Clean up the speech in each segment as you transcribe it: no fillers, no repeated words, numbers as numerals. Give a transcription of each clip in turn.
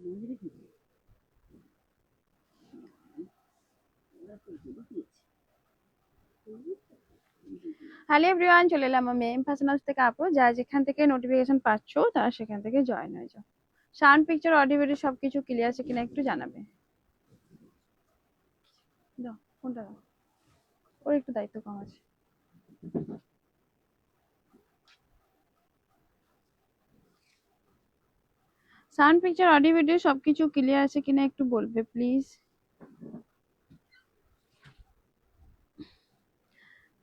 Hello everyone, চলে এলাম আমি ফ্যাশন হাউস থেকে। আপু যা যেখান থেকে নোটিফিকেশন পাচ্ছ তারা সেখান থেকে জয়েন হয়ে যাও। সাউন্ড পিকচার অডিও ভিডিও সবকিছু ক্লিয়ার আছে কিনা একটু জানাবে। দাও কোনটা দাও, ওর একটু দায়িত্ব কম আছে। সাউন্ড পিকচার অডিও ভিডিও সবকিছু ক্লিয়ার আছে কিনা একটু বলবে প্লিজ।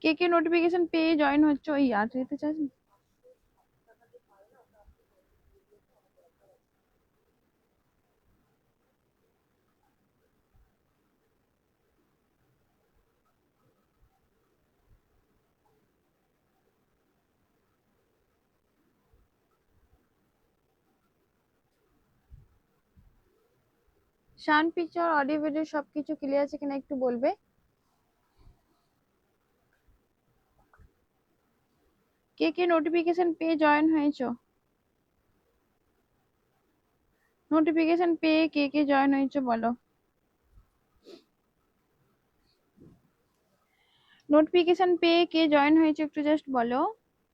কে কে নোটিফিকেশন পেয়ে জয়েন হচ্ছে ওই আর যেতে চাস। সাউন্ড পিকচার অডিও ভিডিও সবকিছু ক্লিয়ার আছে কিনা একটু বলবে। কে কে নোটিফিকেশন পেয়ে জয়েন হয়েছো, নোটিফিকেশন পেয়ে কে কে জয়েন হয়েছো বলো। নোটিফিকেশন পেয়ে কে জয়েন হয়েছে একটু জাস্ট বলো।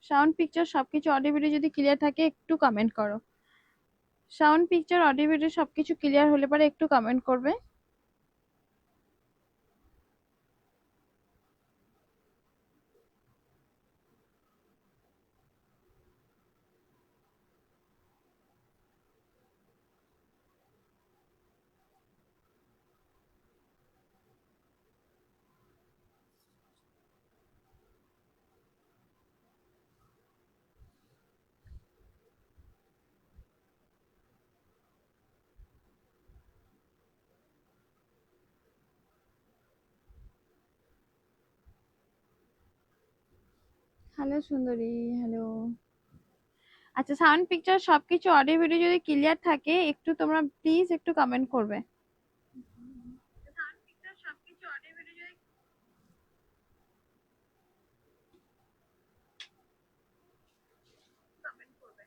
সাউন্ড পিকচার সবকিছু অডিও ভিডিও যদি ক্লিয়ার থাকে একটু কমেন্ট করো। সাউন্ড পিকচার অডিও ভিডিও সবকিছু ক্লিয়ার হলে পরে একটু কমেন্ট করবে। হ্যালো সুন্দরী, হ্যালো। আচ্ছা, সাউন্ড পিকচার সবকিছু অডিও ভিডিও যদি ক্লিয়ার থাকে একটু তোমরা প্লিজ একটু কমেন্ট করবে। সাউন্ড পিকচার সবকিছু অডিও ভিডিও যদি কমেন্ট করবে।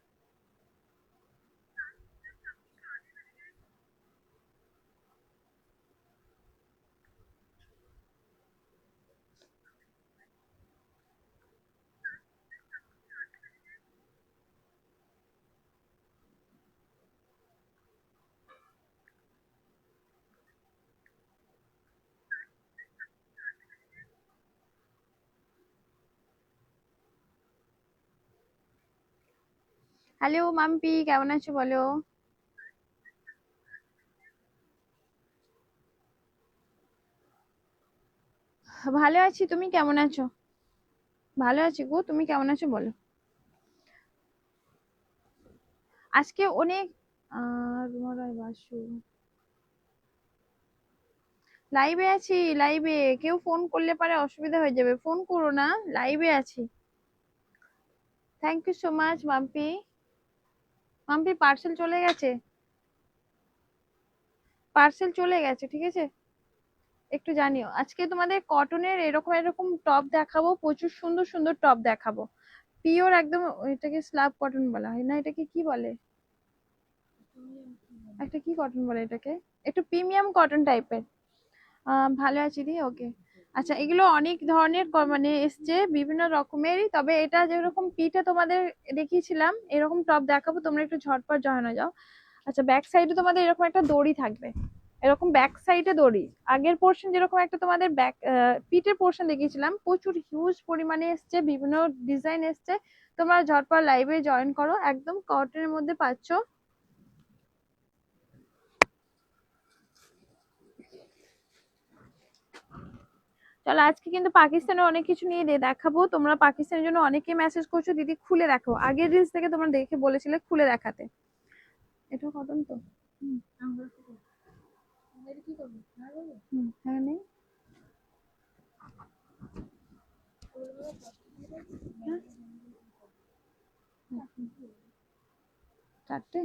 হ্যালো মাম্পি, কেমন আছো বলো। ভালো আছি, তুমি কেমন আছো। ভালো আছি গো, তুমি কেমন আছো বলো। আজকে অনেক বাসু লাইভে আছি, লাইভে কেউ ফোন করলে পারে অসুবিধা হয়ে যাবে, ফোন করো না, লাইভে আছি। Thank you so much Mampi. Mampi parcel চলে গেছে, পার্সেল চলে গেছে, ঠিক আছে। একটু জানিও আজকে তোমাদের কটনের এরকম এরকম টপ দেখাবো, প্রচুর সুন্দর সুন্দর টপ দেখাবো। পিওর একদম, এটাকে স্ল্যাব কটন বলা হয় না, এটাকে কি বলে, একটা কি কটন বলে এটাকে, একটু প্রিমিয়াম কটন টাইপের। ভালো আছি দি, ওকে। আচ্ছা, এগুলো অনেক ধরনের মানে এসছে বিভিন্ন রকমেরই, তবে এটা যেরকম পিঠে তোমাদের দেখিয়েছিলাম এরকম টপ দেখাবো, তোমরা একটু ঝটপট জয়েন হয়ে যাও। আচ্ছা, ব্যাক সাইডে তোমাদের এরকম একটা দড়ি থাকবে, এরকম ব্যাক সাইডে দড়ি। আগের পোর্শন যেরকম একটা তোমাদের ব্যাক পিঠের পোর্শন দেখিয়েছিলাম, প্রচুর হিউজ পরিমাণে এসছে, বিভিন্ন ডিজাইন এসছে। তোমরা ঝটপট লাইভে জয়েন করো, একদম কটনের মধ্যে পাচ্ছ। চলো আজকে কিন্তু পাকিস্তানের অনেক কিছু নিয়ে দেখাবো। তোমরা পাকিস্তানের জন্য অনেকে মেসেজ করছো দিদি খুলে দেখো, আগের রিলস থেকে তোমরা দেখে বলেছিলে খুলে দেখাতে। এটা কটন তো, হ্যাঁ নেই, চারটে।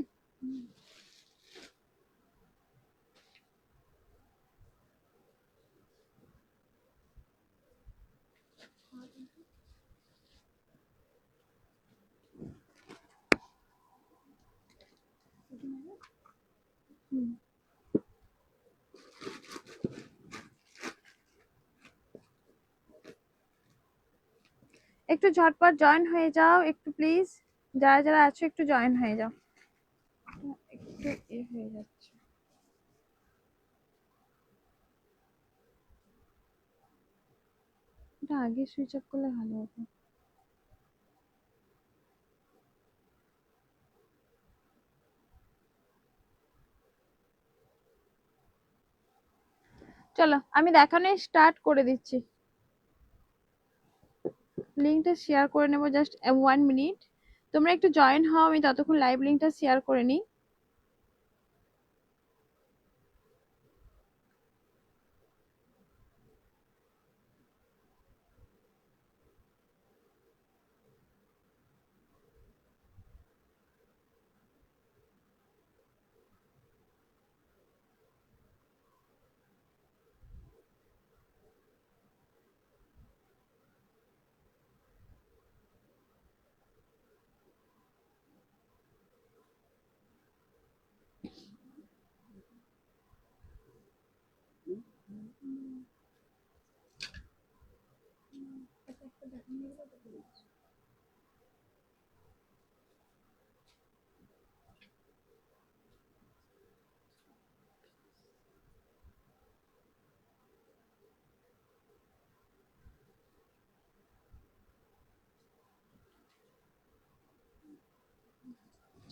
হুম। একটু ঝটপট জয়েন হয়ে যাও একটু প্লিজ, যারা যারা আছো একটু জয়েন হয়ে যাও, একটু হয়ে যাচ্ছে। এটা আগে সুইচ অফ করলে ভালো হতো। চলো আমি দেখানো স্টার্ট করে দিচ্ছি, লিঙ্কটা শেয়ার করে নেবো জাস্ট 1 মিনিট। তোমরা একটু জয়েন হও, আমি ততক্ষণ লাইভ লিঙ্কটা শেয়ার করে নিই।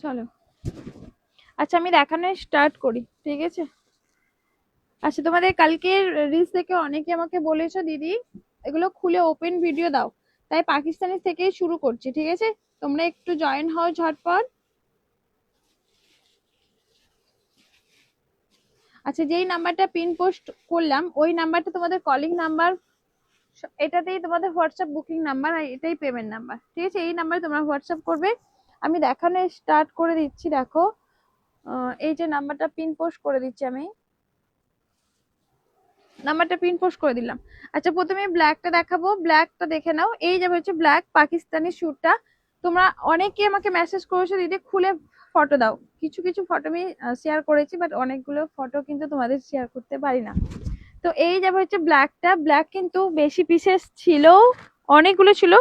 চলো আচ্ছা আমি দেখানো স্টার্ট করি, ঠিক আছে? আচ্ছা তোমাদের কালকের রিলস থেকে অনেকে আমাকে বলেছো দিদি এগুলো খুলে ওপেন ভিডিও দাও, তাই পাকিস্তানি থেকেই শুরু করছি, ঠিক আছে? তোমরা একটু জয়েন হও ঝটপট। আচ্ছা যেই নাম্বারটা পিন পোস্ট করলাম ওই নাম্বারটা তোমাদের কলিং নাম্বার, এটাতেই তোমাদের হোয়াটসঅ্যাপ বুকিং নাম্বার আর এটাই পেমেন্ট নাম্বার, ঠিক আছে? এই নাম্বারে তোমরা হোয়াটসঅ্যাপ করবে। আমি দেখানো স্টার্ট করে দিচ্ছি, দেখো এই যে নাম্বারটা পিন পোস্ট করে দিচ্ছি, আমি নাম্বারটা পিন পোস্ট করে দিলাম। আচ্ছা প্রথমে ব্ল্যাকটা দেখাবো, ব্ল্যাকটা দেখে নাও। এই যে হচ্ছে ব্ল্যাক পাকিস্তানি স্যুটটা। তোমরা অনেকে আমাকে মেসেজ করেছো দিদি খুলে ফটো দাও, কিছু কিছু ফটো আমি শেয়ার করেছি, বাট অনেকগুলো ফটো কিন্তু তোমাদের শেয়ার করতে পারি না। তো এই যাবে হচ্ছে ব্ল্যাকটা, ব্ল্যাক কিন্তু বেশি পিসেস ছিল, অনেকগুলো ছিল,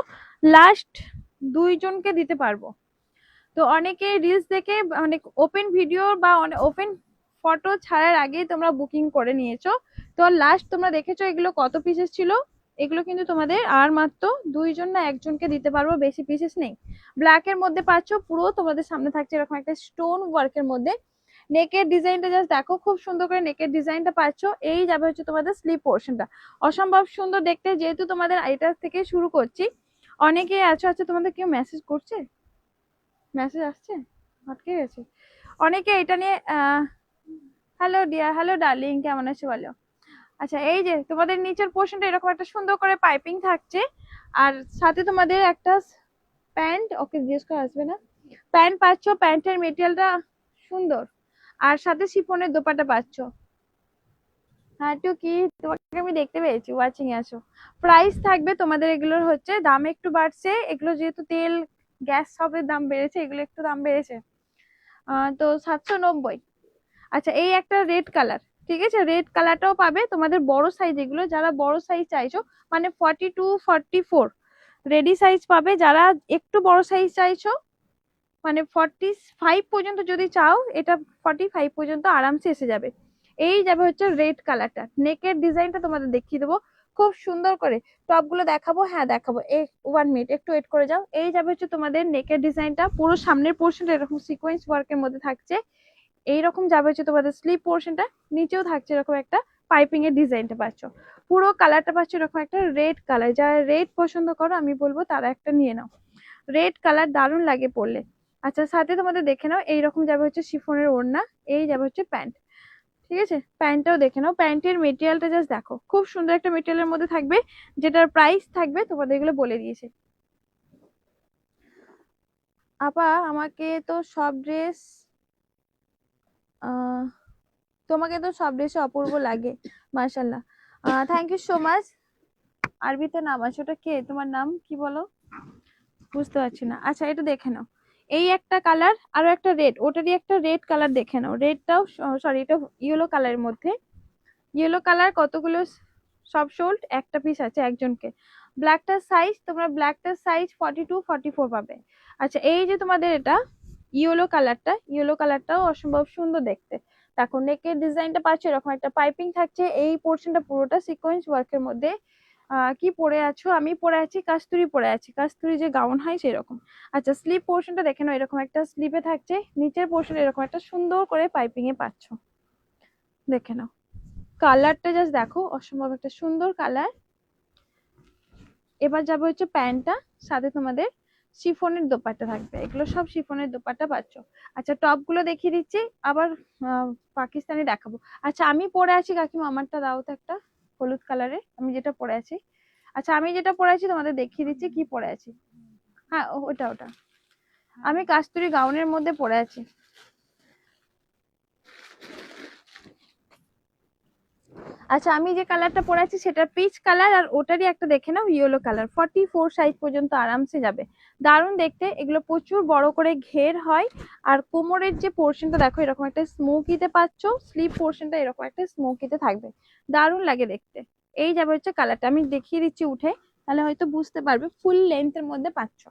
লাস্ট 2 জনকে দিতে পারবো। তো অনেকে রিলস দেখে অনেক ওপেন ভিডিও বা ওপেন ফটো ছাড়ার আগেই তোমরা বুকিং করে নিয়েছো। তো লাস্ট তোমরা দেখেছো এগুলো কত পিসেস ছিল, এগুলো কিন্তু তোমাদের আর মাত্র 2 জন না 1 জনকে দিতে পারবো, বেশি পিসেস নেই। ব্ল্যাক এর মধ্যে পাচ্ছ, পুরো তোমাদের সামনে থাকছে এরকম একটা স্টোন ওয়ার্কের মধ্যে। নেকের ডিজাইনটা জাস্ট দেখো, খুব সুন্দর করে নেকের ডিজাইনটা পাচ্ছ। এই যাবে হচ্ছে তোমাদের স্লিপ পোর্শনটা, অসম্ভব সুন্দর দেখতে। যেহেতু তোমাদের এটা থেকে শুরু করছি, অনেকে আছো, আচ্ছা তোমাদের কেউ মেসেজ করছে, মেসেজ আসছে, আটকে গেছে অনেকে এটা নিয়ে। হ্যালো ডিয়ার, হ্যালো ডার্লিং, কেমন আছো বলো? আচ্ছা এই যে তোমাদের নিচের পোর্শনটা এরকম একটা সুন্দর করে পাইপিং থাকছে, আর সাথে তোমাদের একটা প্যান্ট, ওকে জিজ্ঞেস করে আসবে না, প্যান্ট পাচ্ছ, প্যান্টের মেটেরিয়ালটা সুন্দর, আর সাথে শিফনের দোপাট্টা পাচ্ছ। হ্যাঁ টুকি, তোমাকে আমি দেখতে পেয়েছি, ওয়াচিং এ আছো। প্রাইস থাকবে তোমাদের এগুলোর হচ্ছে, দাম একটু বাড়ছে, এগুলো যেহেতু তেল গ্যাস সবের দাম বেড়েছে, এগুলো একটু দাম বেড়েছে। তো 790। আচ্ছা এই একটা রেড কালার, ঠিক আছে? রেড কালারটাও পাবে তোমাদের বড় সাইজ, এগুলো যারা বড় সাইজ চাইছো, মানে 42 44 রেডি সাইজ পাবে। যারা একটু বড় সাইজ চাইছো, মানে 45 পর্যন্ত যদি চাও, এটা 45 পর্যন্ত আরামসে এসে যাবে। এই যাবে হচ্ছে রেড কালারটা, নেকের ডিজাইনটা তোমাদের দেখিয়ে দেবো খুব সুন্দর করে। টপ গুলো দেখাবো, হ্যাঁ দেখাবো, 1 মিনিট একটু ওয়েট করে যাও। এই যাবে হচ্ছে তোমাদের নেকের ডিজাইনটা, পুরো সামনের পোর্শনটা এরকম সিকোয়েন্স ওয়ার্কের মধ্যে থাকছে। এইরকম যাবে হচ্ছে তোমাদের স্লিপ পোর্শনটা, নিচেও থাকছে এরকম একটা পাইপিং এর ডিজাইনটা পাচ্ছ। পুরো কালারটা পাচ্ছ এরকম একটা রেড কালার, যারা রেড পছন্দ করো আমি বলবো তারা একটা নিয়ে নাও, রেড কালার দারুণ লাগে পরলে। আচ্ছা সাথে তোমাদের দেখে নাও, এইরকম যাবে হচ্ছে শিফনের ওড়না, এই যাবে হচ্ছে প্যান্ট, ঠিক আছে? প্যান্টটাও দেখে নাও, প্যান্টের মেটেরিয়ালটা জাস্ট দেখো, খুব সুন্দর একটা মেটেরিয়ালের মধ্যে থাকবে, যেটার প্রাইস থাকবে তোমাদের এগুলো বলে দিয়েছে। আপা আমাকে তো সব ড্রেস, তোমাকে তো সব ড্রেসে অপূর্ব লাগে, মাশাল্লাহ, থ্যাংক ইউ সো মাচ। আরবিতে নাম আছে, ওটা কে, তোমার নাম কি বলো? বুঝতে পারছি না। আচ্ছা এটা দেখে নাও, এই একটা কালার, আরো একটা রেড, ওটারই একটা রেড কালার দেখে নাও, রেডটাও সরি এটা ইয়েলো কালারের মধ্যে। ইয়েলো কালার কতগুলো, সব সোল্ড, একটা পিস আছে একজনকে। ব্ল্যাকটার সাইজ তোমরা ব্ল্যাকটার সাইজ 42-44 পাবে। আচ্ছা এই যে তোমাদের এটা ইয়েলো কালারটা, ইয়েলো কালারটাও অসম্ভব সুন্দর দেখতে। দেখো নেকের ডিজাইনটা পাচ্ছ, এরকম একটা পাইপিং থাকছে, এই পোর্শনটা পুরোটা সিকোয়েন্স ওয়ার্কের মধ্যে। কি পরে আছো? আমি পরে আছি কাস্তুরি, পরে আছি কাস্তুরি যে গাউন হয় সেরকম। আচ্ছা স্লিপ পোর্শনটা দেখে নাও, এরকম একটা স্লিপে থাকছে, নিচের পোর্শন এরকম একটা সুন্দর করে পাইপিং এ পাচ্ছ, দেখে নাও। কালারটা জাস্ট দেখো, অসম্ভব একটা সুন্দর কালার। এবার যাবে হচ্ছে প্যান্টটা, সাথে তোমাদের শিফনের দোপাট্টা থাকবে, এগুলো সব শিফনের দোপাট্টা পাচ্ছ। আচ্ছা টপ গুলো দেখিয়ে দিচ্ছি, আবার পাকিস্তানি দেখাবো। আচ্ছা আমি পরে আছি কাকিমা, আমারটা দাও তো একটা, হলুদ কালারের আমি যেটা পরে আছি। আচ্ছা আমি যেটা পরে আছি তোমাদের দেখিয়ে দিচ্ছি কি পরে আছি। হ্যাঁ ওটা ওটা, আমি কাস্তুরি গাউনের মধ্যে পরে আছি। আচ্ছা আমি যে কালারটা পরে আছি সেটা পিচ কালার, আর ওটারই একটা দেখে নাও ইয়েলো কালার, 44 সাইজ পর্যন্ত আরামসে যাবে, দারুণ দেখতে। এগুলো প্রচুর বড় করে ঘের হয়, আর কোমরের যে পোর্শনটা দেখো এরকম একটা স্মোকিতে পাচ্ছ, স্লিভ পোর্শনটা এরকম একটা স্মোকিতে থাকবে, দারুণ লাগে দেখতে। এই যাবে হচ্ছে কালারটা, আমি দেখিয়ে দিচ্ছি উঠে, তাহলে হয়তো বুঝতে পারবে। ফুল লেন্থের মধ্যে পাচ্ছ,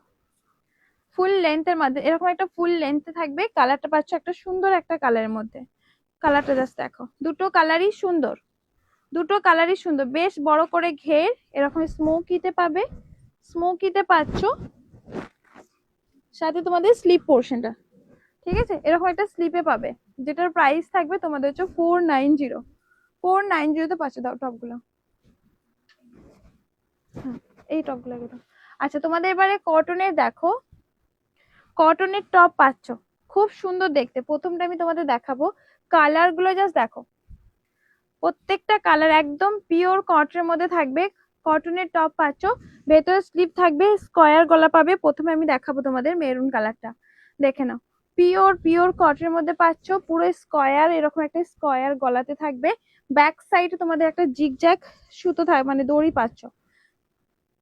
ফুল লেন্থের মধ্যে এরকম একটা ফুল লেন্থে থাকবে, কালারটা পাচ্ছ একটা সুন্দর একটা কালারের মধ্যে। কালারটা জাস্ট দেখো, দুটো কালারই সুন্দর, দুটো কালারই সুন্দর, বেশ বড় করে ঘের, এরকম স্মোকিতে পাবে, স্মোকিতে পাচ্ছ, সাথে তোমাদের স্লিপ পোর্শনটা, ঠিক আছে এরকম একটা স্লিপে পাবে, যেটার প্রাইস থাকবে তোমাদের হচ্ছে 490। 490 তে পাচ্ছ। দাও টপগুলো, এই টপগুলো দাও। আচ্ছা তোমাদের এবারে কটনের দেখো, কটনের টপ পাচ্ছ, খুব সুন্দর দেখতে। প্রথমটা আমি তোমাদের দেখাবো, কালার গুলো জাস্ট দেখো, প্রত্যেকটা কালার একদম পিওর কটনের মধ্যে থাকবে। কটনের টপ পাচ্ছ, ভেতরে স্লিপ থাকবে, স্কয়ার গলা পাবে। প্রথমে আমি দেখাবো তোমাদের মেরুন কালারটা, দেখে নাও, পিওর পিওর কটনের মধ্যে পাচ্ছ, পুরো স্কয়ার, এরকম একটা স্কয়ার গলাতে থাকবে। ব্যাক সাইডে তোমাদের একটা জিগজ্যাগ সুতো থাকবে, মানে দড়ি পাচ্ছ।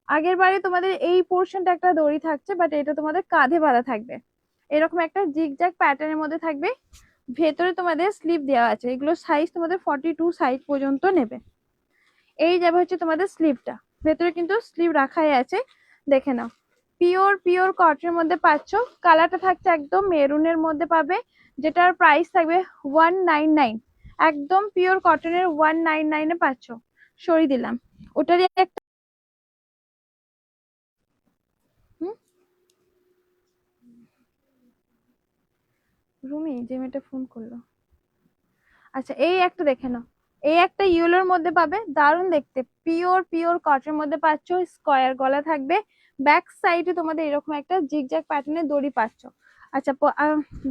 আগের বারে তোমাদের এই পোর্শনটা একটা দড়ি থাকছে, বাট এটা তোমাদের কাঁধে বাঁধা থাকবে, এরকম একটা জিগজ্যাগ প্যাটার্নের মধ্যে থাকবে। ভেতরে তোমাদের স্লিপ দেওয়া আছে, এগুলো সাইজ তোমাদের 42 সাইজ পর্যন্ত নেবে। এই যাবে হচ্ছে তোমাদের স্লিপটা, ভেতরে কিন্তু স্লিপ রাখাই আছে, দেখে নাও। পিওর পিওর কটনের মধ্যে পাচ্ছ, কালারটা থাকছে একদম মেরুনের মধ্যে পাবে, যেটার প্রাইস থাকবে 199। একদম পিওর কটনের 199 এ পাচ্ছ। সরিয়ে দিলাম, ওটারই একটা রুমি, যে মেয়েটা ফোন করলো। আচ্ছা এই একটা দেখে নাও, এই একটা ইয়েলোর মধ্যে পাবে, দারুণ দেখতে, পিওর পিওর কটনের মধ্যে পাচ্ছ, স্কয়ার গলা থাকবে, ব্যাক সাইডে তোমাদের এরকম একটা জিগজ্যাগ প্যাটার্নের দড়ি পাচ্ছ। আচ্ছা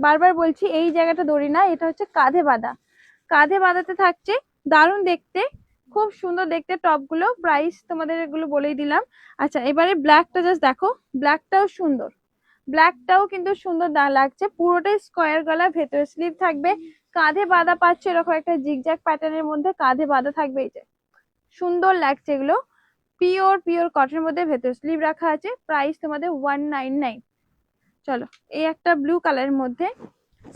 বারবার বলছি এই জায়গাটা দড়ি না, এটা হচ্ছে কাঁধে বাঁধা, কাঁধে বাঁধাতে থাকছে, দারুণ দেখতে, খুব সুন্দর দেখতে। টপ গুলো প্রাইস তোমাদের এগুলো বলেই দিলাম। আচ্ছা এবারে ব্ল্যাকটা জাস্ট দেখো, ব্ল্যাকটাও সুন্দর, ব্ল্যাকটাও কিন্তু সুন্দর লাগছে, পুরোটাই স্কয়ার গলা, ভেতরে স্লিভ থাকবে, কাঁধে বাঁধা পাচ্ছে, এরকম একটা জিগজ্যাগ প্যাটার্নের মধ্যে কাঁধে বাঁধা থাকবে, এই যে সুন্দর লাগছে এগুলো। পিওর পিওর কটনের মধ্যে ভেতরে স্লিভ রাখা আছে, প্রাইস তোমাদের 199। চলো এই একটা ব্লু কালারের মধ্যে,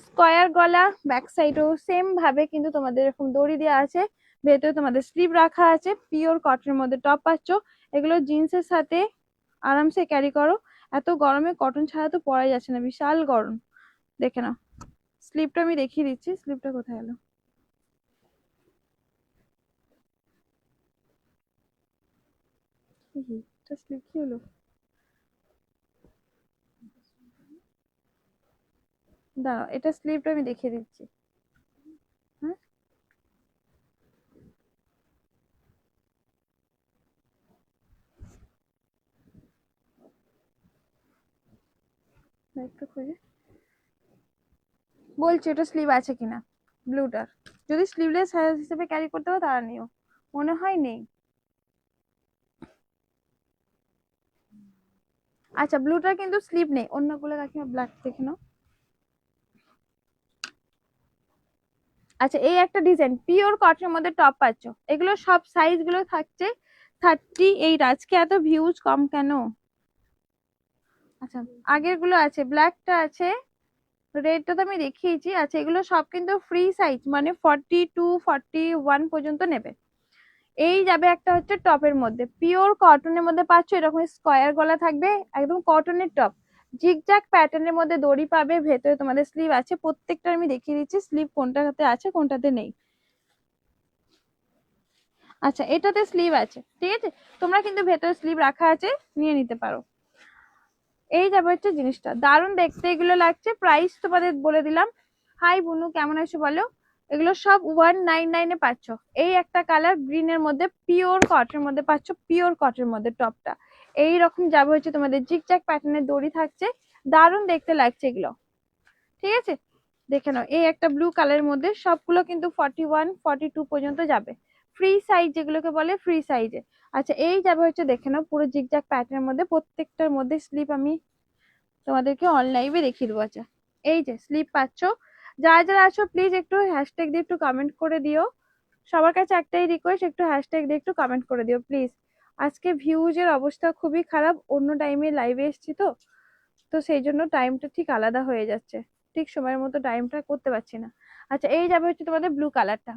স্কয়ার গলা, ব্যাক সাইডও সেম ভাবে কিন্তু তোমাদের এরকম দড়ি দেওয়া আছে, ভেতরে তোমাদের স্লিভ রাখা আছে, পিওর কটনের মধ্যে টপ পাচ্ছ। এগুলো জিন্সের সাথে আরামসে ক্যারি করো, এত গরমে কটন ছাড়া তো পরাই যাচ্ছে না, বিশাল গরম, দেখে নাও। স্লিপটা আমি দেখিয়ে দিচ্ছি, স্লিপটা কোথায় গেল, স্লিপ কি হলো, দাঁড়াও এটা স্লিপটা আমি দেখিয়ে দিচ্ছি। হ্যাঁ একটু খুঁজে বলছি ওটা স্লিভ আছে কিনা, ব্লুটার, যদি স্লিভলেস হিসেবে ক্যারি করতে হবে তারা নিও, মনে হয় নেই। আচ্ছা ব্লুটার কিন্তু স্লিভ নেই, অন্যগুলো কাকিমা ব্ল্যাক দেখে নাও। আচ্ছা এই একটা ডিজাইন পিওর কটনের মধ্যে টপ পাচ্ছ, এগুলো সব সাইজ গুলো থাকছে 38। আজকে এত ভিউজ কম কেন? আচ্ছা আগের গুলো আছে, ব্ল্যাকটা আছে, রেডটা তো আমি দেখিয়েছি। আচ্ছা এগুলো সব কিন্তু ফ্রি সাইজ, মানে 42 41 পর্যন্ত নেবে। এই যাবে একটা হচ্ছে টপের মধ্যে, পিওর কটনের মধ্যে পাচ্ছ, এরকম স্কোয়ার গলা থাকবে, একদম কটনের টপ, জিগজ্যাগ প্যাটার্নের মধ্যে দড়ি পাবে, ভেতরে তোমাদের স্লিভ আছে। প্রত্যেকটা আমি দেখিয়ে দিচ্ছি স্লিভ কোনটাতে আছে কোনটাতে নেই। আচ্ছা এটাতে স্লিভ আছে, ঠিক আছে, তোমরা কিন্তু ভেতরে স্লিভ রাখা আছে, নিয়ে নিতে পারো। এই যাবে হচ্ছে জিনিসটা, দারুণ দেখতে এগুলো লাগছে। প্রাইস তোমাদের বলে দিলাম। হাই বুনু, কেমন আছো বলো? এগুলো সব 199 এ পাচ্ছ। এই একটা কালার গ্রিনের মধ্যে, পিওর কটনের মধ্যে পাচ্ছ, পিওর কটনের মধ্যে টপটা এই রকম যাবে হচ্ছে তোমাদের জিগজ্যাগ প্যাটার্নের দড়ি থাকছে, দারুণ দেখতে লাগছে এগুলো, ঠিক আছে। দেখে নাও, এই একটা ব্লু কালারের মধ্যে, সবগুলো কিন্তু 41 42 পর্যন্ত যাবে, ফ্রি সাইজ যেগুলোকে বলে, ফ্রি সাইজে। আচ্ছা এই যাবে হচ্ছে, দেখে নাও পুরো জিগজ্যাগ প্যাটার্নের মধ্যে, প্রত্যেকটার মধ্যে স্লিপ আমি তোমাদেরকে অনলাইনে দেখিয়ে দেবো। আচ্ছা এই যে স্লিপ পাচ্ছ, যারা যারা আছো প্লিজ একটু হ্যাশট্যাগ দিয়ে একটু কমেন্ট করে দিও। সবার কাছে একটাই রিকোয়েস্ট, একটু হ্যাশট্যাগ দিয়ে একটু কমেন্ট করে দিও প্লিজ। আজকে ভিউজের অবস্থা খুবই খারাপ, অন্য টাইমে লাইভে এসেছি তো, তো সেই জন্য টাইমটা ঠিক আলাদা হয়ে যাচ্ছে, ঠিক সময়ের মতো টাইমটা করতে পারছি না। আচ্ছা এই যাবে হচ্ছে তোমাদের ব্লু কালারটা,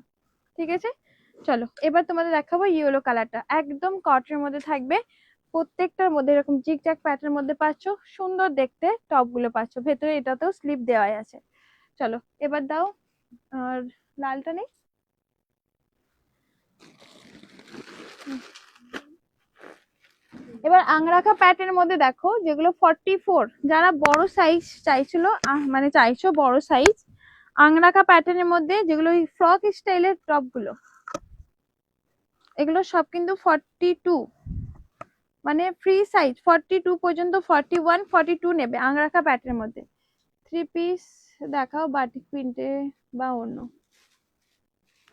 ঠিক আছে। চলো এবার তোমাদের দেখাবো ইয়েলো কালারটা, একদম কটনের মধ্যে থাকবে, প্রত্যেকটার মধ্যে এরকম জিগজ্যাগ প্যাটার্নের মধ্যে পাচ্ছ, সুন্দর দেখতে টপ গুলো পাচ্ছ, ভেতরে এটাতেও স্লিপ দেওয়াই আছে। চলো এবার দাও, আর লালটা নেই। এবার আংরাখা প্যাটার্নের মধ্যে দেখো, যেগুলো 44, যারা বড় সাইজ চাইছিল, মানে চাইছো বড় সাইজ, আংরাখা প্যাটার্নের মধ্যে যেগুলো ফ্রক স্টাইলের টপ গুলো, এগুলো সব কিন্তু 42, মানে ফ্রি সাইজ 42 পর্যন্ত, 41 42 নেবে আংরাখা প্যাটার্নের মধ্যে। থ্রি পিস দেখাও, বাটিক প্রিন্টে বা অন্য,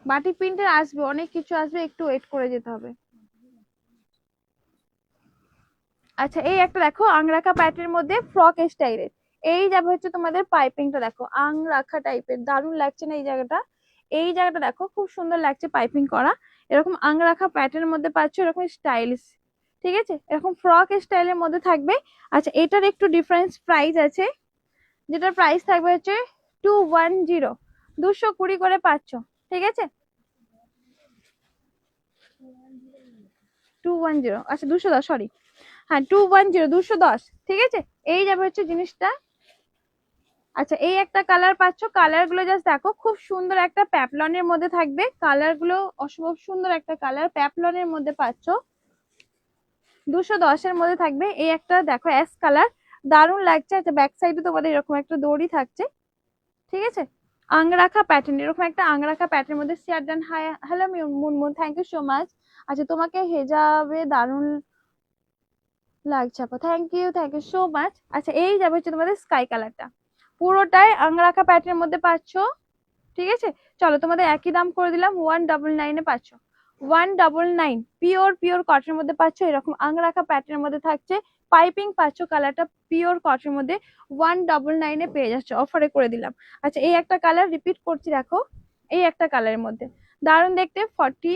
বাটিক প্রিন্টের আসবে, অনেক কিছু আসবে, একটু ওয়েট করে যেতে হবে। আচ্ছা এই একটা দেখো আংরাখা প্যাটার্নের মধ্যে ফ্রক স্টাইলের, এই যাবে হচ্ছে তোমাদের পাইপিংটা, দেখো আংরাখা টাইপের, দারুণ লাগছে না এই জায়গাটা? এই জায়গাটা দেখো খুব সুন্দর লাগছে পাইপিং করা, এরকম আংরাখা প্যাটার্নের মধ্যে পাচ্ছ, এরকম স্টাইলিশ, ঠিক আছে, এরকম ফ্রক স্টাইলের মধ্যে থাকবে। আচ্ছা এটার একটু ডিফারেন্স প্রাইস আছে, যেটার প্রাইস থাকবে হচ্ছে 210, 220 করে পাচ্ছ, ঠিক আছে, 210, আচ্ছা 210, সরি, হ্যাঁ 210, 210, ঠিক আছে। এই যাবে হচ্ছে জিনিসটা। আচ্ছা এই একটা কালার পাচ্ছ, কালার গুলো জাস্ট দেখো, খুব সুন্দর একটা প্যাপলনের মধ্যে থাকবে, কালার গুলো অসম্ভব সুন্দর একটা কালার, প্যাপলনের মধ্যে পাচ্ছ, 210 এর মধ্যে থাকবে। এই একটা দেখো অ্যাশ কালার, দারুণ লাগছে। আচ্ছা ব্যাক সাইডে তোমাদের এরকম একটা দড়ি থাকছে, ঠিক আছে, আংরাখা প্যাটার্ন, এরকম একটা আংরাখা প্যাটার্নের মধ্যে share done. Hi hello Munmun, thank you so much. আচ্ছা তোমাকে হেজাবে দারুণ লাগছে আপা, থ্যাংক ইউ সো মাচ। আচ্ছা এই যাবে হচ্ছে তোমাদের স্কাই কালারটা, পুরোটাই আংরাখা প্যাটার্নের মধ্যে পাচ্ছ, ঠিক আছে। চলো তোমাদের একই দাম করে দিলাম, 199 এ পাচ্ছ, 199, পিওর পিওর কটনের মধ্যে পাচ্ছ, এরকম আংরাখা প্যাটার্নের মধ্যে থাকছে, পাইপিং পাচ্ছ, কালারটা পিওর কটনের মধ্যে 199 এ পেয়ে যাচ্ছ, অফারে করে দিলাম। আচ্ছা এই একটা কালার রিপিট করছি, দেখো এই একটা কালারের মধ্যে দারুণ দেখতে, 40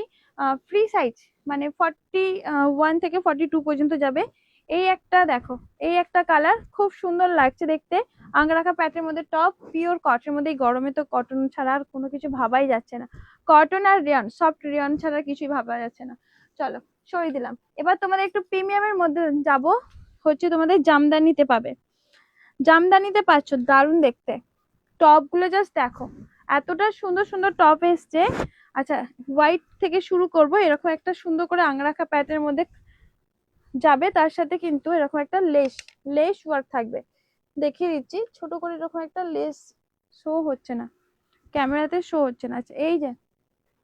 ফ্রি সাইজ, মানে 41 থেকে 42 পর্যন্ত যাবে। এই একটা দেখো, এই একটা কালার খুব সুন্দর লাগছে দেখতে, আংরাখা প্যাটের মধ্যে টপ, পিওর কটনের মধ্যে, গরমে তো কটন ছাড়া আর কোনো কিছু ভাবাই যাচ্ছে না, কটন আর রিয়ন, সফট রিয়ন ছাড়া কিছুই ভাবা যাচ্ছে না। চলো সরিয়ে দিলাম। এবার তোমাদের একটু প্রিমিয়ামের মধ্যে যাব, হচ্ছে তোমাদের জামদানিতে পাবে, জামদানিতে পাচ্ছ, দারুণ দেখতে টপ গুলো জাস্ট দেখো, এতটা সুন্দর সুন্দর টপ এসছে। আচ্ছা হোয়াইট থেকে শুরু করব, এরকম একটা সুন্দর করে আংরাখা প্যাটার্নের মধ্যে যাবে, তার সাথে কিন্তু এরকম একটা লেস, লেস ওয়ার্ক থাকবে, দেখিয়ে দিচ্ছি ছোট করে, এরকম একটা লেস শো হচ্ছে না, ক্যামেরাতে শো হচ্ছে না। আচ্ছা এই যে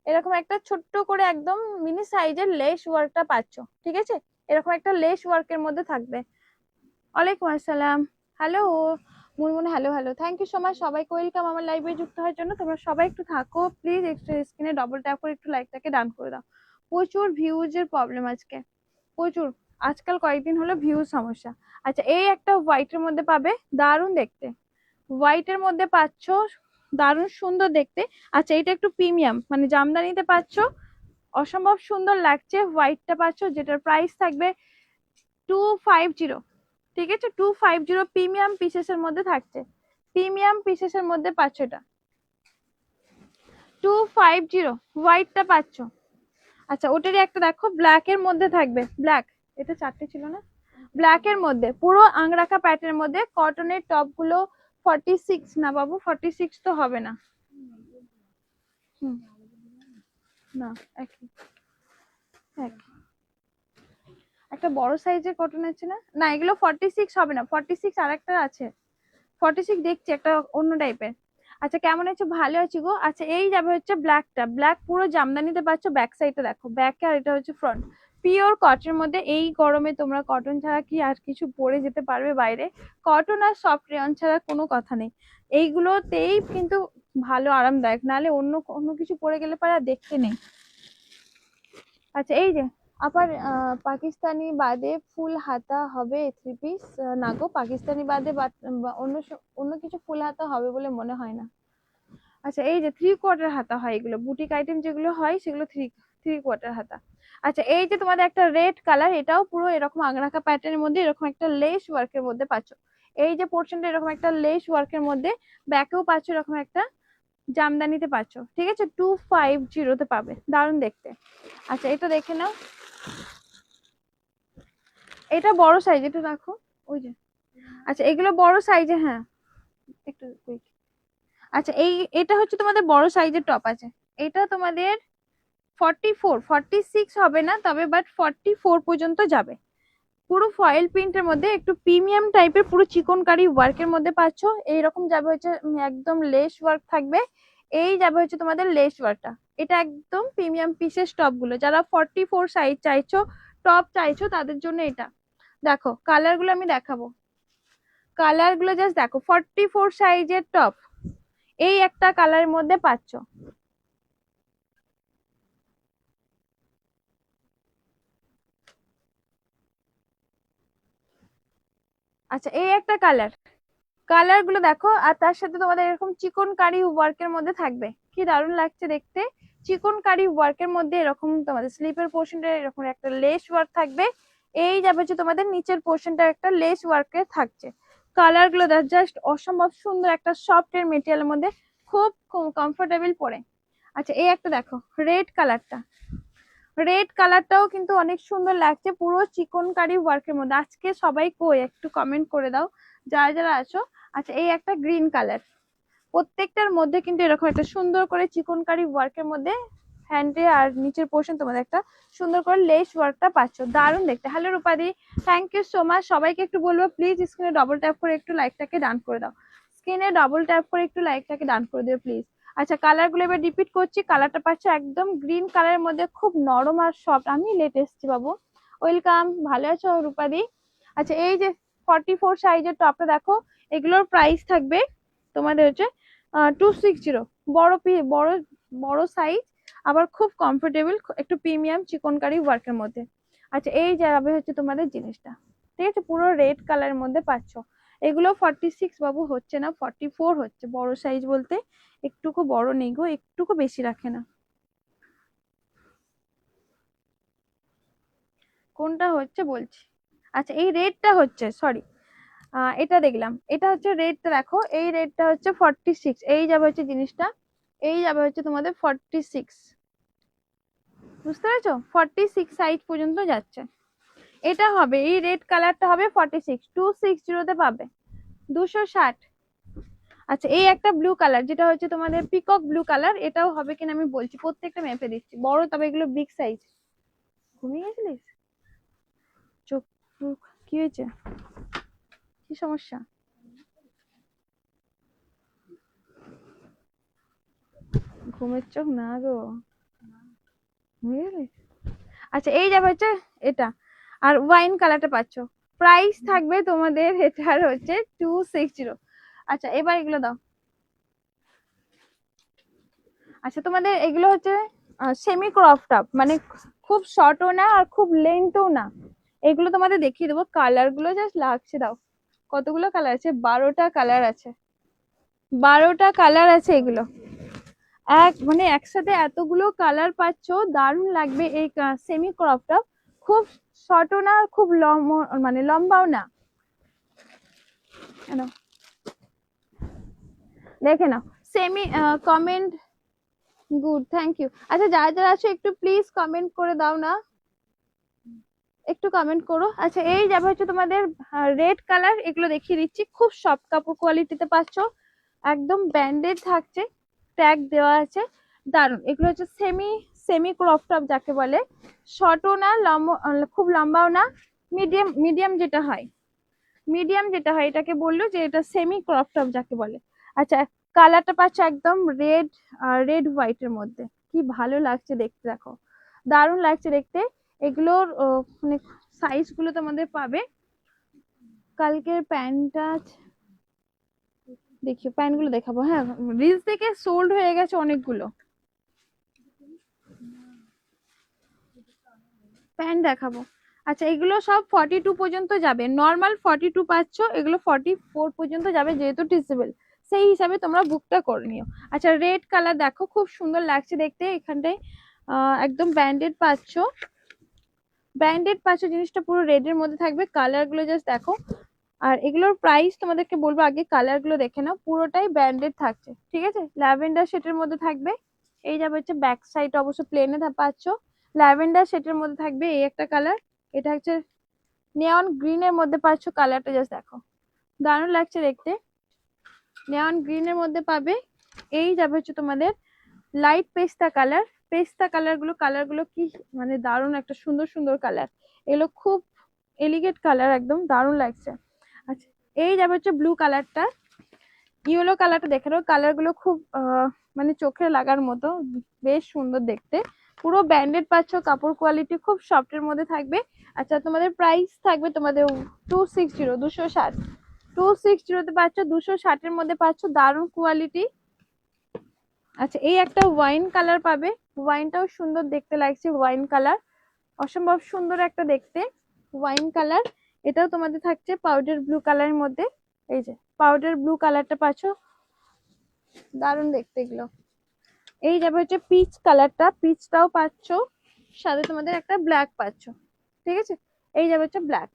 এরকম একটা ছোট্ট করে একদম মিনি সাইজের লেস ওয়ার্কটা পাচ্ছ, ঠিক আছে, এরকম একটা লেস ওয়ার্কের মধ্যে থাকবে। ওয়ালাইকুম আসসালাম, hello Munmun, hello hello, thank you so much, সবাইকে ওয়েলকাম আমার লাইভে যুক্ত হওয়ার জন্য। তোমরা সবাই একটু থাকো প্লিজ, একটু স্ক্রিনে ডবল ট্যাপ করে একটু লাইকটাকে ডান করে দাও। প্রচুর ভিউজের প্রবলেম আজকে, প্রচুর, আজকাল কয়েকদিন হলো ভিউজ সমস্যা। আচ্ছা এই একটা হোয়াইটের মধ্যে পাবে, দারুণ দেখতে, হোয়াইটের মধ্যে পাচ্ছ, দারুণ সুন্দর দেখতে। আচ্ছা এটা একটু প্রিমিয়াম, মানে জামদানিতে পাচ্ছ, অসম্ভব সুন্দর লাগছে, হোয়াইটটা পাচ্ছ, যেটার প্রাইস থাকবে 250, ঠিক আছে, 250 প্রিমিয়াম পিসেসের মধ্যে থাকছে, প্রিমিয়াম পিসেসের মধ্যে পাচ্ছ এটা 250 হোয়াইটটা পাচ্ছ। আচ্ছা ওটারই একটা দেখো ব্ল্যাক এর মধ্যে থাকবে, ব্ল্যাক, এটা 4টে ছিল না, ব্ল্যাক এর মধ্যে পুরো আংরাখা প্যাটার্নের মধ্যে কটনের টপ গুলো 46 না বাবু, 46 তো হবে না, না একই একই। একটা বড় সাইজের কটন আছে না, না এগুলো 46 হবে না, 46 আরেকটা আছে, 46 দেখছি একটা অন্য টাইপের। আচ্ছা কেমন আছে, ভালো আছি গো। আচ্ছা এই যাবে হচ্ছে ব্ল্যাকটা, ব্ল্যাক পুরো জামদানিতে পাচ্ছ, ব্যাক সাইডটা দেখো, ব্যাক আর এটা হচ্ছে ফ্রন্ট, পিওর কটনের মধ্যে। এই গরমে তোমরা কটন ছাড়া কি আর কিছু পরে যেতে পারবে বাইরে, কটন আর সফট রেয়ন ছাড়া কোনো কথা নেই, এইগুলোতেই কিন্তু ভালো আরামদায়ক, নাহলে অন্য অন্য কিছু পরে গেলে পারে আর দেখতে নেই। আচ্ছা এই যে আবার পাকিস্তানি বাদে ফুল হাতা হবে 3 পিস, না গো পাকিস্তানি বাদে অন্য অন্য কিছু ফুল হাতা হবে বলে মনে হয় না। আচ্ছা এই যে 3/4 হাতা হয়, এগুলো বুটিক আইটেম যেগুলো হয় সেগুলো 3/4 হাতা। আচ্ছা এই যে তোমাদের একটা রেড কালার, এটাও পুরো এরকম আংরাখা প্যাটার্নের মধ্যে এরকম একটা লেস ওয়ার্কের মধ্যে পাচ্ছ, এই যে পোর্শনটা এরকম একটা লেস ওয়ার্কের মধ্যে, ব্যাকেও পাচ্ছ এরকম একটা জামদানিতে পাচ্ছ, ঠিক আছে 250 তে পাবে, দারুণ দেখতে। আচ্ছা এটা দেখে নাও, এটা বড় সাইজ, এটা দেখো ওই যে, আচ্ছা এগুলো বড় সাইজে, হ্যাঁ একটু wait। আচ্ছা এটা হচ্ছে তোমাদের বড় সাইজের টপ আছে, এটা তোমাদের 44 46 হবে না তবে, বাট 44 পর্যন্ত যাবে, পুরো ফয়েল প্রিন্টের মধ্যে একটু প্রিমিয়াম টাইপের, পুরো চিকনকারি ওয়ার্কের মধ্যে পাচ্ছ, এইরকম যাবে হচ্ছে একদম লেস ওয়ার্ক থাকবে, এই যাবে হচ্ছে তোমাদের লেস ওয়ার্কটা, এটা একদম প্রিমিয়াম পিসেস টপ গুলো, যারা 44 সাইজ চাইছো, টপ চাইছো তাদের জন্য এটা। দেখো কালার গুলো আমি দেখাবো, কালার গুলো জাস্ট দেখো, 44 সাইজের টপ, এই একটা কালারের মধ্যে পাচ্ছ, আচ্ছা এই একটা কালার, কালার গুলো দেখো, আর তার সাথে তোমাদের এরকম চিকন কারি ওয়ার্কের মধ্যে থাকবে, কি দারুণ লাগছে দেখতে, চিকন কারি ওয়ার্কের মধ্যে এরকম তোমাদের স্লিপের পোর্শনটা এরকম একটা লেস ওয়ার্ক থাকবে, এই যাবে হচ্ছে তোমাদের নিচের পোর্শনটা একটা লেস ওয়ার্কের থাকছে, কালার গুলো জাস্ট অসম্ভব সুন্দর, একটা সফট এর মেটেরিয়ালের মধ্যে খুব কমফোর্টেবল পরে। আচ্ছা এই একটা দেখো রেড কালারটা, রেড কালারটাও কিন্তু অনেক সুন্দর লাগছে, পুরো চিকনকারি ওয়ার্কের মধ্যে, আজকে সবাই কই একটু কমেন্ট করে দাও যারা যারা আছো। আচ্ছা এই একটা গ্রিন কালার, প্রত্যেকটার মধ্যে কিন্তু এরকম একটা সুন্দর করে চিকনকারি ওয়ার্কের মধ্যে হ্যান্ডে আর নিচের পোর্শন তোমাদের একটা সুন্দর করে লেস ওয়ার্কটা পাচ্ছ, দারুণ দেখতে। হ্যালো রূপাদি, থ্যাংক ইউ সো মাচ। সবাইকে একটু বলবো প্লিজ স্ক্রিনে ডবল ট্যাপ করে একটু লাইকটাকে ডান করে দাও, স্ক্রিনে ডবল ট্যাপ করে একটু লাইকটাকে ডান করে দিও প্লিজ। আচ্ছা কালার গুলো এবার রিপিট করছি, কালারটা পাচ্ছ একদম গ্রিন কালারের মধ্যে, খুব নরম আর সফট, আমি লেট এসছি বাবু, ওয়েলকাম, ভালো আছো রূপাদি। আচ্ছা এই যে 44 সাইজের টপটা দেখো, এগুলোর প্রাইস থাকবে তোমাদের হচ্ছে 260, বড় বড় বড় সাইজ, আবার খুব কমফোর্টেবল, একটু প্রিমিয়াম চিকনকারি ওয়ার্কের মধ্যে। আচ্ছা এই যাবে হচ্ছে তোমাদের জিনিসটা, ঠিক আছে পুরো রেড কালারের মধ্যে পাচ্ছ, এগুলো 46 বাবু হচ্ছে না, 44 হচ্ছে, বড় সাইজ বলতে একটুকু বড় নেই গো, একটুকু বেশি রাখে না। কোনটা হচ্ছে বলছি, আচ্ছা এই রেডটা হচ্ছে, সরি এটা দেখলাম, এটা হচ্ছে রেডটা দেখো, এই রেডটা হচ্ছে 46, এই যাবে হচ্ছে জিনিসটা, এই যাবে হচ্ছে তোমাদের 46, বুঝতে পেরেছো, 46 সাইজ পর্যন্ত যাচ্ছে, এটা হবে এই রেড কালারটা হবে 46, 260 তে পাবে, 260। আচ্ছা এই একটা ব্লু কালার, যেটা হচ্ছে তোমাদের পিকক ব্লু কালার, এটাও হবে কিনা আমি বলছি, প্রত্যেকটা মেপে দিচ্ছি, বড় তবে এগুলো বিগ সাইজ। ঘুমিয়ে গেছিলিস, চোখ কি হয়েছে, কি সমস্যা, ঘুমের চোখ না গো, ঘুমিয়ে গেলিস। আচ্ছা এই যাবে হচ্ছে এটা, আর ওয়াইন কালারটা পাচ্ছ, প্রাইস থাকবে তোমাদের এটার হচ্ছে 260। আচ্ছা এবার এগুলো দাও, আচ্ছা তোমাদের এগুলো হচ্ছে সেমি ক্রপ টপ, মানে খুব শর্টও না আর খুব লেন্থও না, এগুলো তোমাদের দেখিয়ে দেবো, কালার গুলো জাস্ট লাগছে, দাও কতগুলো কালার আছে, 12টা কালার আছে, 12টা কালার আছে এগুলো, মানে একসাথে এতগুলো কালার পাচ্ছ, দারুণ লাগবে এই সেমি ক্রপ টপ, খুব শর্টও না আর খুব মানে লম্বাও না, নাও, দেখে নাও। সেমি কমেন্ট, গুড, থ্যাংক ইউ। আচ্ছা যারা যারা আছো একটু প্লিজ কমেন্ট করে দাও না, একটু কমেন্ট করো। আচ্ছা এই যাবে হচ্ছে তোমাদের রেড কালার, এগুলো দেখিয়ে দিচ্ছি, খুব সফট কাপড় কোয়ালিটিতে পাচ্ছ, একদম ব্যান্ডেড থাকছে, ট্যাগ দেওয়া আছে, দারুন। এগুলো হচ্ছে সেমি সেমি ক্রপ টপ যাকে বলে, শর্টও না লম্বা, খুব লম্বাও না, মিডিয়াম মিডিয়াম যেটা হয়, মিডিয়াম যেটা হয় এটাকে বললো যে এটা সেমি ক্রপ টপ যাকে বলে। আচ্ছা কালারটা পাচ্ছ একদম রেড, রেড হোয়াইটের মধ্যে, কি ভালো লাগছে দেখতে, দেখো দারুণ লাগছে দেখতে। এগুলোর মানে সাইজ গুলো তোমাদের পাবে। কালকের প্যান্টটা দেখিও, প্যান্ট গুলো দেখাবো, হ্যাঁ রিলস থেকে সোল্ড হয়ে গেছে অনেকগুলো। প্যান্ট দেখাবো। আচ্ছা এগুলো সব 42 পর্যন্ত যাবে, নর্মাল 42 পাচ্ছ, এগুলো 44 পর্যন্ত যাবে, যেহেতু টিচেবল সেই হিসাবে তোমরা বুকটা করে নিও। আচ্ছা রেড কালার দেখো, খুব সুন্দর লাগছে দেখতে, এখানটায় একদম ব্যান্ডেড পাচ্ছ, ব্যান্ডেড পাচ্ছ, জিনিসটা পুরো রেড এর মধ্যে থাকবে, কালার গুলো জাস্ট দেখো। আর এগুলোর প্রাইস তোমাদেরকে বলবো, আগে কালার গুলো দেখে নাও, পুরোটাই ব্যান্ডেড থাকছে, ঠিক আছে। ল্যাভেন্ডার শেডের মধ্যে থাকবে, এই যাবে হচ্ছে ব্যাক সাইড, অবশ্য প্লেনে পাচ্ছ, ল্যাভেন্ডার শেডের মধ্যে থাকবে এই একটা কালার, এটা হচ্ছে নেয়ন গ্রিন এর মধ্যে পাচ্ছ, কালারটা জাস্ট দেখো দারুণ লাগছে দেখতে, নেয়ন গ্রিন এর মধ্যে পাবে। এই যাবে হচ্ছে তোমাদের লাইট পেস্তা কালার, পেস্তা কালার গুলো কি মানে দারুণ, একটা সুন্দর সুন্দর কালার, এগুলো খুব এলিগেন্ট কালার, একদম দারুণ লাগছে। আচ্ছা এই যাবে হচ্ছে ব্লু কালারটা, ইয়েলো কালারটা দেখে নাও, কালার গুলো খুব মানে চোখে লাগার মতো, বেশ সুন্দর দেখতে, পুরো ব্যান্ডেড পাচ্ছ, কাপড় কোয়ালিটি খুব সফটের মধ্যে থাকবে। আচ্ছা তোমাদের প্রাইস থাকবে তোমাদের 260, 260, 260 পাচ্ছ, 260-এর মধ্যে পাচ্ছ, দারুণ কোয়ালিটি। আচ্ছা এই একটা ওয়াইন কালার পাবে, ওয়াইনটাও সুন্দর দেখতে লাগছে, ওয়াইন কালার অসম্ভব সুন্দর একটা দেখতে, ওয়াইন কালার, এটাও তোমাদের থাকছে পাউডার ব্লু কালারের মধ্যে, এই যে পাউডার ব্লু কালারটা পাচ্ছ, দারুণ দেখতে এগুলো। এই যাবে হচ্ছে পিচ কালারটা, পিচটাও পাচ্ছ, সাথে তোমাদের একটা ব্ল্যাক পাচ্ছ, ঠিক আছে, এই যাবে হচ্ছে ব্ল্যাক।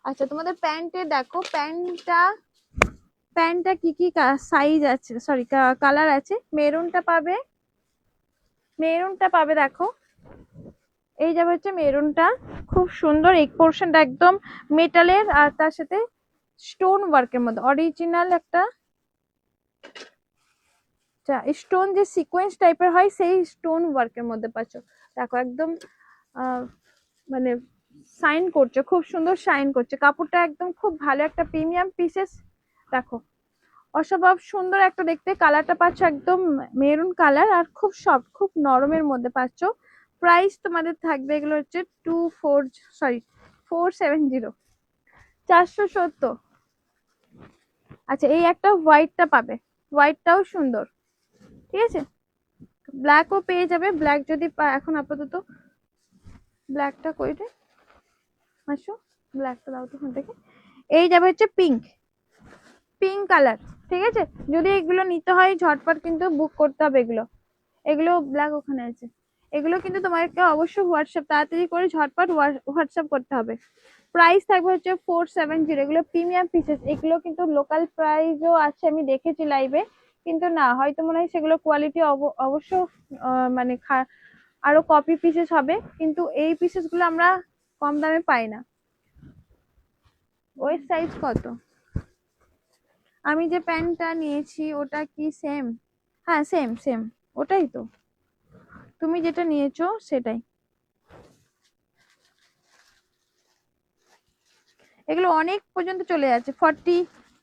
আচ্ছা তোমাদের প্যান্টে দেখো, প্যান্টটা কি কি সাইজ আছে, সরি কালার আছে, মেরুনটা পাবে, মেরুনটা পাবে দেখো, এই যাবে হচ্ছে মেরুনটা, খুব সুন্দর, এই পোর্শনটা একদম মেটালের, আর তার সাথে স্টোন ওয়ার্কের মধ্যে, অরিজিনাল একটা স্টোন যে সিকোয়েন্স টাইপের হয় সেই স্টোন ওয়ার্কের মধ্যে পাচ্ছ, দেখো একদম মানে শাইন করছে, খুব সুন্দর শাইন করছে, কাপড়টা একদম খুব ভালো একটা প্রিমিয়াম পিসেস, দেখো অসম্ভব সুন্দর একটা দেখতে, কালারটা পাচ্ছ একদম মেরুন কালার, আর খুব সফট, খুব নরমের মধ্যে পাচ্ছ। প্রাইস তোমাদের থাকবে এগুলো হচ্ছে 470, 470। আচ্ছা এই একটা হোয়াইটটা পাবে, হোয়াইটটাও সুন্দর, ঠিক আছে, ব্ল্যাকও পেয়ে যাবে, ব্ল্যাক যদি এখন আপাতত ব্ল্যাকটা কই রে, আসো ব্ল্যাকটা দাও তো ওখান থেকে। এই যাবে হচ্ছে পিঙ্ক, পিঙ্ক কালার, ঠিক আছে, যদি এগুলো নিতে হয় ঝটপট কিন্তু বুক করতে হবে, এগুলো এগুলো ব্ল্যাক ওখানে আছে, এগুলো কিন্তু তোমাকে অবশ্যই হোয়াটসঅ্যাপ তাড়াতাড়ি করে ঝটপট হোয়াটসঅ্যাপ করতে হবে। প্রাইস থাকবে হচ্ছে 470, এগুলো প্রিমিয়াম পিসেস, এগুলো কিন্তু লোকাল প্রাইসও আছে, আমি দেখেছি লাইভে, কিন্তু না হয়তো মনে হয় সেগুলো কোয়ালিটি অবশ্য মানে আরো কপি পিসেস হবে, কিন্তু এই পিসেস গুলো আমরা কম দামে পাই না। ওই সাইজ কত, আমি যে প্যান্টটা নিয়েছি ওটা কি সেম? হ্যাঁ সেম সেম, ওটাই তো, তুমি যেটা নিয়েছো সেটাই। এগুলো অনেক পর্যন্ত চলে যাচ্ছে, 40,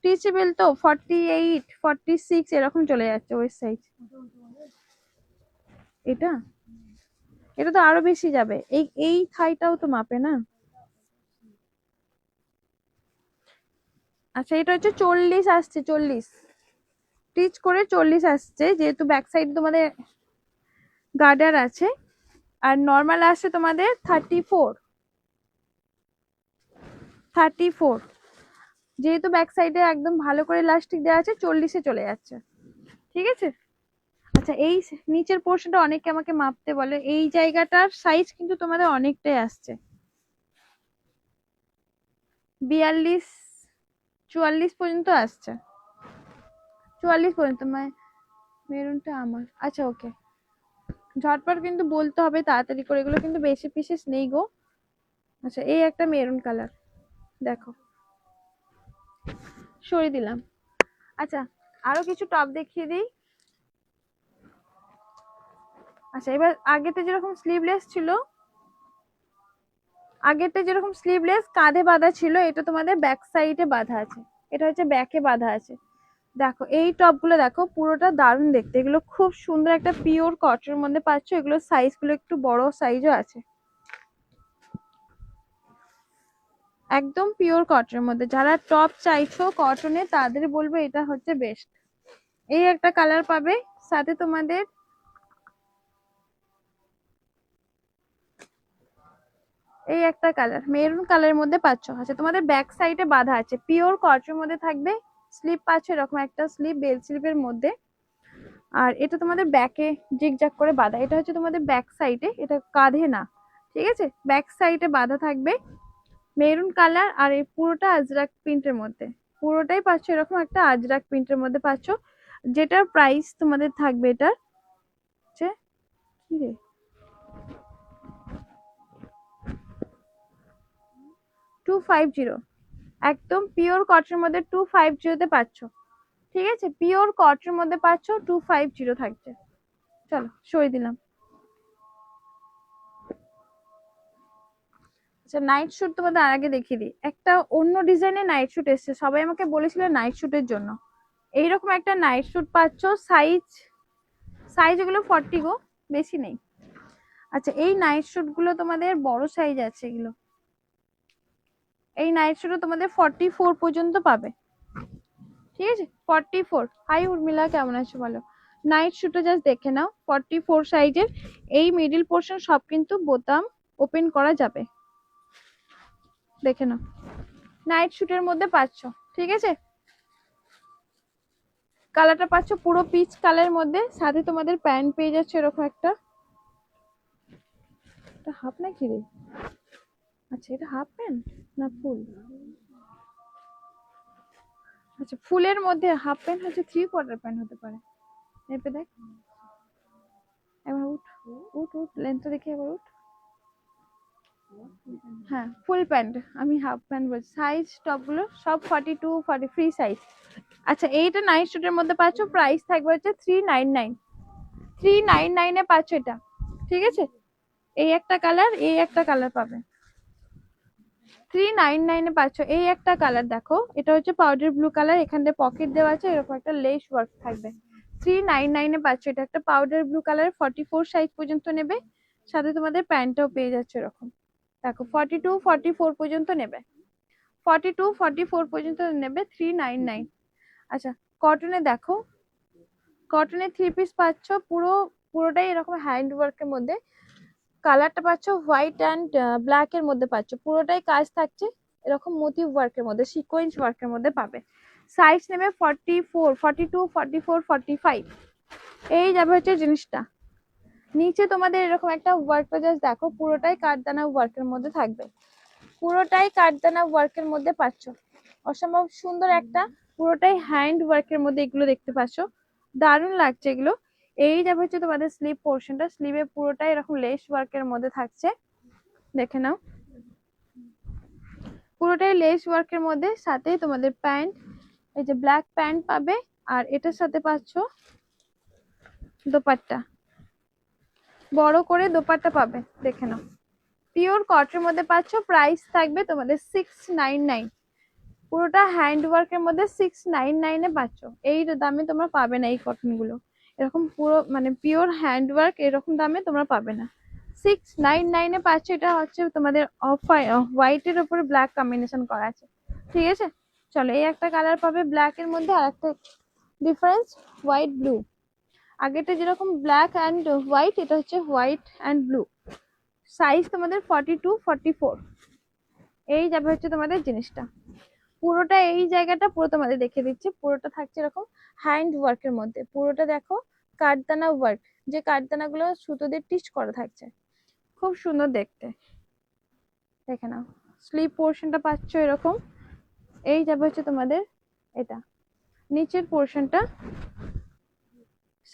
টিচেবল তো 48, 46 এরকম চলে যাচ্ছে ওই সাইজ। এটা এটা তো আরো বেশি যাবে, এই এই থাইটাও তো মাপে না। আচ্ছা এটা হচ্ছে 40 আসছে, 40 স্টিচ করে 40 আসছে, যেহেতু ব্যাক সাইড তোমাদের গার্ডার আছে, আর নর্মাল আসছে তোমাদের 34, 34, যেহেতু ব্যাক সাইডে একদম ভালো করে ইলাস্টিক দেওয়া আছে, 40-এ চলে যাচ্ছে, ঠিক আছে। আচ্ছা এই নিচের পোর্শনটা অনেকে আমাকে মাপতে বলে, এই জায়গাটার সাইজ কিন্তু তোমাদের অনেকটাই আসছে, 42, 44 পর্যন্ত আসছে, 44 পর্যন্ত। মেরুনটা আমার, আচ্ছা ওকে। ঝটপট কিন্তু বলতে হবে তাড়াতাড়ি করে, এগুলো কিন্তু বেশি পিসেস নেই গো। আচ্ছা এই একটা মেরুন কালার দেখো, সরিয়ে দিলাম। আচ্ছা আরো কিছু টপ দেখিয়ে দিই। আচ্ছা এবার আগেতে যেরকম স্লিভলেস ছিল, আগেরটা যেরকম স্লিভলেস কাঁধে বাঁধা ছিল, এটা তোমাদের ব্যাক সাইডে বাঁধা আছে, এটা হচ্ছে ব্যাকে বাঁধা আছে। দেখো এই টপ গুলো দেখো, পুরোটা দারুণ দেখতে, এগুলো খুব সুন্দর একটা পিওর কটনের মধ্যে পাচ্ছ। এগুলো সাইজ গুলো একটু বড় সাইজও আছে, একদম পিওর কটনের মধ্যে। যারা টপ চাইছো কটনে তাদের বলবো এটা হচ্ছে বেস্ট। এই একটা কালার পাবে, সাথে তোমাদের এই একটা কালার মেরুন কালারের মধ্যে পাচ্ছ। আচ্ছা তোমাদের ব্যাক সাইডে বাঁধা আছে, পিওর কটনের মধ্যে থাকবে। স্লিপ পাচ্ছ এরকম একটা স্লিপ, বেল স্লিপের মধ্যে। আর এটা তোমাদের ব্যাকে জিগজ্যাগ করে বাঁধা, এটা হচ্ছে তোমাদের ব্যাক সাইডে, এটা কাঁধে না, ঠিক আছে। ব্যাক সাইডে বাঁধা থাকবে মেরুন কালার। আর এই পুরোটা আজরাক প্রিন্টের মধ্যে, পুরোটাই পাচ্ছ এরকম একটা আজরাক প্রিন্টের মধ্যে পাচ্ছ। যেটার প্রাইস তোমাদের থাকবে এটার হচ্ছে কি রে, 250, একদম পিওর কটনের মধ্যে 250 তে পাচ্ছ, ঠিক আছে। পিওর কটনের মধ্যে পাচ্ছ, 250 থাকছে। চলো সরিয়ে দিলাম। আচ্ছা নাইট শুট তোমাদের আর আগে দেখিয়ে দিই। একটা অন্য ডিজাইনের নাইট শুট এসেছে, সবাই আমাকে বলেছিল নাইট শুটের জন্য। এইরকম একটা নাইট শুট পাচ্ছ, সাইজ সাইজ এগুলো 40 গো, বেশি নেই। আচ্ছা এই নাইট শুট গুলো তোমাদের বড় সাইজ আছে এগুলো, এই নাইট শুট তোমাদের 44 পর্যন্ত পাবে, ঠিক আছে। 44। হাই উর্মিলা, কেমন আছো বলো। নাইট শুটে জাস্ট দেখে নাও, 44 সাইজের। এই মিডল পোর্শন সব কিন্তু বোতাম ওপেন করা যাবে, দেখে নাও। নাইট শুটের মধ্যে পাচ্ছ, ঠিক আছে। কালারটা পাচ্ছ পুরো পিচ কালারের মধ্যে, সাথে তোমাদের প্যান্ট পেয়ে যাচ্ছে এরকম একটা, এটা হাফ নাকি রে, আচ্ছা এটা হাফ প্যান্ট না ফুল, আচ্ছা ফুলের মধ্যে হাফ প্যান্ট হচ্ছে, 3/4 প্যান্ট হতে পারে। এপে দেখ, এবার উঠ, উঠ উঠ লেন্থটা দেখে এবার উঠ। হ্যাঁ ফুল প্যান্ট, আমি হাফ প্যান্ট বলছি। সাইজ টপ গুলো সব 42 43 সাইজ। আচ্ছা এইটা নাইট শুটের মধ্যে পাচ্ছ, প্রাইস থাকবে হচ্ছে 399, 399 এ পাচ্ছ এটা, ঠিক আছে। এই একটা কালার, এই একটা কালার পাবে, 399 এ পাচ্ছ। এই একটা কালার দেখো, এটা হচ্ছে পাউডার ব্লু কালার, এখানে পকেট দেওয়া আছে, এরকম একটা লেস ওয়ার্ক থাকবে। 399 এ পাচ্ছ, এটা একটা পাউডার ব্লু কালার, 44 সাইজ পর্যন্ত নেবে। সাথে তোমাদের প্যান্টটাও পেয়ে যাচ্ছে এরকম, দেখো 42 44 পর্যন্ত নেবে, 42 44 পর্যন্ত নেবে, 399। আচ্ছা কটনে দেখো, কটনে 3 পিস পাচ্ছ, পুরোটাই এরকম হ্যান্ড ওয়ার্কের মধ্যে। কালারটা পাচ্ছ হোয়াইট অ্যান্ড ব্ল্যাক এর মধ্যে পাচ্ছ, পুরোটাই কাজ থাকছে এরকম মোটিভ ওয়ার্কের মধ্যে, সিকোয়েন্স ওয়ার্কের মধ্যে পাবে। সাইজ নেবে 44 42 44 45, এই যাবে হচ্ছে জিনিসটা। নিচে তোমাদের এরকম একটা ওয়ার্কটা জাস্ট দেখো, পুরোটাই কাঠদানা ওয়ার্কের মধ্যে থাকবে, পুরোটাই কাঠদানা ওয়ার্কের মধ্যে পাচ্ছ। অসম্ভব সুন্দর একটা, পুরোটাই হ্যান্ড ওয়ার্কের মধ্যে এগুলো দেখতে পাচ্ছ, দারুণ লাগছে এগুলো। এই যাবে হচ্ছে তোমাদের স্লিভ পোর্শনটা, স্লিভে পুরোটাই এরকম লেস ওয়ার্কের মধ্যে থাকছে, দেখে নাও। পুরোটাই লেস ওয়ার্কের মধ্যে, সাথে তোমাদের প্যান্ট, এই যে ব্ল্যাক প্যান্ট পাবে। আর এটার সাথে পাচ্ছ দোপাট্টা, বড় করে দোপাট্টা পাবে, দেখে নাও। পিওর কটনের মধ্যে পাচ্ছ, প্রাইস থাকবে তোমাদের 699, পুরোটা হ্যান্ড ওয়ার্কের মধ্যে 699 এ পাচ্ছ। এই দামে তোমরা পাবে না এই কটন গুলো, এরকম পুরো মানে পিওর হ্যান্ড ওয়ার্ক এরকম দামে তোমরা পাবে না। 699 এ পাচ্ছ, এটা হচ্ছে তোমাদের অফ হোয়াইট এর উপরে ব্ল্যাক কম্বিনেশন করা আছে, ঠিক আছে। চলো এই একটা কালার পাবে ব্ল্যাক এর মধ্যে, আর একটা ডিফারেন্স হোয়াইট ব্লু। আগেটা যেরকম ব্ল্যাক অ্যান্ড হোয়াইট, এটা হচ্ছে হোয়াইট অ্যান্ড ব্লু। সাইজ তোমাদের 42 44, এই যাবে হচ্ছে তোমাদের জিনিসটা। পুরোটা এই জায়গাটা পুরো তোমাদের দেখে দিচ্ছি, পুরোটা থাকছে এরকম হ্যান্ড ওয়ার্কের মধ্যে, পুরোটা দেখো কাঠদানা ওয়ার্ক, যে কাঠদানা গুলো সুতো দিয়ে টিচ করা থাকছে, খুব সুন্দর দেখতে, দেখে নাও। স্লিভ পোর্শনটা পাচ্ছ এরকম, এই যাবে হচ্ছে তোমাদের এটা নিচের পোর্শনটা,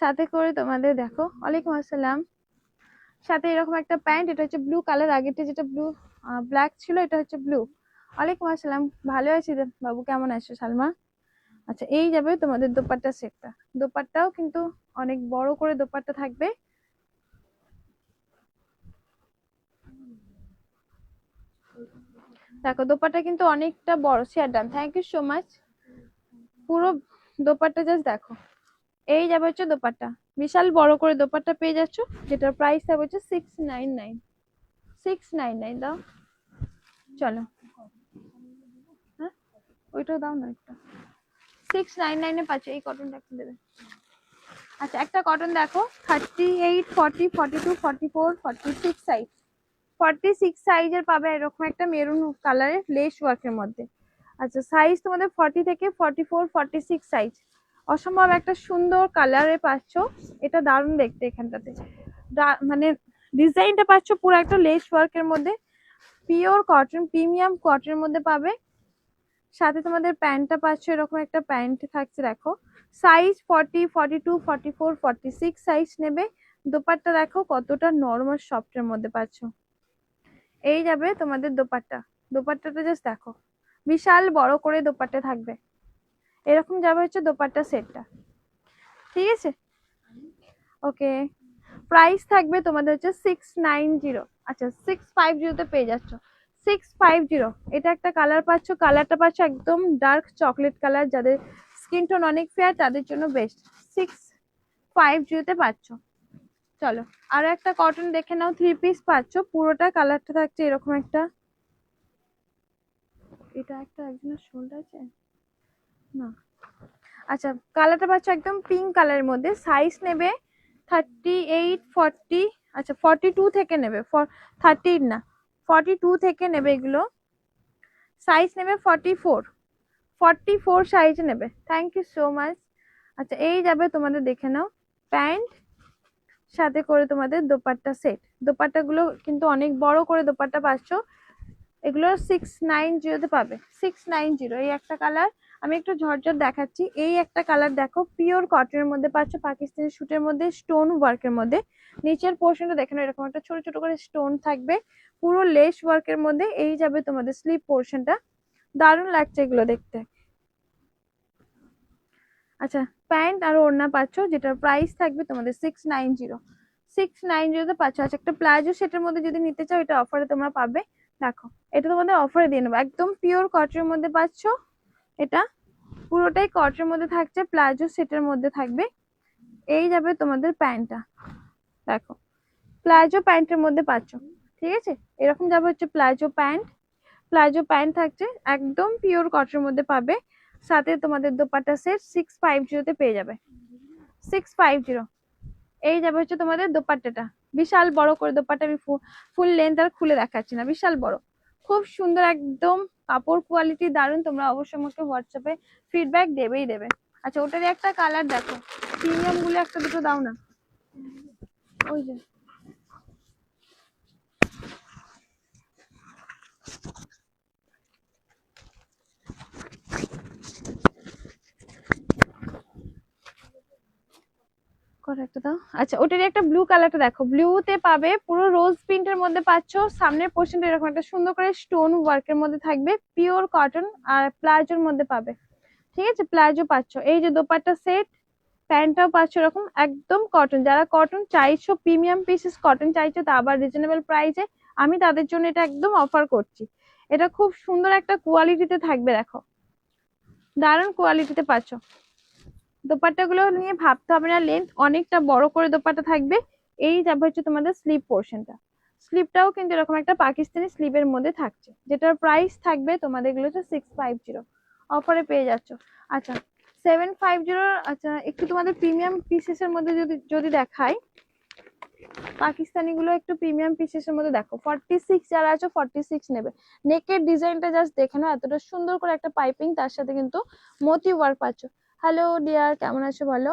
সাথে করে তোমাদের দেখো, ওয়ালাইকুম আসসালাম, সাথে এরকম একটা প্যান্ট, এটা হচ্ছে ব্লু কালার, আগেরটা যেটা ব্লু ব্ল্যাক ছিল এটা হচ্ছে ব্লু। ওয়ালাইকুম আসসালাম, ভালো আছি বাবু, কেমন আছো সালমা? আচ্ছা, এই যাবে তোমাদের দোপাট্টা সেটটা। দোপাট্টাও কিন্তু অনেক বড় করে দোপাট্টা থাকবে। দেখো দোপাট্টা কিন্তু অনেকটা বড়। Share done, thank you so much. পুরো দোপাট্টা জাস্ট দেখো, এই যাবে হচ্ছে দোপাট্টা, বিশাল বড় করে দোপাট্টা পেয়ে যাচ্ছ, যেটার প্রাইস থাকবে হচ্ছে 699। 699 দাও, চলো। হ্যাঁ, ওইটাও দাও না একটা। 699 এ পাচ্ছ, এই কটনটা একটু দেবে। আচ্ছা, একটা কটন দেখো, 38, 40, 42, 44, 46 সাইজ। 46 সাইজের পাবে এরকম একটা মেরুন কালারের লেস ওয়ার্কের মধ্যে। আচ্ছা, সাইজ তোমাদের 40 থেকে 44, 46 সাইজ। অসম্ভব একটা সুন্দর কালারে পাচ্ছ, এটা দারুণ দেখতে। এখানটাতে মানে ডিজাইনটা পাচ্ছ পুরো একটা লেস ওয়ার্কের মধ্যে, পিওর কটন, প্রিমিয়াম কটনের মধ্যে পাবে। সাথে তোমাদের প্যান্টটা পাচ্ছ, এরকম একটা প্যান্ট থাকছে দেখো, সাইজ 40, 42, 44, 46 সাইজ নেবে। দোপাট্টা দেখো কতটা নরম আর সফটের মধ্যে পাচ্ছ। এই যাবে তোমাদের দোপাট্টা। দোপাট্টাটা জাস্ট দেখো, বিশাল বড় করে দোপাট্টা থাকবে। এরকম যাবে হচ্ছে দোপাট্টা সেটটা, ঠিক আছে? ওকে, প্রাইস থাকবে তোমাদের হচ্ছে 690। আচ্ছা, 650 তে পেয়ে যাচ্ছ। 650, এটা একটা কালার পাচ্ছ, কালারটা পাচ্ছ একদম ডার্ক চকলেট কালার, যাদের স্কিন টোন অনেক ফেয়ার তাদের জন্য বেস্ট। 650 তে পাচ্ছ। চলো, আর একটা কটন দেখে নাও, 3 পিস পাচ্ছ, পুরোটা কালারটা থাকছে এরকম একটা। এটা একটা একজনের শোল্ড আছে না। আচ্ছা, কালারটা পাচ্ছ একদম পিঙ্ক কালারের মধ্যে, সাইজ নেবে 38, 40, আচ্ছা 42 থেকে নেবে, 38 না 42 থেকে নেবে এগুলো। সাইজ নেবে 44, 44 সাইজ নেবে। Thank you so much. আচ্ছা, এই যাবে তোমাদের দেখে নাও প্যান্ট, সাথে করে তোমাদের দোপাট্টা সেট। দোপাট্টা গুলো কিন্তু অনেক বড় করে দোপাট্টা পাচ্ছ, এগুলো 690 তে পাবে। 690, এই একটা কালার আমি একটু ঝরঝর দেখাচ্ছি। এই একটা কালার দেখো, পিওর কটনের মধ্যে পাচ্ছ, পাকিস্তানি শুটের মধ্যে স্টোন ওয়ার্কের মধ্যে। নিচের পোর্শনটা দেখেন, এরকম একটা ছোট ছোট করে স্টোন থাকবে, পুরো লেস ওয়ার্কের মধ্যে। এই যাবে তোমাদের স্লিপ পোর্শনটা, দারুণ লাগছে এগুলো দেখতে। আচ্ছা, প্যান্ট আর ওড়না পাচ্ছ, যেটার প্রাইস থাকবে তোমাদের 690। 690 তে পাচ্ছ। আচ্ছা, একটা প্লাজো সেটের মধ্যে যদি নিতে চাও, এটা অফারে তোমরা পাবে। দেখো, এটা তোমাদের অফারে দিয়ে নেবো, একদম পিওর কটনের মধ্যে পাচ্ছ। এটা পুরোটাই কটনের মধ্যে থাকছে, প্লাজো সেটের মধ্যে থাকবে। এই যাবে তোমাদের প্যান্টটা, দেখো প্লাজো প্যান্টের মধ্যে পাচ্ছ, ঠিক আছে? এরকম যাবে হচ্ছে প্লাজো প্যান্ট। প্লাজো প্যান্ট থাকছে, একদম পিওর কটনের মধ্যে পাবে। সাথে তোমাদের দোপাট্টা সেট 650 তে পেয়ে যাবে। 650, এই যাবে হচ্ছে তোমাদের দোপাট্টাটা, বিশাল বড় করে দোপাট্টা। আমি ফুল লেন্থ আর খুলে দেখাচ্ছি না, বিশাল বড়, খুব সুন্দর একদম, কাপড় কোয়ালিটি দারুণ। তোমরা অবশ্যই আমাকে হোয়াটসঅ্যাপে ফিডব্যাক দেবেই দেবে। আচ্ছা, ওটারই একটা কালার দেখো, প্রিমিয়াম গুলো একটা দুটো দাও না। ওই যে একটা দাও। আচ্ছা, ওটারই একটা ব্লু কালারটা দেখো, ব্লুতে পাবে, পুরো রোজ প্রিন্টের মধ্যে পাচ্ছ। সামনের পোর্শনটা এরকম একটা সুন্দর করে স্টোন ওয়ার্কের মধ্যে থাকবে, পিওর কটন, আর প্লাজোর মধ্যে পাবে, ঠিক আছে? প্লাজো পাচ্ছ। এই যে দোপাট্টা সেট, প্যান্টটাও পাচ্ছ এরকম একদম কটন। যারা কটন চাইছো, প্রিমিয়াম পিসেস কটন চাইছো, তা আবার রিজনেবল প্রাইসে, আমি তাদের জন্য এটা একদম অফার করছি। এটা খুব সুন্দর একটা কোয়ালিটিতে থাকবে, দেখো দারুণ কোয়ালিটিতে পাচ্ছ। দোপাট্টা গুলো নিয়ে ভাবতে হবে না, লেন্থ অনেকটা বড় করে দোপাট্টা থাকবে। এই যাবে হচ্ছে তোমাদের স্লিপ পোর্শনটা, স্লিপটাও কিন্তু এরকম একটা পাকিস্তানি স্লিপের মধ্যে থাকছে, যেটার প্রাইস থাকবে তোমাদের এগুলো হচ্ছে 650, অফারে পেয়ে যাচ্ছ। আচ্ছা, 750। আচ্ছা, একটু তোমাদের প্রিমিয়াম পিসেস এর মধ্যে যদি যদি দেখাই, পাকিস্তানি গুলো একটু প্রিমিয়াম পিসেস এর মধ্যে দেখো, 46 যারা আছো 46 নেবে। নেকের ডিজাইনটা জাস্ট দেখে নাও, এতটা সুন্দর করে একটা পাইপিং, তার সাথে কিন্তু মতি ওয়ার্ক পাচ্ছ। হ্যালো ডিয়ার, কেমন আছো বলো?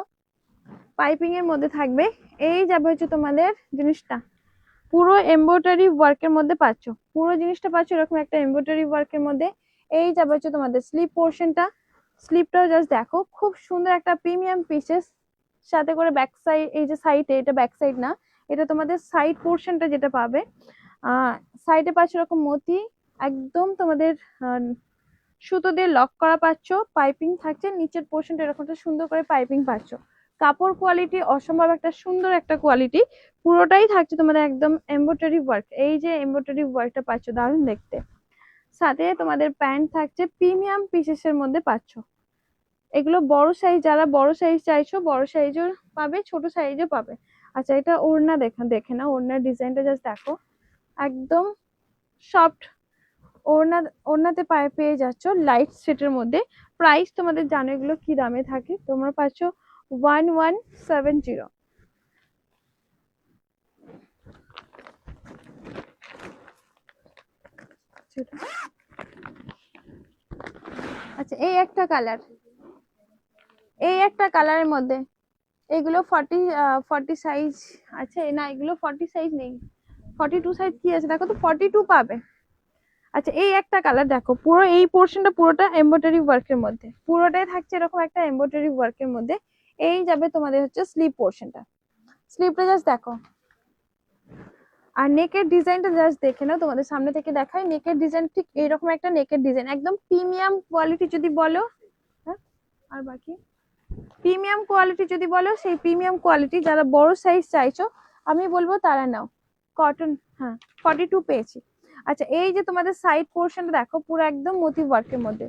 পাইপিং এর মধ্যে থাকবে। এই যাবে হচ্ছে তোমাদের জিনিসটা, পুরো এমব্রয়ডারি ওয়ার্কের মধ্যে পাচ্ছ, পুরো জিনিসটা পাচ্ছ এরকম একটা এমব্রয়ডারি ওয়ার্কের মধ্যে। এই যাবে হচ্ছে তোমাদের স্লিপ পোর্শনটা। স্লিপটাও জাস্ট দেখো, খুব সুন্দর একটা প্রিমিয়াম পিসেস, সাথে করে ব্যাক সাইড, এই যে সাইডে, এটা ব্যাক সাইড না, এটা তোমাদের সাইড পোর্শনটা যেটা পাবে, সাইডে পাচ্ছ এরকম মতি, একদম তোমাদের সুতো দিয়ে লক করা পাচ্ছ, পাইপিং থাকছে, নিচের পোর্শনটা এরকম একটা সুন্দর করে পাইপিং পাচ্ছ। কাপড় কোয়ালিটি অসম্ভব একটা সুন্দর একটা কোয়ালিটি, পুরোটাই থাকছে তোমাদের একদম এমব্রয়ডারি ওয়ার্ক। এই যে এমব্রয়ডারি ওয়ার্কটা পাচ্ছ, দারুণ দেখতে। সাথে তোমাদের প্যান্ট থাকছে প্রিমিয়াম পিসেসের মধ্যে পাচ্ছ। এগুলো বড় সাইজ, যারা বড় সাইজ চাইছো বড় সাইজও পাবে, ছোট সাইজও পাবে। আচ্ছা, এটা ওড়না দেখে না, ওড়নার ডিজাইনটা জাস্ট দেখো, একদম সফট ওড়না, ওড়নাতে পায়ে পেয়ে যাচ্ছ লাইট সেটের মধ্যে। প্রাইস তোমাদের জানো এগুলো কি দামে থাকে, তোমরা পাচ্ছ 1170। আচ্ছা, এই একটা কালার, এই একটা কালারের মধ্যে, এগুলো 40 সাইজ আছে না, এগুলো 40 সাইজ নেই, 42 সাইজ কি আছে দেখো তো, 42 পাবে। আচ্ছা, এই একটা কালার দেখো, পুরো এই পোর্শনটা পুরোটা এমব্রয়ডারি ওয়ার্কের মধ্যে, পুরোটাই থাকছে এরকম একটা এমব্রয়ডারি ওয়ার্কের মধ্যে। এই যাবে তোমাদের হচ্ছে স্লিপ পোর্শনটা, স্লিপটা জাস্ট দেখো, আর নেকের ডিজাইনটা জাস্ট দেখে নাও, তোমাদের সামনে থেকে দেখাই। নেকের ডিজাইন ঠিক এইরকম একটা নেকের ডিজাইন, একদম প্রিমিয়াম কোয়ালিটি যদি বলো, হ্যাঁ আর বাকি প্রিমিয়াম কোয়ালিটি যদি বলো, সেই প্রিমিয়াম কোয়ালিটি যারা বড় সাইজ চাইছো আমি বলবো তারা নাও। কটন, হ্যাঁ 42 পেয়েছি। আচ্ছা, এই যে তোমাদের সাইড পোর্শনটা দেখো, পুরো একদম মোটিভ ওয়ার্কের মধ্যে।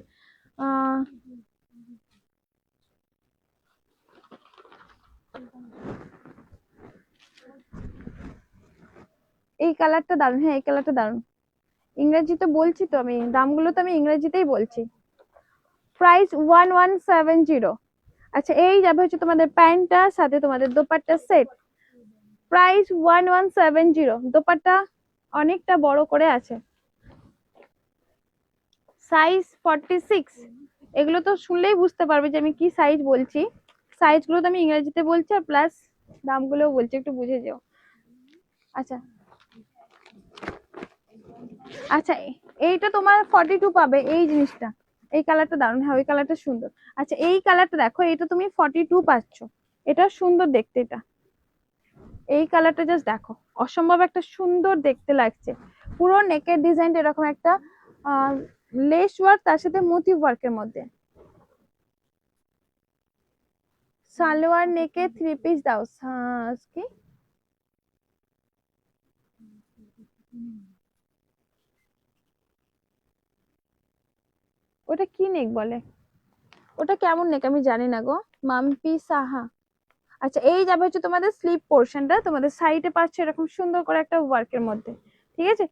আহ এই কালারটা দারুন, হ্যাঁ এই কালারটা দারুন। ইংরেজিতে বলছি তো আমি, দামগুলো তো আমি ইংরেজিতেই বলছি। প্রাইস 1170। আচ্ছা, এই যাবে হচ্ছে তোমাদের প্যান্টটা, সাথে তোমাদের দোপাট্টা সেট, প্রাইস 1170। দোপাট্টা অনেকটা বড় করে আছে, সাইজ 46। এগুলো তো শুনলেই বুঝতে পারবে যে আমি কি সাইজ বলছি, সাইজগুলো তো আমি ইংরেজিতে বলছি, আর প্লাস দামগুলোও বলছি, একটু বুঝে যেও। আচ্ছা আচ্ছা, এইটা তোমার 42 পাবে, এই জিনিসটা, এই কালারটা দারুণ, হ্যাঁ ওই কালারটা সুন্দর। আচ্ছা, এই কালারটা দেখো, এটা তুমি 42 পাচ্ছ, এটা সুন্দর দেখতে, এটা এই কালারটা জাস্ট দেখো, অসম্ভব একটা সুন্দর দেখতে লাগছে। পুরো নেকের ডিজাইন এরকম একটা লেস ওয়ার্ক, তার সাথে মোটিভ ওয়ার্কের মধ্যে। সালোয়ার নেকে 3 পিস দাও, কি ওটা কি নেক বলে, ওটা কেমন নেক আমি জানি না গো, মাম্পি সাহা। আচ্ছা, এই যাবে হচ্ছে তোমাদের স্লিপ পোর্শনটা, তোমাদের সাইডে পাচ্ছে এরকম সুন্দর করে একটা ওয়ার্কের মধ্যে, ঠিক আছে,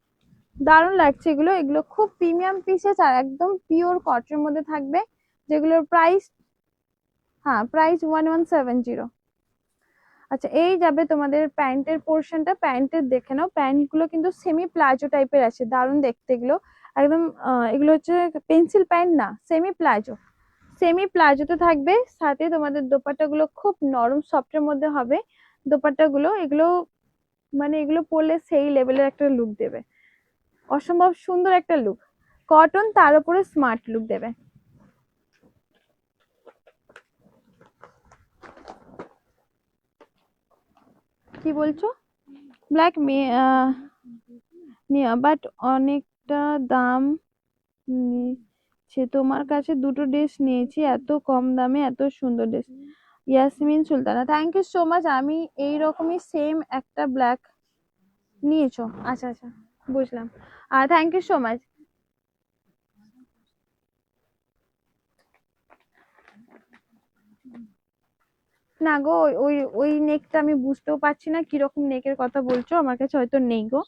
দারুণ লাগছে এগুলো। এগুলো খুব প্রিমিয়াম পিসেস আর একদম পিওর কটনের মধ্যে থাকবে, যেগুলোর প্রাইস, হ্যাঁ প্রাইস 1170। আচ্ছা, এই যাবে তোমাদের প্যান্টের পোর্শনটা, প্যান্টের দেখে নাও, প্যান্ট গুলো কিন্তু সেমি প্লাজো টাইপের আছে, দারুণ দেখতে এগুলো, একদম এগুলো হচ্ছে পেন্সিল প্যান্ট না, সেমি প্লাজো, সেমি প্লাজোতে থাকবে। সাথে তোমাদের দোপাট্টা গুলো খুব নরম সফটের মধ্যে হবে, দোপাট্টা গুলো এগুলো, মানে এগুলো পরলে সেই লেভেলের একটা লুক দেবে, অসম্ভব সুন্দর একটা লুক, কটন তার উপরে স্মার্ট লুক দেবে। কি বলছো? ব্ল্যাক নিয়া, বাট অনেকটা দাম নিচ্ছে, তোমার কাছে দুটো ড্রেস নিয়েছি, এত কম দামে এত সুন্দর dress. Yasmin Sultana, thank you so much. আমি এই রকমই সেম একটা ব্ল্যাক নিয়েছো, আচ্ছা আচ্ছা বুঝলাম, থ্যাংক ইউ সো মাচ। না গো, ওই ওই ওই নেকটা আমি বুঝতেও পারছি না কিরকম নেকের কথা বলছো, আমার কাছে হয়তো নেই গো।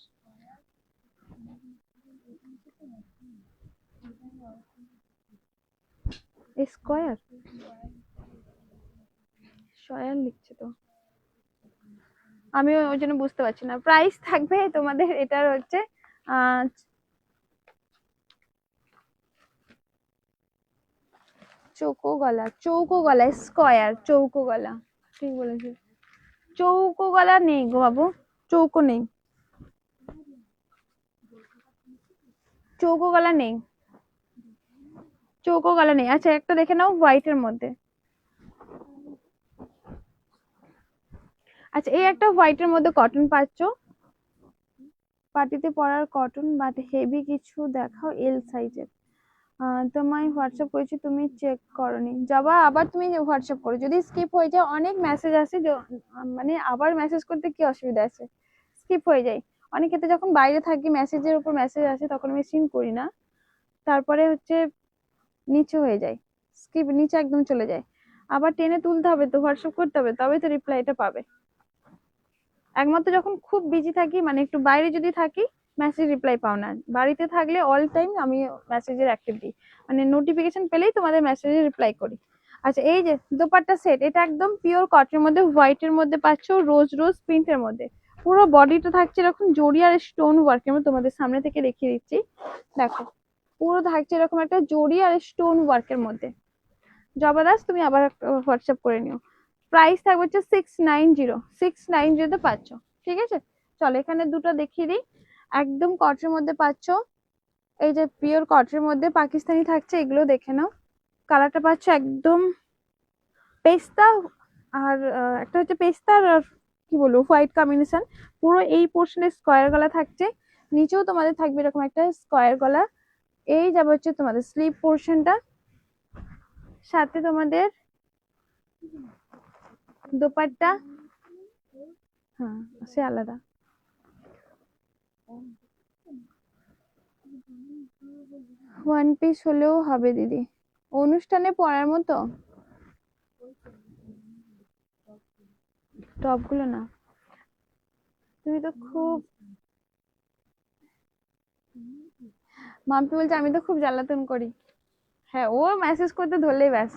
স্কয়ার, স্কয়ার লিখছে তো, আমি ওই জন্য বুঝতে পারছি না। প্রাইস থাকবে তোমাদের এটার হচ্ছে আহ চৌকো গলা স্কয়ার, চৌকো গলা, ঠিক বলেছি, চৌকো গলা নেই গো বাবু, চৌকো নেই, চৌকো গলা নেই। চৌকো গলা নেই। আচ্ছা একটা দেখে নাও হোয়াইটের মধ্যে। আচ্ছা এই একটা হোয়াইটের মধ্যে কটন পাচ্ছো, পার্টিতে পরার কটন, বাট হেভি কিছু দেখাও এল সাইজের। তোমায় হোয়াটসঅ্যাপ করেছি, তুমি চেক করনি জবা, আবার তুমি হোয়াটসঅ্যাপ করো, যদি স্কিপ হয়ে যায় অনেক মেসেজ আসে মানে আবার মেসেজ করতে কি অসুবিধা আছে, স্কিপ হয়ে যায়। অনেক ক্ষেত্রে যখন বাইরে থাকি মেসেজের উপর মেসেজ আসে তখন আমি সিন করি না, তারপরে হচ্ছে নিচে হয়ে যায়, স্কিপ নিচে একদম চলে যায়, আবার টেনে তুলতে হবে তো, হোয়াটসঅ্যাপ করতে হবে তবে তো রিপ্লাইটা পাবে। একমাত্র যখন খুব বিজি থাকি মানে একটু বাইরে যদি থাকি মেসেজ রিপ্লাই পাও না, বাড়িতে থাকলে অল টাইম আমি মেসেজের অ্যাক্টিভ দিই, মানে নোটিফিকেশন পেলেই তোমাদের মেসেজে রিপ্লাই করি। আচ্ছা এই যে দোপাট্টা সেট, এটা একদম পিওর কটনের মধ্যে হোয়াইটের মধ্যে পাচ্ছ, রোজ রোজ প্রিন্টের মধ্যে, পুরো বডিটা থাকছে এরকম জড়ি আর স্টোন ওয়ার্কের মধ্যে, তোমাদের সামনে থেকে দেখিয়ে দিচ্ছি দেখো, পুরো থাকছে এরকম একটা জড়ি আর স্টোন ওয়ার্কের মধ্যে। জবরদস্ত, তুমি আবার হোয়াটসঅ্যাপ করে নিও। প্রাইস থাকবে হচ্ছে 690, 690 পাচ্ছ। ঠিক আছে, চলো এখানে দুটো দেখিয়ে দিই, একদম কটনের মধ্যে পাচ্ছ, এই যে পিওর কটনের মধ্যে পাকিস্তানি থাকছে, এগুলো দেখে নাও। কালারটা পাচ্ছ একদম পেস্তা, আর একটা হচ্ছে পেস্তা আর কি বলবো হোয়াইট কম্বিনেশন, পুরো এই পোর্শনে স্কোয়ার গলা থাকছে, নিচেও তোমাদের থাকবে এরকম একটা স্কোয়ার গলা, এই যাবে হচ্ছে তোমাদের স্লিভ পোর্শনটা, সাথে তোমাদের দোপাট্টা, হ্যাঁ সে আলাদা। ওয়ান পিস হলেও হবে দিদি, অনুষ্ঠানে পরার মতো টপ গুলো না, তুমি তো খুব, মাম্পি বলছে আমি তো খুব জ্বালাতন করি। হ্যাঁ ও মেসেজ করতে ধরলেই ব্যাস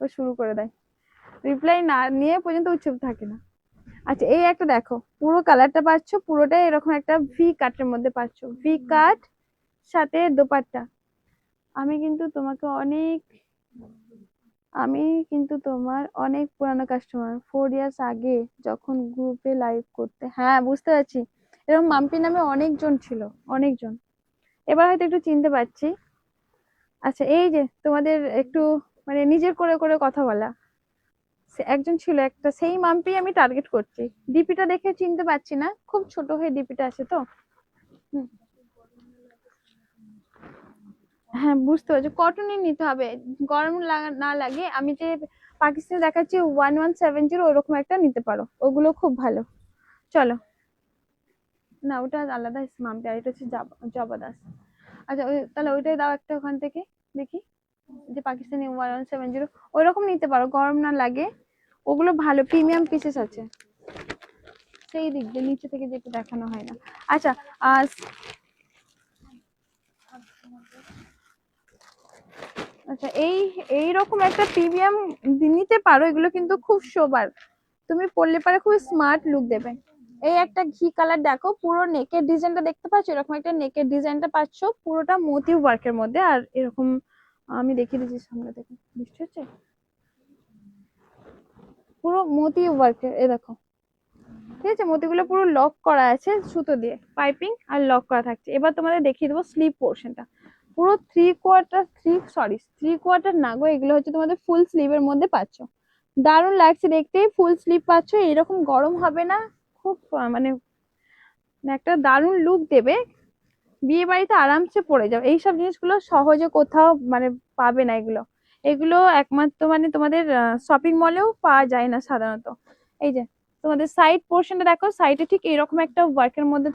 ও শুরু করে দেয়, রিপ্লাই না নিয়ে পর্যন্ত ও চুপ থাকে না। আচ্ছা এই একটা দেখো, পুরো কালারটা পাচ্ছ, পুরোটাই এরকম একটা ভি কাটের মধ্যে পাচ্ছ, ভি কাট সাথে দোপাট্টা। আমি কিন্তু তোমাকে অনেক, আমি কিন্তু তোমার অনেক পুরানো কাস্টমার, 4 ইয়ার্স আগে যখন গ্রুপে লাইভ করতে, হ্যাঁ বুঝতে পারছি, এরকম মাম্পি নামে অনেকজন ছিল, অনেকজন, এবার হয়তো একটু চিনতে পারছি। আচ্ছা এই যে তোমাদের একটু মানে নিজের করে করে কথা বলা, একজন ছিল একটা, সেই মাম্পি আমি টার্গেট করছি, ডিপিটা দেখে চিনতে পারছি না, খুব ছোট হয়ে ডিপিটা আছে তো। হুম, হ্যাঁ বুঝতে পারছি, কটনই নিতে হবে, গরম না লাগে। আমি যে পাকিস্তানে দেখাচ্ছি 1170, ওইরকম একটা নিতে পারো, ওগুলো খুব ভালো। চলো, না ওটা আলাদা মাম্পি, আর এটা হচ্ছে জবরদস্ত। আচ্ছা তাহলে ওইটাই দাও একটা ওখান থেকে দেখি, যে পাকিস্তানি 1170, ওইরকম নিতে পারো, গরম না লাগে, ওগুলো ভালো প্রিমিয়াম পিসেস আছে, সেই দিক দিয়ে নিচে থেকে যেটা দেখানো হয় না। আচ্ছা আহ আচ্ছা এইরকম একটা প্রিমিয়াম নিতে পারো, এগুলো কিন্তু খুব সোবার, তুমি পরলে পারে খুব স্মার্ট লুক দেবে। এই একটা ঘি কালার দেখো, পুরো নেকের ডিজাইনটা দেখতে পাচ্ছ, এরকম একটা নেকের ডিজাইনটা পাচ্ছ, পুরোটা মোতিভ ওয়ার্কের মধ্যে, আর এরকম আমি দেখিয়ে দিচ্ছি সামনে থেকে, বুঝতে হচ্ছে, পুরো মোতিভ ওয়ার্কের, এ দেখো, ঠিক আছে, মতিগুলো পুরো লক করা আছে সুতো দিয়ে, পাইপিং আর লক করা থাকছে। এবার তোমাদের দেখিয়ে দেবো স্লিভ পোর্শনটা, পুরো থ্রি কোয়ার্টার না গো, এগুলো হচ্ছে তোমাদের ফুল স্লিভের মধ্যে পাচ্ছ, দারুণ লাগছে দেখতে, ফুল স্লিভ পাচ্ছ, এরকম গরম হবে না, খুব মানে একটা দারুণ লুক দেবে, বিয়ে বাড়িতে আরামসে পরে যাও, এইসব জিনিসগুলো সহজে কোথাও মানে পাবে না, এগুলো এগুলো একমাত্র মানে তোমাদের শপিং মলেও পাওয়া যায় না সাধারণত। এই যে তোমাদের সাইড পোর্শনটা দেখো, সাইডে ঠিক এরকম একটা ওয়ার্কের মধ্যে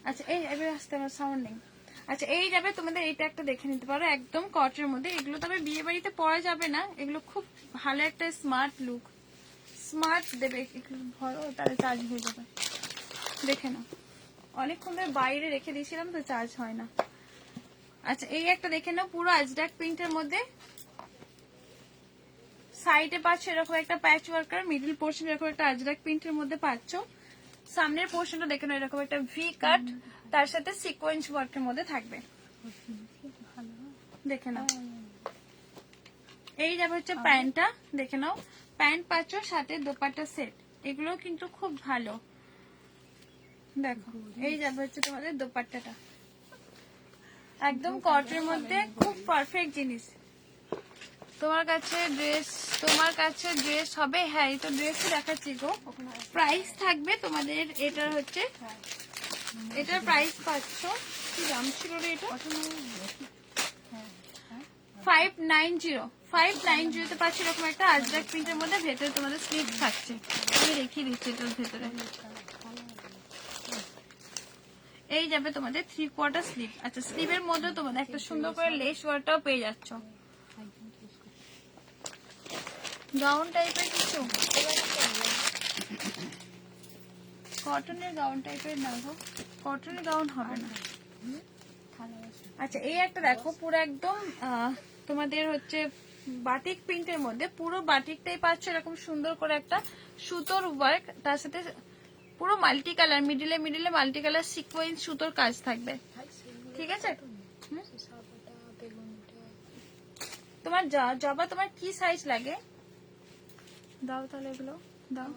আচ্ছা এই এবার আসতে আমার সাউন্ড নেই। আচ্ছা এই যাবে তোমাদের এইটা একটা দেখে নিতে পারো, একদম কটনের মধ্যে। এগুলো তবে বিয়ে বাড়িতে পরা যাবে না, এগুলো খুব ভালো একটা স্মার্ট লুক, স্মার্ট দেবে। একটু ভরো তাহলে চার্জ হয়ে যাবে, দেখে নাও। অনেকক্ষণ ধরে বাইরে রেখে দিয়েছিলাম তো চার্জ হয় না। আচ্ছা এই একটা দেখে নাও, পুরো আজরাক প্রিন্টের মধ্যে। সাইডে পাচ্ছ এরকম একটা প্যাচ ওয়ার্কার, মিডল পোর্শন এরকম একটা আজরাক প্রিন্টের মধ্যে পাচ্ছ। সামনের পোর্শনটা দেখে নাও এরকম একটা ভি কাট, তার সাথে সিকোয়েন্স ওয়ার্কের মধ্যে থাকবে, দেখে নাও। এই যাবে হচ্ছে প্যান্টটা, দেখে নাও। প্যান্ট পাচ্ছ, সাথে দোপাট্টা সেট, এগুলো কিন্তু খুব ভালো। দেখো এই যাবে হচ্ছে তোমাদের দোপাট্টাটা, একদম কটনের মধ্যে, খুব পারফেক্ট জিনিস। তোমার কাছে ড্রেস হবে? হ্যাঁ এই তো ড্রেসই দেখাচ্ছি গো। প্রাইস থাকবে তোমাদের এটার হচ্ছে, এটার প্রাইস পাচ্ছ, কি দাম ছিল রে এটা, 590 তে পাচ্ছ এরকম একটা আজরাক প্রিন্টের মধ্যে। ভেতরে তোমাদের স্লিভ থাকছে, আমি দেখিয়ে দিচ্ছি এটার ভেতরে। এই যাবে তোমাদের 3/4 স্লিভ। আচ্ছা স্লিভের মধ্যে তোমাদের একটা সুন্দর করে লেস ওয়ার্কটাও পেয়ে যাচ্ছ, গাউন টাইপের কিছু, কটনের গাউন টাইপের না গো, কটনের গাউন হবে না। আচ্ছা এই একটা দেখো, পুরো একদম তোমাদের হচ্ছে বাটিক প্রিন্টের মধ্যে, পুরো বাটিকটাই পাচ্ছ এরকম সুন্দর করে একটা সুতোর ওয়ার্ক, তার সাথে পুরো মাল্টি কালার, মিডিলে মাল্টি কালার সিকোয়েন্স সুতোর কাজ থাকবে, ঠিক আছে। তোমার জবা তোমার কি সাইজ লাগে দাও তাহলে, এগুলো দাও,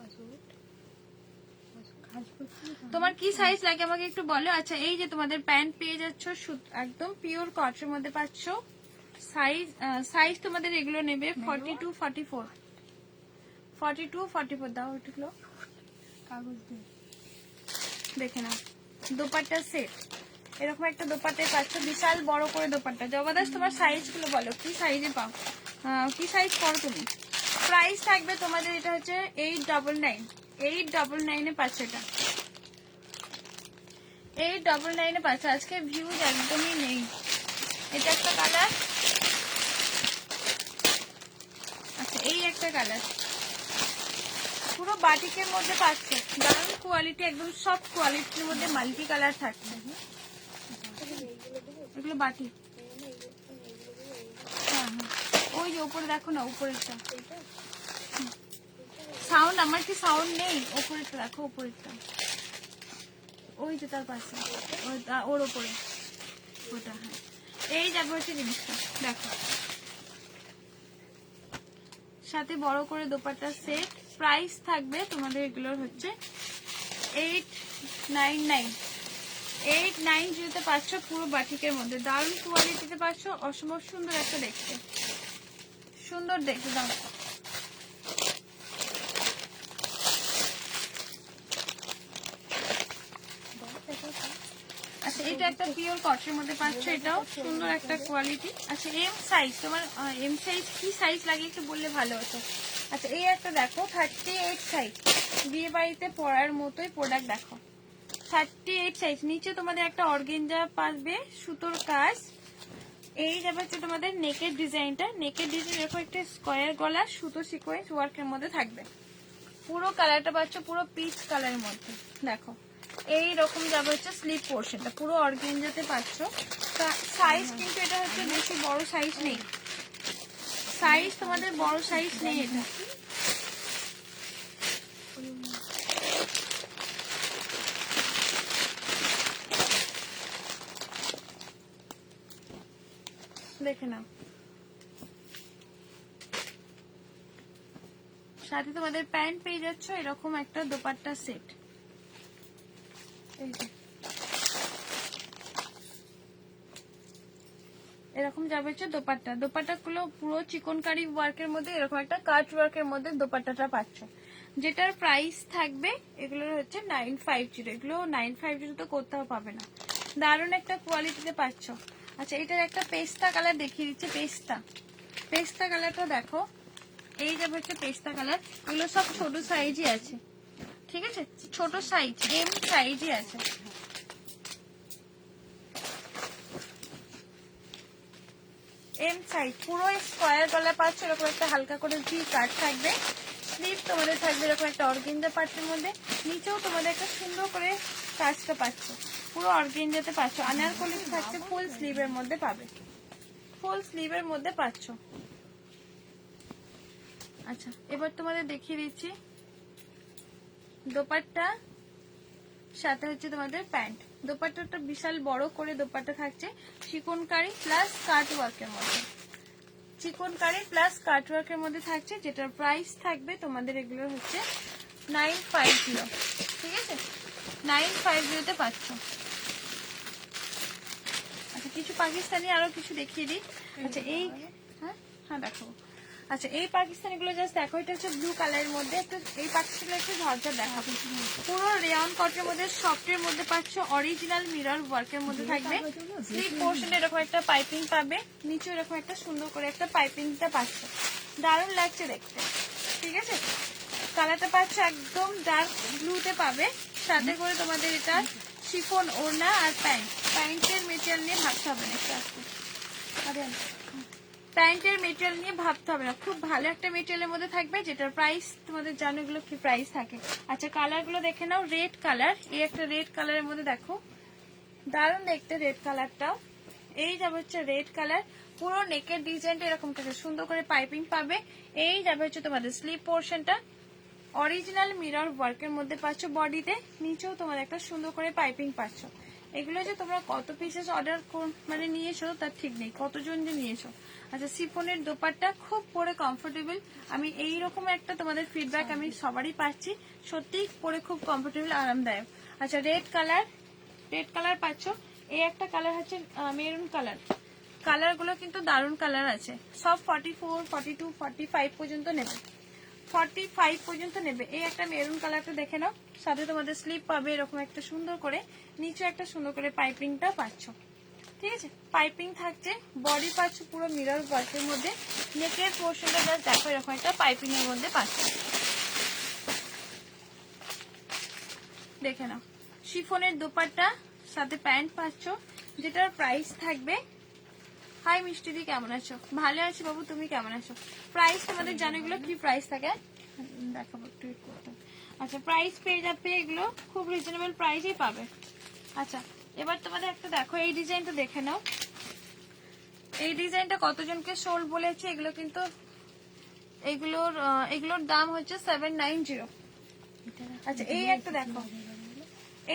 তোমার কি সাইজ লাগে আমাকে একটু বলো। আচ্ছা এই যে তোমাদের প্যান্ট পেয়ে যাচ্ছ একদম পিওর কটনের মধ্যে পাচ্ছ। সাইজ তোমাদের এগুলো নেবে 42 44 দাও এগুলো, কাগজ দিয়ে দেখে নাও। দোপাট্টা সেট, এরকম একটা দোপাট্টায় পাচ্ছ, বিশাল বড় করে দোপাট্টা। জবাদাস তোমার সাইজ গুলো বলো, কি সাইজে পাও, কি সাইজ করো তুমি। প্রাইস থাকবে তোমাদের এটা হচ্ছে 899 পাচ্ছ, এটা 899 পাচ্ছ। আজকে ভিউজ একদমই নেই। এটা একটা কালার, আচ্ছা এই একটা কালার, পুরো বাটিকের মধ্যে পাচ্ছ, দারুণ কোয়ালিটি, একদম সব কোয়ালিটির মধ্যে মাল্টি কালার থাকছে। এগুলো বাটিক, হ্যাঁ হ্যাঁ ওই যে উপরে দেখো না, উপরেরটা সাউন্ড, আমার কি সাউন্ড নেই, উপরেরটা দেখো, উপরেরটা ওই যে তার পাশে, ওর উপরে ওটা, হ্যাঁ এই যাবে হচ্ছে জিনিসটা, দেখো সাথে বড় করে দোপাট্টা সেট। প্রাইস থাকবে তোমাদের এগুলোর হচ্ছে 890 পাচ্ছ, পুরো বাটিকের মধ্যে দারুণ কোয়ালিটিতে পাচ্ছ, অসম্ভব সুন্দর একটা দেখতে, সুন্দর দেখতে দাও। আচ্ছা এটা একটা পিওর কটনের মধ্যে পাচ্ছ, এটাও সুন্দর একটা কোয়ালিটি। আচ্ছা এম সাইজ, তোমার এম সাইজ কি সাইজ লাগে একটু বললে ভালো হতো। আচ্ছা এই একটা দেখো 38 সাইজ, বিয়ে বাড়িতে পরার মতোই প্রোডাক্ট, দেখো 38 সাইজ। নিচে তোমাদের একটা অর্গেঞ্জা পাবে, সুতোর কাজ। এই যাবে হচ্ছে তোমাদের নেকের ডিজাইনটা, নেকের ডিজাইন এরকম একটা স্কোয়ার গলা, সুতো সিকোয়েন্স ওয়ার্কের মধ্যে থাকবে। পুরো কালারটা পাচ্ছ পুরো পিচ কালারের মধ্যে, দেখো এই রকম যাবে হচ্ছে স্লিভ পোর্শনটা, পুরো অর্গেঞ্জাতে পাচ্ছ। সাইজ কিন্তু এটা হচ্ছে বেশি বড় সাইজ নেই, সাইজ তোমাদের বড় সাইজ নেই এটা। দেখে নাও, সাথে তোমাদের প্যান্ট পেয়ে যাচ্ছ এরকম একটা দোপাট্টা সেট। এরকম যাবে হচ্ছে দোপাট্টা, দোপাট্টা গুলো পুরো চিকনকারি ওয়ার্কের মধ্যে, এরকম একটা কাট ওয়ার্কের মধ্যে দোপাট্টাটা পাচ্ছ, যেটার প্রাইস থাকবে এগুলোর হচ্ছে 950। এগুলো 950 তো কোথাও পাবে না, দারুণ একটা কোয়ালিটিতে পাচ্ছ। আচ্ছা এটার একটা পেস্তা কালার দেখিয়ে দিচ্ছে, পেস্তা কালারটা দেখো, এই যাবে হচ্ছে পেস্তা কালার। এগুলো সব ছোট সাইজই আছে, ঠিক আছে, ছোট সাইজ এম সাইজই আছে। এম সাইজ, পুরো স্কোয়ার গলা পাচ্ছ, এরকম একটা হালকা করে ভি কাট থাকবে। স্লিভ তোমাদের থাকবে এরকম একটা অর্গেঞ্জা পার্টের মধ্যে, নিচেও তোমাদের একটা সুন্দর করে কাজটা পাচ্ছ, পুরো অর্গেঞ্জাতে পাচ্ছ। আনারকলি থাকছে, ফুল স্লিভের মধ্যে পাবে, ফুল স্লিভের মধ্যে পাচ্ছ। আচ্ছা এবার তোমাদের দেখিয়ে দিচ্ছি দোপাট্টা, সাথে হচ্ছে তোমাদের প্যান্ট। দোপাট্টাটা বিশাল বড় করে দোপাট্টা থাকছে, চিকনকারি প্লাস কাট ওয়ার্কের মধ্যে, চিকনকারি প্লাস কাট ওয়ার্কের মধ্যে থাকছে, যেটার প্রাইস থাকবে তোমাদের এগুলো হচ্ছে 950। ঠিক আছে, 950 তে পাচ্ছ। আচ্ছা কিছু পাকিস্তানি আরো কিছু দেখিয়ে দিই। আচ্ছা এই হ্যাঁ হ্যাঁ দেখাবো। আচ্ছা এই পাকিস্তানি গুলো জাস্ট দেখো, এটা হচ্ছে ব্লু কালারের মধ্যে, একটু এই পাকিস্তানি একটু ঝরঝর দেখাবো। পুরো রেয়ন কটের মধ্যে সফটের মধ্যে পাচ্ছ, অরিজিনাল মিরর ওয়ার্কের মধ্যে থাকবে। স্লিভ পোর্শনে এরকম একটা পাইপিং পাবে, নিচে এরকম একটা সুন্দর করে একটা পাইপিংটা পাচ্ছ, দারুণ লাগছে দেখতে। ঠিক আছে, কালারটা পাচ্ছ একদম ডার্ক ব্লুতে পাবে, সাথে করে তোমাদের এটা শিফন ওড়না আর প্যান্ট। প্যান্টের মেটেরিয়াল নিয়ে ভাবতে হবে না, একটু আসতে প্যান্টের মেটেরিয়াল নিয়ে ভাবতে হবে না, খুব ভালো একটা মেটেরিয়ালের মধ্যে থাকবে, যেটার প্রাইস তোমাদের জানো এগুলো কি প্রাইস থাকে। আচ্ছা কালার গুলো দেখে নাও, রেড কালার, এই একটা রেড কালারের মধ্যে দেখো, দারুণ দেখতে রেড কালারটাও। এই যাবে হচ্ছে রেড কালার, পুরো নেকের ডিজাইনটা এরকম থাকে, সুন্দর করে পাইপিং পাবে। এই যাবে হচ্ছে তোমাদের স্লিভ পোর্শনটা, অরিজিনাল মিরর ওয়ার্কের মধ্যে পাচ্ছ বডিতে, নিচেও তোমার একটা সুন্দর করে পাইপিং পাচ্ছ। এগুলো যে তোমরা কত পিসেস অর্ডার মানে নিয়েছো তার ঠিক নেই, কতজন যে নিয়েছো। আচ্ছা শিফনের দোপাট্টা খুব পরে কমফোর্টেবল, আমি এইরকম একটা তোমাদের ফিডব্যাক আমি সবারই পাচ্ছি, সত্যি পরে খুব কমফোর্টেবল আরামদায়ক। আচ্ছা রেড কালার, রেড কালার পাচ্ছ। এই একটা কালার হচ্ছে মেরুন কালার, কালার গুলো কিন্তু দারুণ কালার আছে, সব 44, 42, 45 পর্যন্ত নেবে, 45 পর্যন্ত নেবে। এই একটা মেরুন কালারটা দেখে নাও, সাথে তোমাদের স্লিপ পাবে এরকম একটা সুন্দর করে, নিচে একটা সুন্দর করে পাইপিংটা পাচ্ছ। ঠিক আছে, পাইপিং থাকছে, বডি পাচ্ছ পুরো মিরর ওয়ার্কের মধ্যে, নেকের পোর্শনটা জাস্ট দেখো এরকম একটা পাইপিং এর মধ্যে পাচ্ছ, দেখে নাও। শিফনের দোপাট্টা সাথে প্যান্ট পাচ্ছ, যেটার প্রাইস থাকবে, হাই মিষ্টিদি কেমন আছো? ভালো আছি বাবু, তুমি কেমন আছো? প্রাইস তোমাদের জানো এগুলো কি প্রাইস থাকে, দেখাবো একটু করতে। আচ্ছা প্রাইস পেয়ে যাবে, এগুলো খুব রিজনেবল প্রাইসেই পাবে। আচ্ছা এবার তোমাদের একটা দেখো, এই ডিজাইনটা দেখে নাও, এই ডিজাইনটা কতজনকে সোল্ড বলেছে, এগুলো কিন্তু এগুলোর দাম হচ্ছে 790। আচ্ছা এই একটা দেখো,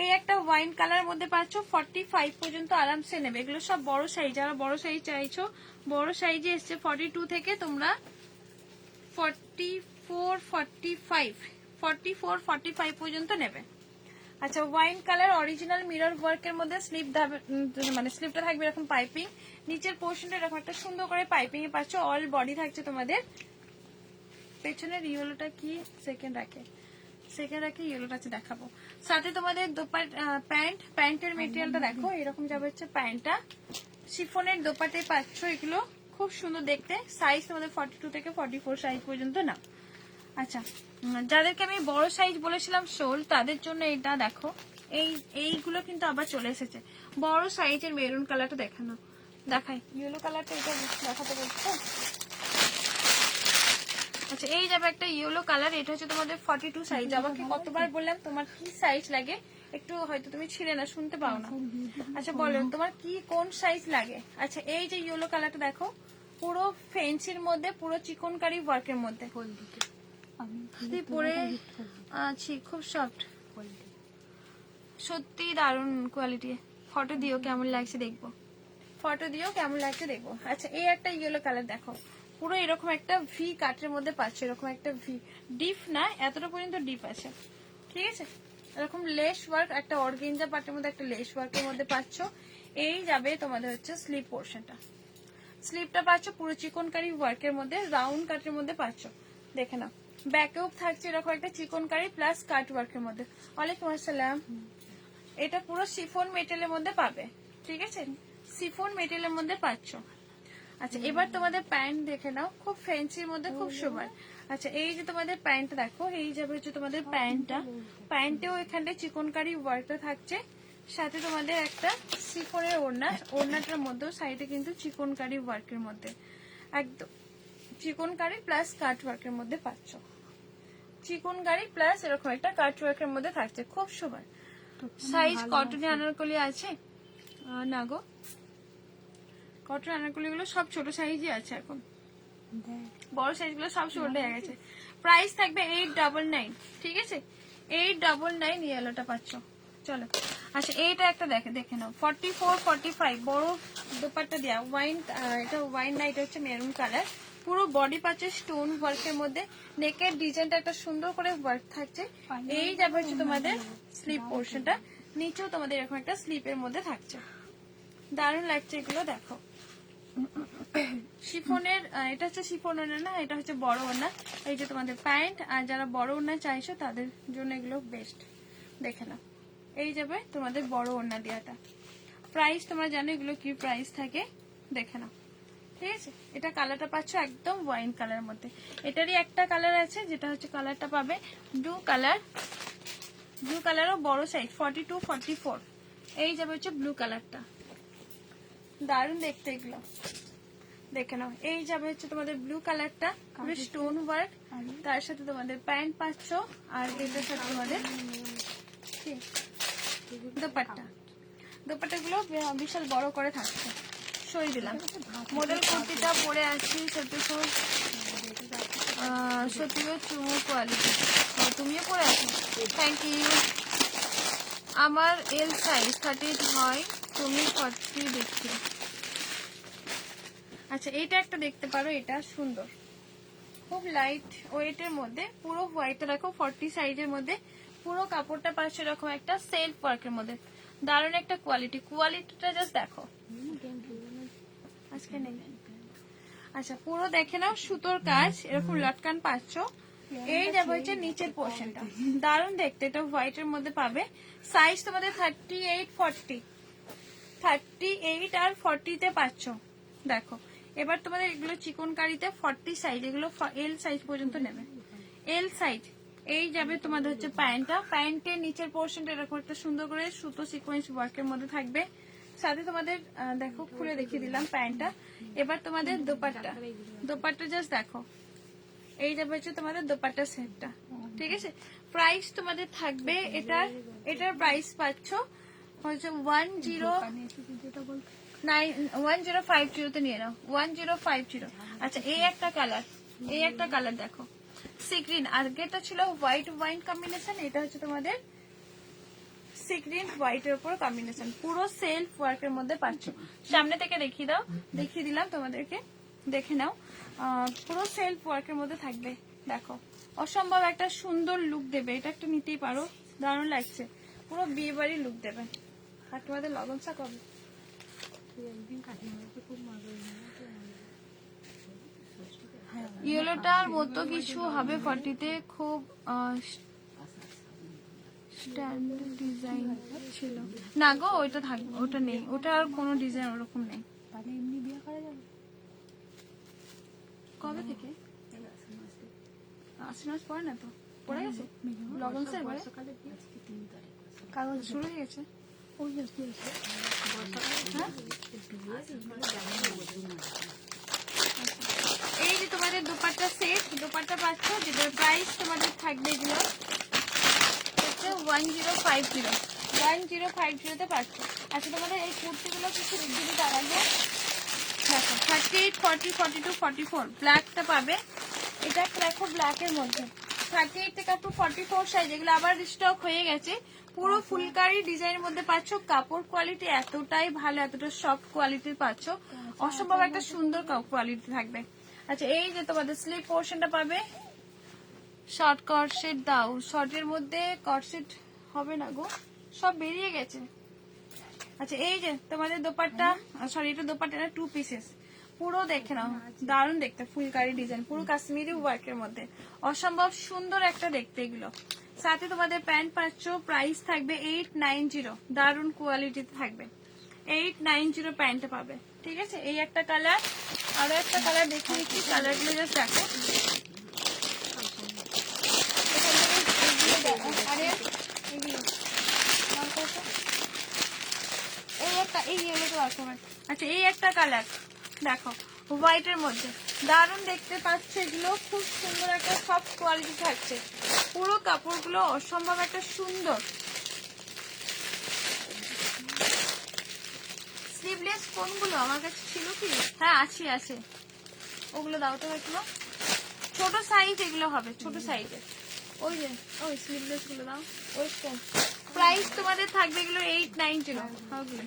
এই একটা ওয়াইন কালার মধ্যে পাচ্ছ, 45 পর্যন্ত আরামসে নেবে। এগুলো সব বড় সাইজ, যারা বড় সাইজ চাইছো বড় সাইজে এসছে 42 থেকে তোমরা 44, 45, 44, 45 পর্যন্ত নেবে। আচ্ছা ওয়াইন কালার অরিজিনাল মিরর ওয়ার্কের মধ্যে স্লিভ মানে স্লিভটা থাকবে এরকম পাইপিং, নিচের পোর্শনটা এরকম একটা সুন্দর করে পাইপিং এ পাচ্ছ, অল বডি থাকছে তোমাদের। পেছনের ইয়েলোটা কি সেকেন্ড রাখে ইয়েলোটা আছে দেখাবো। সাথে তোমাদের প্যান্ট, প্যান্টের মেটেরিয়ালটা দেখো এরকম যাবে হচ্ছে প্যান্টটা, শিফনের দোপাটে পাচ্ছ, এগুলো খুব সুন্দর দেখতে। সাইজ তোমাদের 42 থেকে 44 সাইজ পর্যন্ত না। আচ্ছা যাদেরকে আমি বড় সাইজ বলেছিলাম শোল, তাদের জন্য এটা দেখো, এইগুলো কিন্তু আবার চলে এসেছে, বড় সাইজের মেরুন কালারটা দেখানো, দেখাই ইয়েলো কালারটা, এটা দেখাতে বলছো। আচ্ছা এই যাবে একটা ইয়েলো কালার, এটা হচ্ছে তোমাদের 42 সাইজ। আমাকে কতবার বললাম তোমার কি সাইজ লাগে, একটু হয়তো তুমি ছিলে না, শুনতে পাও না। আচ্ছা বলো তোমার কি কোন সাইজ লাগে। আচ্ছা এই যে ইয়েলো কালারটা দেখো, পুরো ফেন্সির মধ্যে, পুরো চিকনকারি ওয়ার্কের মধ্যে পরে আছি, খুব সফট, সত্যি দারুণ কোয়ালিটি। ফটো দিও কেমন লাগছে দেখবো, ফটো দিও কেমন লাগছে দেখবো। আচ্ছা এই একটা ইয়েলো কালার দেখো, পুরো এরকম একটা ভি কাটের মধ্যে পাচ্ছ, এরকম একটা ভি, ডিপ না এতটা পর্যন্ত ডিপ আছে। ঠিক আছে, এরকম লেস ওয়ার্ক, একটা অর্গেঞ্জা পার্টের মধ্যে একটা লেস ওয়ার্কের মধ্যে পাচ্ছ। এই যাবে তোমাদের হচ্ছে স্লিভ পোর্শনটা, স্লিভটা পাচ্ছ পুরো চিকনকারি ওয়ার্কের মধ্যে, রাউন্ড কাটের মধ্যে পাচ্ছ, দেখে নাও। ব্যাকেও থাকছে এরকম একটা চিকনকারি প্লাস কাট ওয়ার্কের মধ্যে। ওয়ালাইকুম আসসালাম। এটা পুরো শিফন মেটেরিয়ালের মধ্যে পাবে। ঠিক আছে, শিফন মেটেরিয়ালের মধ্যে পাচ্ছ। আচ্ছা এবার তোমাদের প্যান্ট দেখে নাও, খুব ফ্যান্সির মধ্যে খুব সুন্দর। আচ্ছা এই যে তোমাদের প্যান্ট দেখো, এই যাবে হচ্ছে তোমাদের প্যান্টটা, প্যান্টেও এখানটায় চিকনকারি ওয়ার্কটা থাকছে, সাথে তোমাদের একটা শিফনের ওড়না, ওড়নাটার মধ্যেও সাইডে কিন্তু চিকনকারি ওয়ার্কের মধ্যে, একদম চিকনকারি প্লাস কাট ওয়ার্কের মধ্যে পাচ্ছ। চিকনকারি প্লাস এরকম একটা কাট ওয়ার্কের মধ্যে থাকছে, খুব সুন্দর সাইজ। কটনে আনারকলি আছে না গো, কটন আনারকলি গুলো সব ছোট সাইজই আছে, এখন বড় সাইজ গুলো সব ছোট হয়ে গেছে। প্রাইস থাকবে 899, ঠিক আছে 899 ইয়েলোটা পাচ্ছ। চলো আচ্ছা এইটা একটা দেখে নাও, 44 45 বড় দোপাট্টা দেওয়া ওয়াইন, এটা ওয়াইন না, এটা হচ্ছে মেরুন কালার। পুরো বডি পাচ্ছে স্টোন ওয়ার্কের মধ্যে, নেকের ডিজাইনটা একটা সুন্দর করে ওয়ার্ক থাকছে। এই যাবে হচ্ছে তোমাদের স্লিপ পোর্শনটা, নিচেও তোমাদের এরকম একটা স্লিপের মধ্যে থাকছে, দারুণ লাগছে এগুলো। দেখো শিফনের, এটা হচ্ছে শিফন ওড়না না, এটা হচ্ছে বড় ওড়না। এই যে তোমাদের প্যান্ট, আর যারা বড় ওড়না চাইছো তাদের জন্য এগুলো বেস্ট। দেখে নাও, এই যাবে তোমাদের বড় ওড়না দেওয়াটা। প্রাইস তোমরা জানো এগুলো কি প্রাইস থাকে, দেখে নাও, ঠিক আছে। এটা কালারটা পাচ্ছ একদম ওয়াইন কালারের মধ্যে। এটারই একটা কালার আছে, যেটা হচ্ছে কালারটা পাবে ব্লু কালার, ব্লু কালারও বড় সাইজ 42 44। এই যাবে হচ্ছে ব্লু কালারটা, দারুণ দেখতে এগুলো, দেখে নাও। এই যাবে হচ্ছে তোমাদের ব্লু কালারটা, পুরো স্টোন ওয়ার্ক, তার সাথে তোমাদের প্যান্ট পাচ্ছ, আর এটার সাথে তোমাদের দোপাট্টা। দোপাট্টাগুলো বিশাল বড় করে থাকছে, সরিয়ে দিলাম। মডেল কুর্তিটা পরে আসছি, সত্যি খুব সত্যিও চুমু কোয়ালিটি। তুমিও পরে আছো, থ্যাংক ইউ। আমার এল সাইজ 38 হয়, তুমি 40 দেখছি। আচ্ছা এইটা একটা দেখতে পারো, এটা সুন্দর, খুব লাইট ওয়েটের মধ্যে, পুরো হোয়াইটটা দেখো 40 সাইজের মধ্যে, পুরো কাপড়টা পাচ্ছে এরকম একটা সেলফ ওয়ার্কের মধ্যে, দারুণ একটা কোয়ালিটি। কোয়ালিটিটা জাস্ট দেখো, আজকে নেই। আচ্ছা পুরো দেখে নাও, সুতোর কাজ, এরকম লটকান পাচ্ছ। এই যাবে হচ্ছে নিচের পোর্শনটা, দারুণ দেখতে, এটা হোয়াইটের মধ্যে পাবে। সাইজ তোমাদের 38 40, 38 আর 40 তে পাচ্ছ। দেখো এবার তোমাদের এগুলো চিকনকারিতে 40 সাইজ, এগুলো এল সাইজ পর্যন্ত নেবে, এল সাইজ। এই যাবে তোমাদের হচ্ছে প্যান্টটা, প্যান্টের নিচের পোর্শনটা এরকম একটা সুন্দর করে সুতো সিকোয়েন্স ওয়ার্কের মধ্যে থাকবে। সাথে তোমাদের দেখো খুলে দেখিয়ে দিলাম প্যান্টটা। এবার তোমাদের দোপাট্টা, দোপাট্টা জাস্ট দেখো, এই যাবে হচ্ছে তোমাদের দোপাট্টা সেটটা, ঠিক আছে। প্রাইস তোমাদের থাকবে এটার, এটার প্রাইস পাচ্ছ হচ্ছে 1050 তে নিয়ে নাও, 1050। আচ্ছা এই একটা কালার, এই একটা কালার দেখো সি গ্রিন, আগেটা ছিল হোয়াইট ওয়াইন কম্বিনেশন, এটা হচ্ছে তোমাদের সি গ্রিন হোয়াইটের উপর কম্বিনেশন, পুরো সেলফ ওয়ার্কের মধ্যে পাচ্ছ। সামনে থেকে দেখিয়ে দাও, দেখিয়ে দিলাম তোমাদেরকে, দেখে নাও। পুরো সেলফ ওয়ার্কের মধ্যে থাকবে, দেখো অসম্ভব একটা সুন্দর লুক দেবে, এটা একটা নিতেই পারো, দারুণ লাগছে, পুরো বিয়ে বাড়ির লুক দেবে। আর তোমাদের লগনসা কবে? ইয়েলোটার মতো কিছু হবে 40-তে, খুব স্ট্যান্ডার্ড ডিজাইন ছিল না গো, ওইটা থাকবে, ওটা নেই, ওটা আর কোনো ডিজাইন ওরকম নেই। কবে থেকে? আশ্বিন মাস পরে না তো, পড়ে গেছে লগন সে, কাগজ শুরু হয়ে গেছে। এই যে তোমাদের দুপাট্টা সেট, দুপাট্টা পাচ্ছ, যেটার প্রাইস তোমাদের থাকবে এগুলো হচ্ছে 1050 তে পাচ্ছ। আচ্ছা তোমাদের এই কুর্তিগুলো কিছু রেখে তার আগে দেখো 38 40 42 44 ব্ল্যাকটা পাবে, এটা একটা দেখো ব্ল্যাকের মধ্যে 38 থেকে আপ টু 44 সাইজ, এগুলো আবার স্টক হয়ে গেছে। পুরো ফুলকারি ডিজাইনের মধ্যে পাচ্ছ, কাপড় কোয়ালিটি এতটাই ভালো, এতটা সফট কোয়ালিটির পাচ্ছ, অসম্ভব একটা সুন্দর কোয়ালিটি থাকবে। আচ্ছা এই যে তোমাদের স্লিপ পোর্শনটা পাবে, শর্ট কটসেট দাও, শর্টের মধ্যে কটসেট হবে না গো, সব বেরিয়ে গেছে। আচ্ছা এই যে তোমাদের দোপাট্টা, সরি এটা দোপাট্টা না, 2 পিসেস, পুরো দেখে নাও, দারুণ দেখতে, ফুলকারি ডিজাইন, পুরো কাশ্মীরি ওয়ার্কের মধ্যে, অসম্ভব সুন্দর একটা দেখতে এগুলো। সাথে তোমাদের প্যান্ট পাচ্ছ, প্রাইস থাকবে 890, দারুণ কোয়ালিটিতে থাকবে, 890 প্যান্টটা পাবে, ঠিক আছে। এই একটা কালার, আরো একটা কালার দেখিয়ে দিচ্ছি, কালারগুলো জাস্ট দেখো। আরে এগুলো এই ইয়েলো তো রকমের। আচ্ছা এই একটা কালার দেখো হোয়াইটের মধ্যে, দারুণ দেখতে পাচ্ছ। এগুলো খুব সুন্দর একটা সফট কোয়ালিটি থাকছে, পুরো কাপড়গুলো অসম্ভব একটা সুন্দর। স্লিভলেস কোনগুলো আমার কাছে ছিল কি? হ্যাঁ আছে আছে, ওগুলো দাও তো একটু। ছোট সাইজ এগুলো হবে, ছোট সাইজের। ওই যে ওই স্লিভলেস গুলো দাও। ওয়েস্টার্ন প্রাইস তোমাদের থাকবে এগুলো 890। ওগুলো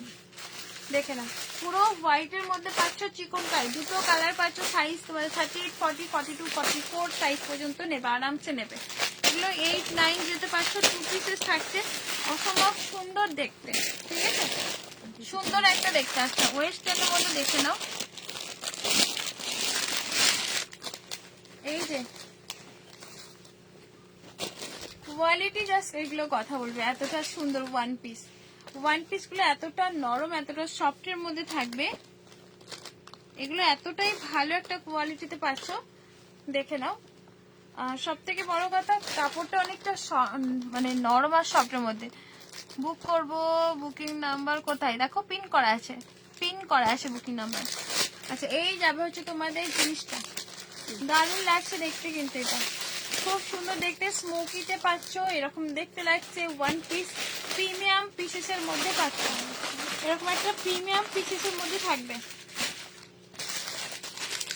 দেখে না, পুরো হোয়াইটের মধ্যে পাচ্ছ চিকন কাই, দুটো কালার পাচ্ছ। সাইজ তোমাদের 38, 40, 42, 44 সাইজ পর্যন্ত নেবে, আরামসে নেবে। এগুলো 8-9 যেতে পারছ। 2 পিসেস থাকছে, অসম্ভব সুন্দর দেখতে। ঠিক আছে, সুন্দর একটা দেখতে আসছে। ওয়েস্টার্নের মধ্যে দেখে নাও। এই যে কোয়ালিটি জাস্ট এগুলো কথা বলবে, এতটা সুন্দর ওয়ান পিস। ওয়ান পিস গুলো এতটা নরম, এতটা সফটের মধ্যে থাকবে। এগুলো এতটাই ভালো একটা কোয়ালিটিতে পাচ্ছ, দেখে নাও। সব থেকে বড় কথা কাপড়টা অনেকটা মানে নরম আর সফটের মধ্যে। বুক করব, বুকিং নাম্বার কোথায় দেখো, পিন করা আছে, পিন করা আছে বুকিং নাম্বার। আচ্ছা এই যাবে হচ্ছে তোমাদের জিনিসটা, দারুণ লাগছে দেখতে, কিন্তু এটা খুব সুন্দর দেখতে। স্মোকিতে পাচ্ছ, এরকম দেখতে লাগছে। ওয়ান পিস প্রিমিয়াম পিসেসের মধ্যে পাচ্ছ, এরকম একটা প্রিমিয়াম পিসেসের মধ্যে থাকবে।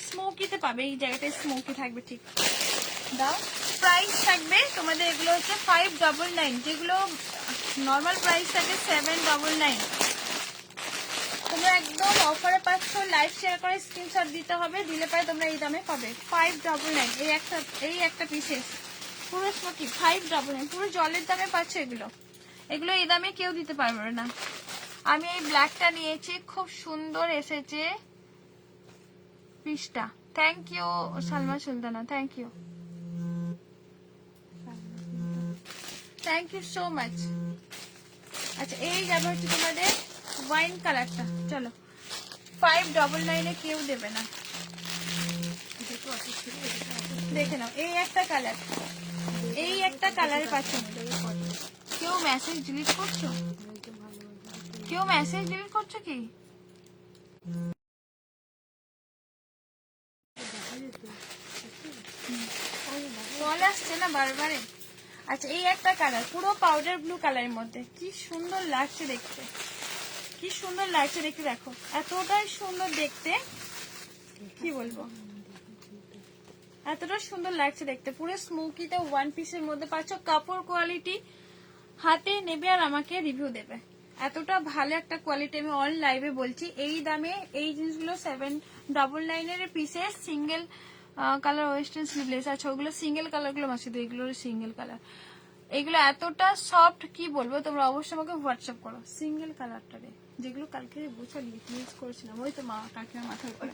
স্মোকিতে পাবে, এই জায়গাটায় স্মোকি থাকবে। ঠিক দাও। প্রাইস থাকবে তোমাদের এগুলো হচ্ছে 599, যেগুলো নর্মাল প্রাইস থাকে 799। তোমরা একদম অফারে পাচ্ছ। লাইভ শেয়ার করে স্ক্রিনশট দিতে হবে, দিলে পরে তোমরা এই দামে পাবে 599। এই একটা পিসেস পুরো স্মোকি 599, পুরো জলের দামে পাচ্ছ এগুলো। এগুলো এই দামে কেউ দিতে পারবে না। আমি এই ব্ল্যাকটা নিয়েছি, খুব সুন্দর এসেছে পিসটা। Thank you Salma Sultana, thank you, thank you so much. আচ্ছা এই যাবে হচ্ছে তোমাদের ওয়াইন কালারটা। চলো 599 কেউ দেবে না, দেখে নাও। এই একটা কালার, এই একটা কালারের পাচ্ছ। কেউ মেসেজ ডিলিট করছো? কেউ মেসেজ ডিলিট করছো কি? কল আসছে না বারবারে। আচ্ছা এই একটা কালার, পুরো পাউডার ব্লু কালারের মধ্যে, কি সুন্দর লাগছে দেখতে, কি সুন্দর লাগছে দেখতে। দেখো এতটাই সুন্দর দেখতে, কি বলবো, এতটা সুন্দর লাগছে দেখতে। পুরো স্মোকিতে ওয়ান পিসের মধ্যে পাচ্ছ। কাপড় কোয়ালিটি হাতে নেবে আর আমাকে রিভিউ দেবে, এতটা ভালো একটা কোয়ালিটি। আমি অল লাইভে বলছি, এই দামে এই জিনিসগুলো 799 pieces. Single colour western sleeveless আছে, ওগুলো সিঙ্গেল কালার গুলো মাসিদ, এগুলো সিঙ্গেল কালার। এগুলো এতটা সফট, কি বলবো, তোমরা অবশ্যই আমাকে হোয়াটসঅ্যাপ করো সিঙ্গেল কালারটা রে, যেগুলো কালকে বোঝালি ইউজ করেছিলাম, ওই তো মা কাকিমার মাথার উপরে।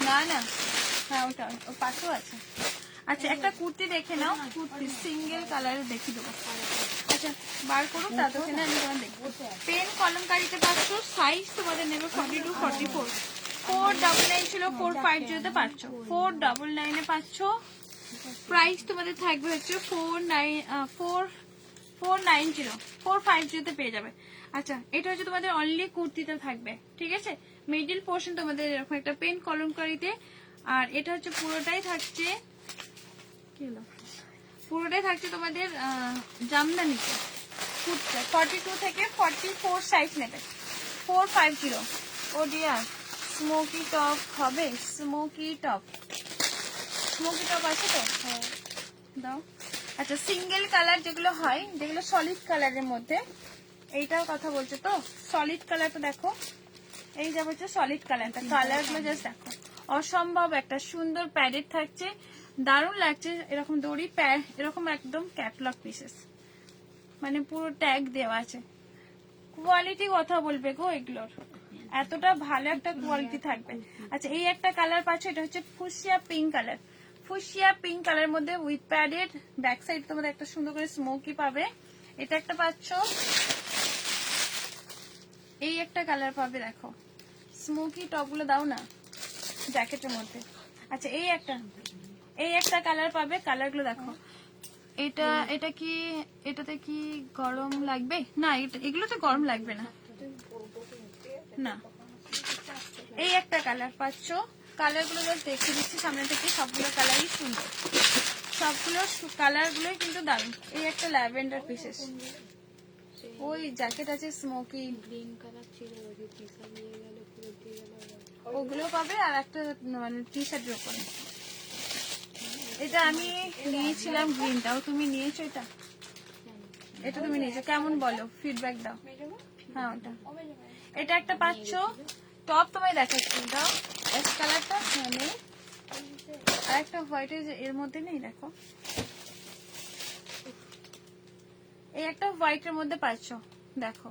না না, হ্যাঁ ওটা ওর পাশেও আছে। আচ্ছা একটা কুর্তি দেখে নাও, কুর্তি সিঙ্গেল কালারের দেখে দেবো। আচ্ছা বার করো ততক্ষণে আমি তোমার দেখবো। পেন কলমকারিতে পাচ্ছ, সাইজ তোমাদের নেবে 42, 44। 499 ছিল, 450 পাচ্ছ, 499 পাচ্ছ। প্রাইস তোমাদের থাকবে হচ্ছে 450 পেয়ে যাবে। আচ্ছা এটা হচ্ছে তোমাদের অনলি কুর্তিতে থাকবে, ঠিক আছে। মিডিল পোর্শন তোমাদের এরকম একটা পেন কলমকারিতে, আর এটা হচ্ছে পুরোটাই থাকছে, কি হলো, পুরোটাই থাকছে তোমাদের জামদানিতে। কুর্তা 42 থেকে 44 সাইজ নেবে, 450। ও ডিয়ার স্মোকি টপ হবে, স্মোকি টপ, স্মোকি টপ আছে তো, হ্যাঁ দাও। আচ্ছা সিঙ্গেল কালার যেগুলো হয়, যেগুলো সলিড কালারের মধ্যে, এইটার কথা বলছো তো, সলিড কালারটা দেখো। এই যা বলছো সলিড কালারটা, কালারগুলো জাস্ট দেখো, অসম্ভব একটা সুন্দর প্যাডেড থাকছে, দারুণ লাগছে। এরকম দড়ি প্যাড, এরকম একদম ক্যাটলগ পিসেস, মানে পুরো ট্যাগ দেওয়া আছে। কোয়ালিটি কথা বলবে গো এগুলোর, এতটা ভালো একটা কোয়ালিটি থাকবে। আচ্ছা এই একটা কালার পাচ্ছ, এটা হচ্ছে fuchsia pink colour, fuchsia pink colour মধ্যে উইথ প্যাডেড, ব্যাক সাইড তোমাদের একটা সুন্দর করে স্মোকি পাবে। এটা একটা পাচ্ছ, এই একটা কালার পাবে, দেখো স্মোকি টপ গুলো দাও না জ্যাকেটের মধ্যে। আচ্ছা এই একটা কালার পাবে, কালার গুলো দেখো, এটা এটা কি এটাতে কি গরম লাগবে না? এগুলোতে গরম লাগবে না। না, এই একটা কালার পাচ্ছ। কালারগুলো জাস্ট দেখে দিচ্ছি সামনে থেকে, সবগুলো কালারই সুন্দর, সবগুলো কালারগুলোই কিন্তু দারুণ। এই একটা ল্যাভেন্ডার পিসেস, ওই জ্যাকেট আছে স্মোকি গ্রিন কালার ছিল, ওগুলো পাবে। আর একটা মানে টি শার্টের উপরে এটা আমি নিয়েছিলাম গ্রিনটাও, তুমি নিয়েছো এটা? এটা তুমি নিয়েছো, কেমন বলো, ফিডব্যাক দাও। হ্যাঁ ওটা, এটা একটা পাচ্ছ। টপ তোমায় দেখাচ্ছি, দাও এস কালারটা নেই, আর একটা হোয়াইট এর মধ্যে নেই, দেখো এই একটা হোয়াইটের মধ্যে পাচ্ছ, দেখো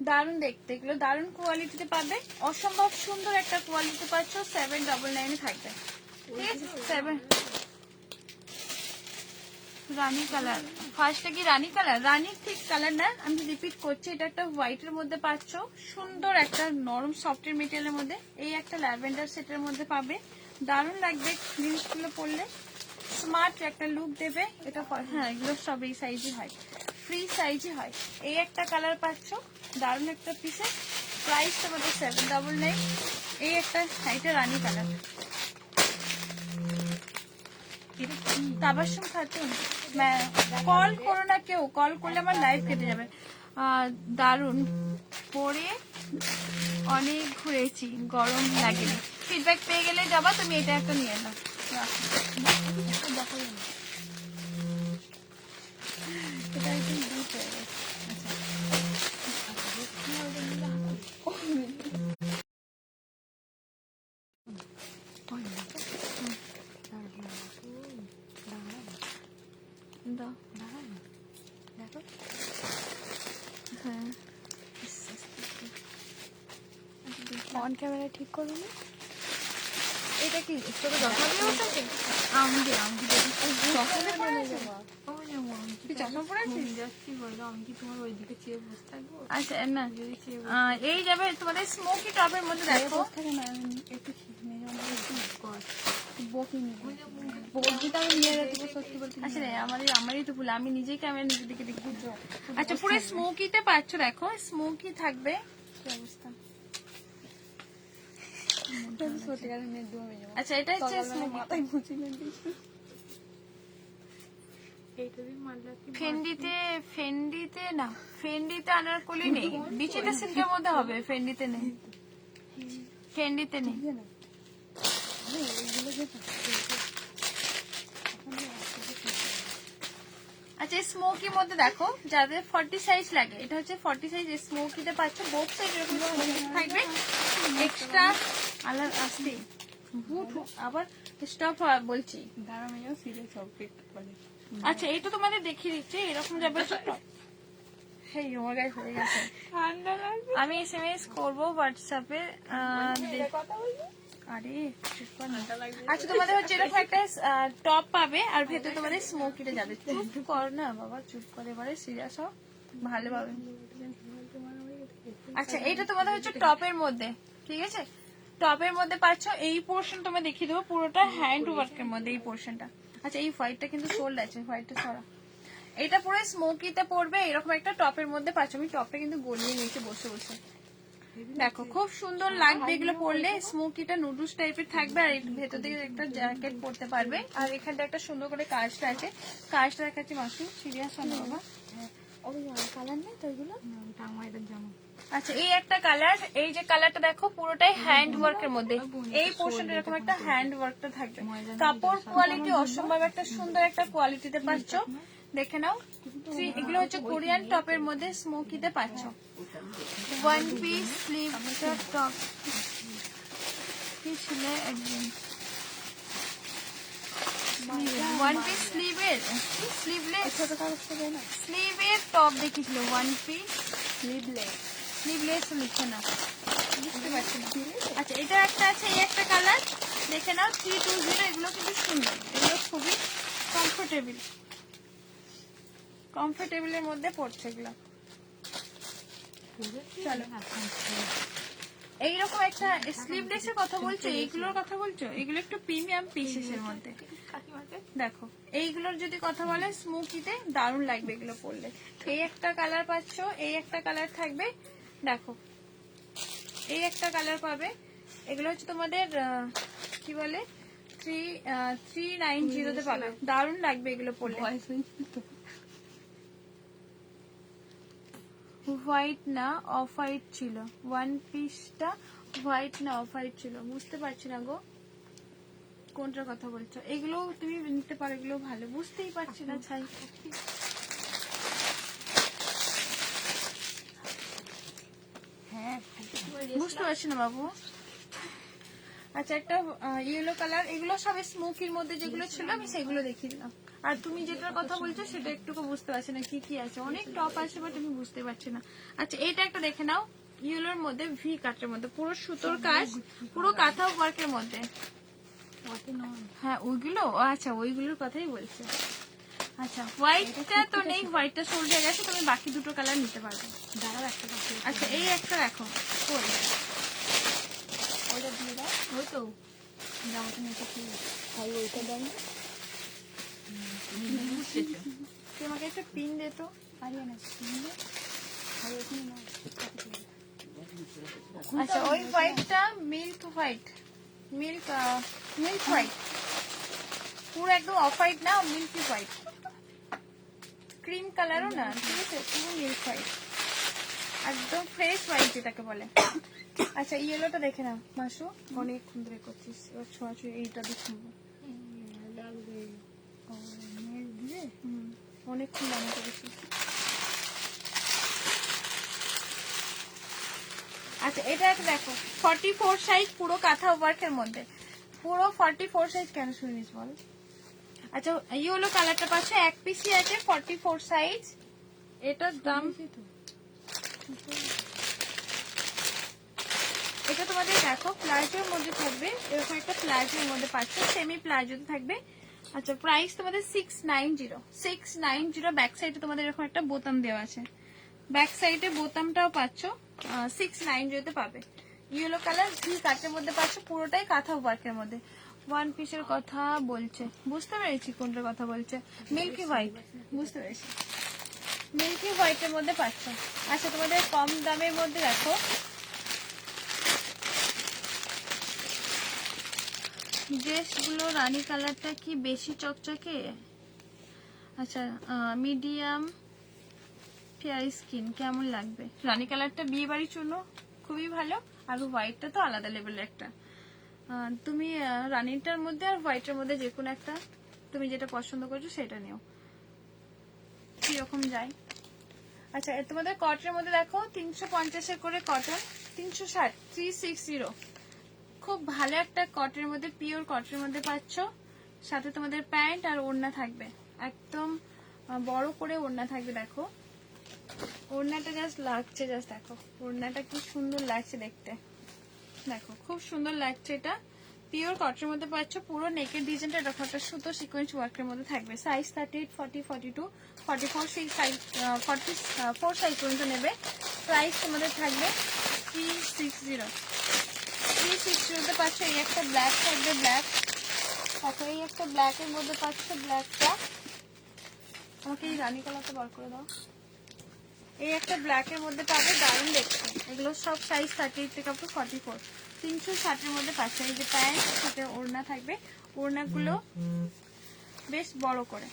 দারুণ দেখতে, এগুলো দারুণ কোয়ালিটিতে পাবে, অসম্ভব সুন্দর একটা কোয়ালিটি পাচ্ছ। 799 থাকবে, ঠিক আছে? 7 রানী কালার, ফার্স্টে কি রানী কালার? রানী ঠিক কালার না, আমি রিপিট করছি। এটা একটা হোয়াইটের মধ্যে পাচ্ছ, সুন্দর একটা নরম সফটের মেটেরিয়ালের মধ্যে। এই একটা ল্যাভেন্ডার সেটের মধ্যে পাবে, দারুণ লাগবে জিনিসগুলো পরলে, স্মার্ট একটা লুক দেবে এটা। হ্যাঁ এগুলো সব এই সাইজই হয়, ফ্রি সাইজই হয়। এই একটা কালার পাচ্ছ, দারুণ একটা পিসে, প্রাইস তোমাদের 799। এই একটা এটা রানী কালার, তাবাসসুম খাতুন। কল করো না কেউ, কল করলে আমার লাইভ কেটে যাবে। দারুণ পরে অনেক ঘুরেছি, গরম লাগেনি। ফিডব্যাক পেয়ে গেলে যাবা তুমি, এটা একটা নিয়ে নাও। এটা একদম ডিপ হয়ে গেছে। হ্যাঁ অন ক্যামেরা ঠিক করো না। এটা কি তোকে চশমা দিয়ে বসেছে? আমি দিয়ে চশমা পরে আছে, তুই চশমা পরে আছিস? আচ্ছা না, এই যাবে তোমাদের স্মোকি টপের মধ্যে, দেখো আমারই তো ভুল, আমি নিজেই ক্যামেরা নিজের দিকে দেখি। আচ্ছা পুরো স্মোকিতে পাচ্ছ, দেখো স্মোকি থাকবে, কি অবস্থা। আচ্ছা এটা হচ্ছে ফেন্ডিতে না, ফেন্ডিতে আনারকলি নেই, বিচিটা সিল্কের মধ্যে হবে, ফেন্ডিতে নেই, ফেন্ডিতে নেই। আচ্ছা স্মোকির মধ্যে দেখো, যাদের 40 সাইজ লাগে, এটা হচ্ছে 40 সাইজ, স্মোকিতে পাচ্ছ বোথ সাইড এরকম থাকবে, এক্সট্রা আলাদা আসতে আবার স্টপ বলছি। আচ্ছা এইটা তোমাদের দেখিয়ে দিচ্ছি, এরকম যাবে। আমি SMS করবো হোয়াটসঅ্যাপে। আরে আচ্ছা তোমাদের হচ্ছে এরকম একটা টপ পাবে, আর ভেতরে তোমাদের স্মোকিটা যাবে। চুপ কর না বাবা, চুপ করে, এবারে সিরিয়াস হও ভালোভাবে। আচ্ছা এইটা তোমাদের হচ্ছে টপের মধ্যে, ঠিক আছে? টপের মধ্যে পাচ্ছ, এই পোর্শন তোমায় দেখিয়ে দেবো, পুরোটা হ্যান্ড ওয়ার্কের মধ্যে এই পোর্শনটা। আচ্ছা এই হোয়াইটটা কিন্তু সোল্ড আছে, হোয়াইটটা ছড়া, এটা পুরো স্মোকিতে পড়বে, এরকম একটা টপের মধ্যে পাচ্ছ। আমি টপে কিন্তু গলিয়ে নিয়েছি বসে বসে, দেখো খুব সুন্দর লাগবে এগুলো পরলে। স্মোকিটা নুডলস টাইপের থাকবে, আর ভেতর দিকে একটা জ্যাকেট পরতে পারবে। আর এখানটা একটা সুন্দর করে কাজটা আছে, কাজটা দেখাচ্ছি মাসু, সিরিয়াস হবে বাবা। কালার নেই তো এগুলো। আচ্ছা এই একটা কালার, এই যে কালারটা দেখো পুরোটাই হ্যান্ড ওয়ার্কের মধ্যে, এই পোর্শনটা এরকম একটা হ্যান্ড ওয়ার্কটা থাকবে। কাপড় কোয়ালিটি অসম্ভব একটা সুন্দর একটা কোয়ালিটিতে পাচ্ছ, দেখে নাও। এগুলো হচ্ছে কোরিয়ান টপের মধ্যে স্মোকিতে পাচ্ছ। ওয়ান পিস স্লিভ টপ কি ছিল একদিন, ওয়ান পিস স্লিভের স্লিভের টপ দেখিয়েছিল, ওয়ান পিস স্লিভলেস লিখে না, বুঝতে পারছি না। আচ্ছা এটা একটা আছে, এই একটা কালার দেখে নাও, 320। এগুলো কিন্তু সুন্দর, এগুলো খুবই কমফোর্টেবলের মধ্যে পড়ছে এগুলো। চলো এইরকম একটা স্লিভলেসের কথা বলছো, এইগুলোর কথা বলছো? এগুলো একটু প্রিমিয়াম পিসেসের মধ্যে। দেখো এইগুলোর যদি কথা বলে স্মোকিতে দারুণ লাগবে এগুলো পরলে। এই একটা কালার পাচ্ছ, এই একটা কালার থাকবে, দেখো এই একটা কালার পাবে। এগুলো হচ্ছে তোমাদের কি বলে 390 তে পাবে, দারুণ লাগবে এগুলো পরলে। হোয়াইট না অফ হোয়াইট ছিল, ওয়ান পিসটা হোয়াইট না অফ হোয়াইট ছিল, বুঝতে পারছি না গো কোনটার কথা বলছো। এগুলো তুমি নিতে পারো, এগুলো ভালো, বুঝতেই পারছি না ছাই। হ্যাঁ বুঝতে পারছি না বাবু। আচ্ছা একটা ইয়েলো কালার, এগুলো সব স্মোকির মধ্যে যেগুলো ছিল আমি সেগুলো দেখিয়ে দিলাম। আর তুমি যেটার কথা বলছো সেটা একটুকু বুঝতে পারছি না কি কি আছে, অনেক টপ আছে বাট আমি বুঝতে পারছি না। আচ্ছা এটা একটা দেখে নাও, ইয়েলোর মধ্যে ভি কাটের মধ্যে, পুরো সুতোর কাজ, পুরো কাঁথা ওয়ার্কের মধ্যে। হ্যাঁ ওইগুলো, আচ্ছা ওইগুলোর কথাই বলছে। আচ্ছা হোয়াইটটা তো নেই, হোয়াইটটা সোল্ড হয়ে গেছে, তুমি বাকি দুটো কালার নিতে পারবে। দাঁড়াও একটা। আচ্ছা এই একটা দেখো, ওইটা দিয়ে দাও, ওই তো জামাটা নিতে কি ভাই, ওইটা দাও না। তোমাকে একটা পিন দে তো, পারিয়ে না পিন দে। আচ্ছা ওই হোয়াইটটা মিল্ক হোয়াইট, মিল্ক হোয়াইট, পুরো একদম অফ হোয়াইট না, মিল্কি হোয়াইট, ক্রিম কালারও না, ঠিক আছে, পুরো মিল্ক হোয়াইট, একদম ফ্রেশ হোয়াইট যেটাকে বলে। আচ্ছা ইয়েলোটা দেখে নাও মাসু, অনেকক্ষণ ধরে করছিস, এবার ছোঁয়াছুঁই এইটা দেখুন, অনেকক্ষণ দাম করেছিস। আচ্ছা এটা একটা দেখো 44 সাইজ, পুরো কাঁথা ওয়ার্কের মধ্যে, পুরো 44 সাইজ কেন শুনিস বল। আচ্ছা ইয়েলো কালারটা পাচ্ছে, এক পিসই আছে, 44 সাইজ। এটার দাম, এটা তোমাদের দেখো প্লাজোর মধ্যে থাকবে, এরকম একটা প্লাজোর মধ্যে পাচ্ছে, সেমি প্লাজোতে থাকবে। আচ্ছা প্রাইস তোমাদের 690। ব্যাক সাইডে তোমাদের এরকম একটা বোতাম দেওয়া আছে, ব্যাক সাইডে বোতামটাও পাচ্ছ, 690 পাবে। ইয়েলো কালার ভি কাটের মধ্যে পাচ্ছ, পুরোটাই কাঁথা ওয়ার্কের মধ্যে। ওয়ান পিসের কথা বলছে, বুঝতে পেরেছি কোনটার কথা বলছে, মিল্কি হোয়াইট, বুঝতে পেরেছি, মিল্কি হোয়াইটের মধ্যে পাচ্ছ। আচ্ছা তোমাদের কম দামের মধ্যে দেখো ড্রেসগুলো, রানী কালারটা কি বেশি চকচকে? আচ্ছা মিডিয়াম ফেয়ার স্কিন কেমন লাগবে? রানী কালারটা বিয়ে বাড়ির জন্য খুবই ভালো, আর হোয়াইটটা তো আলাদা লেভেলের একটা। তুমি রানীটার মধ্যে আর হোয়াইটের মধ্যে যে কোনো একটা তুমি যেটা পছন্দ করছো সেটা নিও, কিরকম যায়। আচ্ছা তোমাদের কটনের মধ্যে দেখো 350 করে কটন, 360 360, খুব ভালো একটা কটনের মধ্যে, পিওর কটনের মধ্যে পাচ্ছ। সাথে তোমাদের প্যান্ট আর ওড়না থাকবে, একদম বড় করে ওড়না থাকবে। দেখো ওড়নাটা জাস্ট লাগছে, জাস্ট দেখো ওড়নাটা কি সুন্দর লাগছে দেখতে, দেখো খুব সুন্দর লাগছে। এটা পিওর কটনের মধ্যে পাচ্ছ, পুরো নেকের ডিজাইনটা দেখো একটা সুতো সিকোয়েন্স ওয়ার্কের মধ্যে থাকবে। সাইজ 38, 40, 42, 44 সাইজ, 44 সাইজ পর্যন্ত নেবে। প্রাইস তোমাদের থাকবে 360 পাচ্ছ। এই একটা ব্ল্যাক থাকবে, ব্ল্যাক, তারপরে এই একটা ব্ল্যাকের মধ্যে পাচ্ছ, ব্ল্যাকটা আমাকে এই রানী কালারটা বার করে দাও। এই একটা ব্ল্যাকের মধ্যে পাবে, দারুণ দেখতে। এগুলো সব সাইজ 38 থেকে 44, 360 মধ্যে পাচ্ছে। এই যে প্যান্ট সাথে ওড়না থাকবে, ওড়নাগুলো বেশ বড় করে,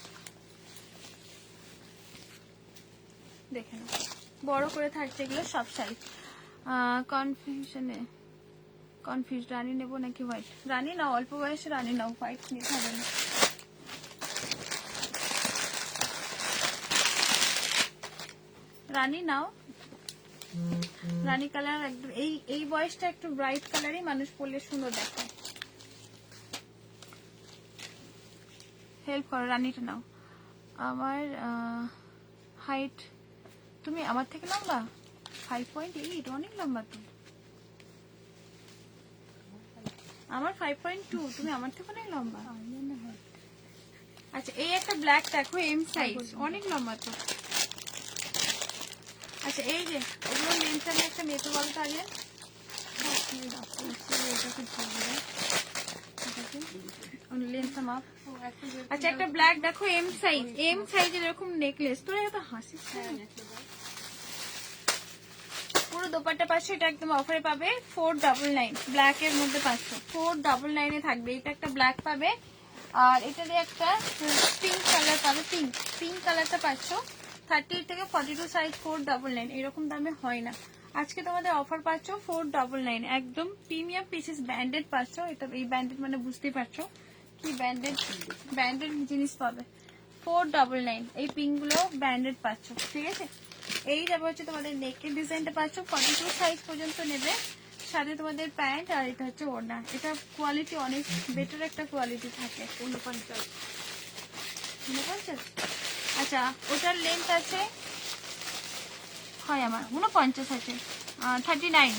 দেখে নাও বড় করে থাকছে, এগুলো সব সাইজ। কনফিউজ, রানী নেবো নাকি হোয়াইট? রানী নাও, অল্প বয়সে রানী নাও, হোয়াইট নিতে হবে না। রানী নাও, রানী কালার একদম, এই বয়সটা একটু ব্রাইট কালারই মানুষ পরলে সুন্দর দেখায়। হেল্প করো, রানীটা নাও। আমার হাইট, তুমি আমার থেকে লম্বা 5.8, অনেক লম্বা তো। আমার 5.2, তুমি আমার থেকে অনেক লম্বা। আচ্ছা এই একটা ব্ল্যাক দেখো, এম সাইজ, অনেক লম্বা তো। আচ্ছা এই যে ওগুলো লেন্থ, আমি একটা মেপে বলতো আগে, আচ্ছা একটা ব্ল্যাক দেখো, এম সাইজের এরকম নেকলেস। তোরা এত হাসিস কেন? পুরো দোপাট্টা পাচ্ছ, এটা একদম অফারে পাবে 499, ব্ল্যাক এর মধ্যে পাচ্ছ 499 এ থাকবে। এটা একটা ব্ল্যাক পাবে, আর এটাতে একটা পিঙ্ক কালার পাবে, পিঙ্ক কালারটা পাচ্ছ 38 থেকে 42 সাইজ 499, এরকম দামে হয় না। আজকে তোমাদের অফার পাচ্ছ 499, একদম প্রিমিয়াম পিসেস ব্যান্ডেড পাচ্ছ। এটা এই ব্যান্ডেড মানে বুঝতেই পারছো কি ব্যান্ডেড জিনিস পাবে 499। এই পিঙ্ক গুলো ব্যান্ডেড পাচ্ছ, ঠিক আছে। এই যাবে হচ্ছে তোমাদের নেকের ডিজাইনটা পাচ্ছ 42 সাইজ পর্যন্ত নেবে, সাথে তোমাদের প্যান্ট, আর এটা হচ্ছে ওড়না। এটা কোয়ালিটি অনেক বেটার একটা কোয়ালিটি থাকে। 49। আচ্ছা ওটার লেন্থ আছে হয় আমার 49 আছে, 39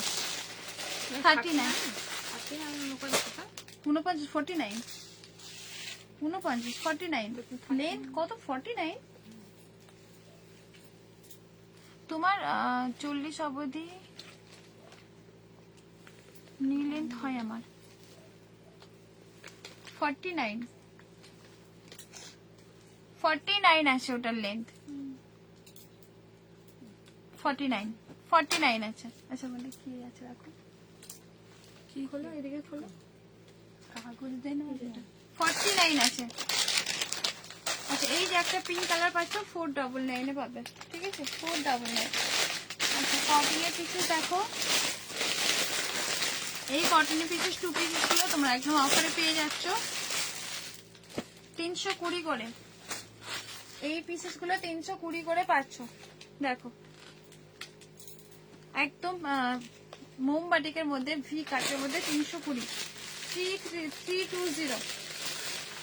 লেন্থ কত 49 তোমার 40 অবধি নি লেন্থ হয় আমার 49 আছে ওটার লেন্থ 49 আছে। আচ্ছা মানে কি আছে রাখো, কি হলো এদিকে খোলো, কাগজ দেয় না, 49 আছে। আচ্ছা এই যে একটা পিঙ্ক কালার পাচ্ছ 499 এ পাবে, ঠিক আছে 499। আচ্ছা কটনের পিসেস দেখো, এই কটনের পিসেস 2 পিসেস গুলো তোমরা একদম অফারে পেয়ে যাচ্ছ 320 করে। এই পিসেস গুলো 320 করে পাচ্ছ। দেখো একদম মোমবাটিকের মধ্যে ভি কাটের মধ্যে 320,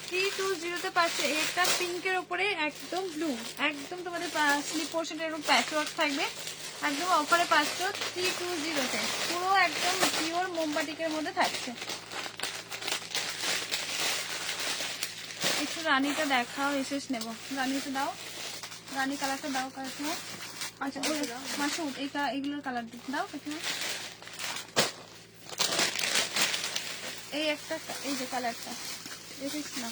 320 তে পাচ্ছে। একটা পিঙ্কের উপরে একদম ব্লু, একদম তোমাদের স্লিপ পোর্শনটা এরকম প্যাচওয়ার্ক থাকবে, একদম অফারে পাচ্ছ 320 তে, পুরো একদম পিওর মোমবাটিকের মধ্যে থাকছে। একটু রানীটা দেখাও, এসেস নেব, রানীটা দাও, রানী কালারটা দাও কাকিমা। আচ্ছা মাসুদ এইগুলোর কালার দাও কাকিমা। এই একটা, এই যে কালারটা দেখিস না,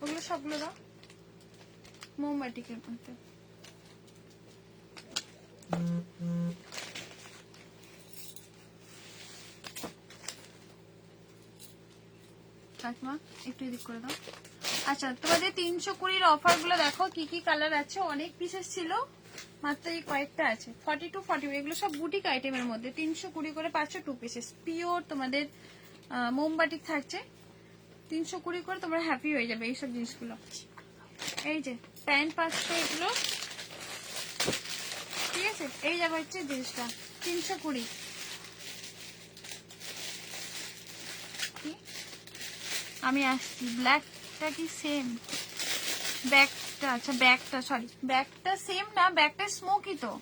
ওগুলো সবগুলো দাও মোমবাটিকের মধ্যে। কাকিমা একটু এদিক করে দাও। আচ্ছা তোমাদের 320 অফার গুলো দেখো কি কি কালার আছে, অনেক পিসেস ছিল, মাত্র এই কয়েকটা আছে। 42 41 এগুলো সব বুটিক আইটেমের মধ্যে 320 করে পাচ্ছ 2 পিসেস, পিওর তোমাদের মোমবাটিক থাকছে 320 করে, তোমরা হ্যাপি হয়ে যাবে এইসব জিনিসগুলো। এই যে প্যান্ট পাচ্ছ এগুলো, ঠিক আছে। এই যাবে হচ্ছে জিনিসটা 320। আমি আসছি, ব্ল্যাকটা কি সেম? ব্যাগটা আচ্ছা ব্যাগটা সরি ব্যাগটা সেম না, ব্যাগটা স্মোকি তো,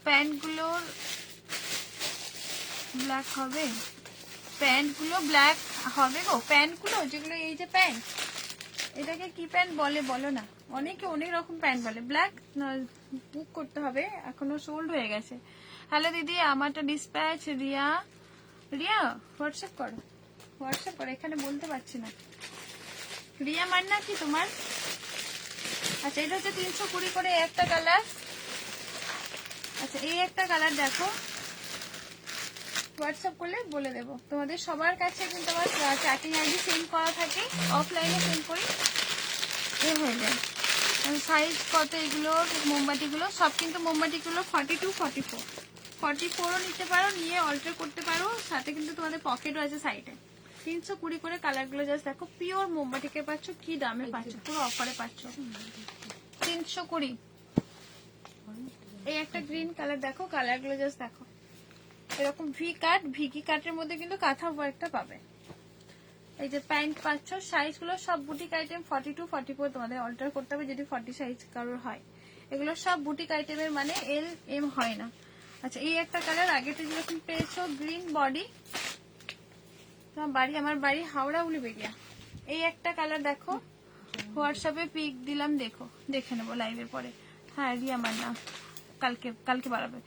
প্যান্টগুলোর ব্ল্যাক হবে, প্যান্টগুলো ব্ল্যাক হবে গো, প্যান্টগুলো যেগুলো এই যে প্যান্ট, এটাকে কি প্যান্ট বলে বলো না, অনেকে অনেক রকম প্যান্ট বলে। ব্ল্যাক বুক করতে হবে, এখনো সোল্ড হয়ে গেছে। হ্যালো দিদি, আমারটা ডিসপ্যাচ রিয়া, রিয়া হোয়াটসঅ্যাপ করো, হোয়াটসঅ্যাপ করো, এখানে বলতে পারছি না। রিয়া মান্না কি তোমার? আচ্ছা এটা হচ্ছে 320 করে একটা কালার। আচ্ছা এই একটা কালার দেখো, হোয়াটসঅ্যাপ করলে বলে দেবো তোমাদের সবার কাছে, কিন্তু আমার চ্যাটিং আইডি সেন্ড করা থাকে, অফলাইনে সেন্ড করি এ হয়ে যায়। সাইজ কত এগুলোর, মোমবাতিগুলো সব কিন্তু মোমবাতিগুলো 42 44ও নিতে পারো, নিয়ে অল্টার করতে পারো, সাথে কিন্তু তোমাদের পকেটও আছে সাইডে। 320 করে কালারগুলো জাস্ট দেখো, পিওর মোমবাতিকে পাচ্ছ, কি দামে পাচ্ছ, পুরো অফারে পাচ্ছ 320। এই একটা গ্রিন কালার দেখো, কালারগুলো জাস্ট দেখো, এরকম ভিকি কাটের মধ্যে কিন্তু কাঁথা ওয়ার্কটা পাবে। এই যে প্যান্ট পাচ্ছ, সাইজগুলো সব বুটিক আইটেম 42 44, তোমাদের অল্টার করতে হবে যদি 40 সাইজ কারোর হয়। এগুলো সব বুটিক আইটেমের, মানে এল এম হয় না। আচ্ছা এই একটা কালার, আগেতে যেরকম পেয়েছো গ্রিন বডি, তোমার বাড়ি, আমার বাড়ি হাওড়া উলিবেড়িয়া। এই একটা কালার দেখো, হোয়াটসঅ্যাপে পিক দিলাম, দেখো দেখে নেবো লাইভের পরে। হ্যাঁ রিয়া মান্না কালকে বাড়াবে।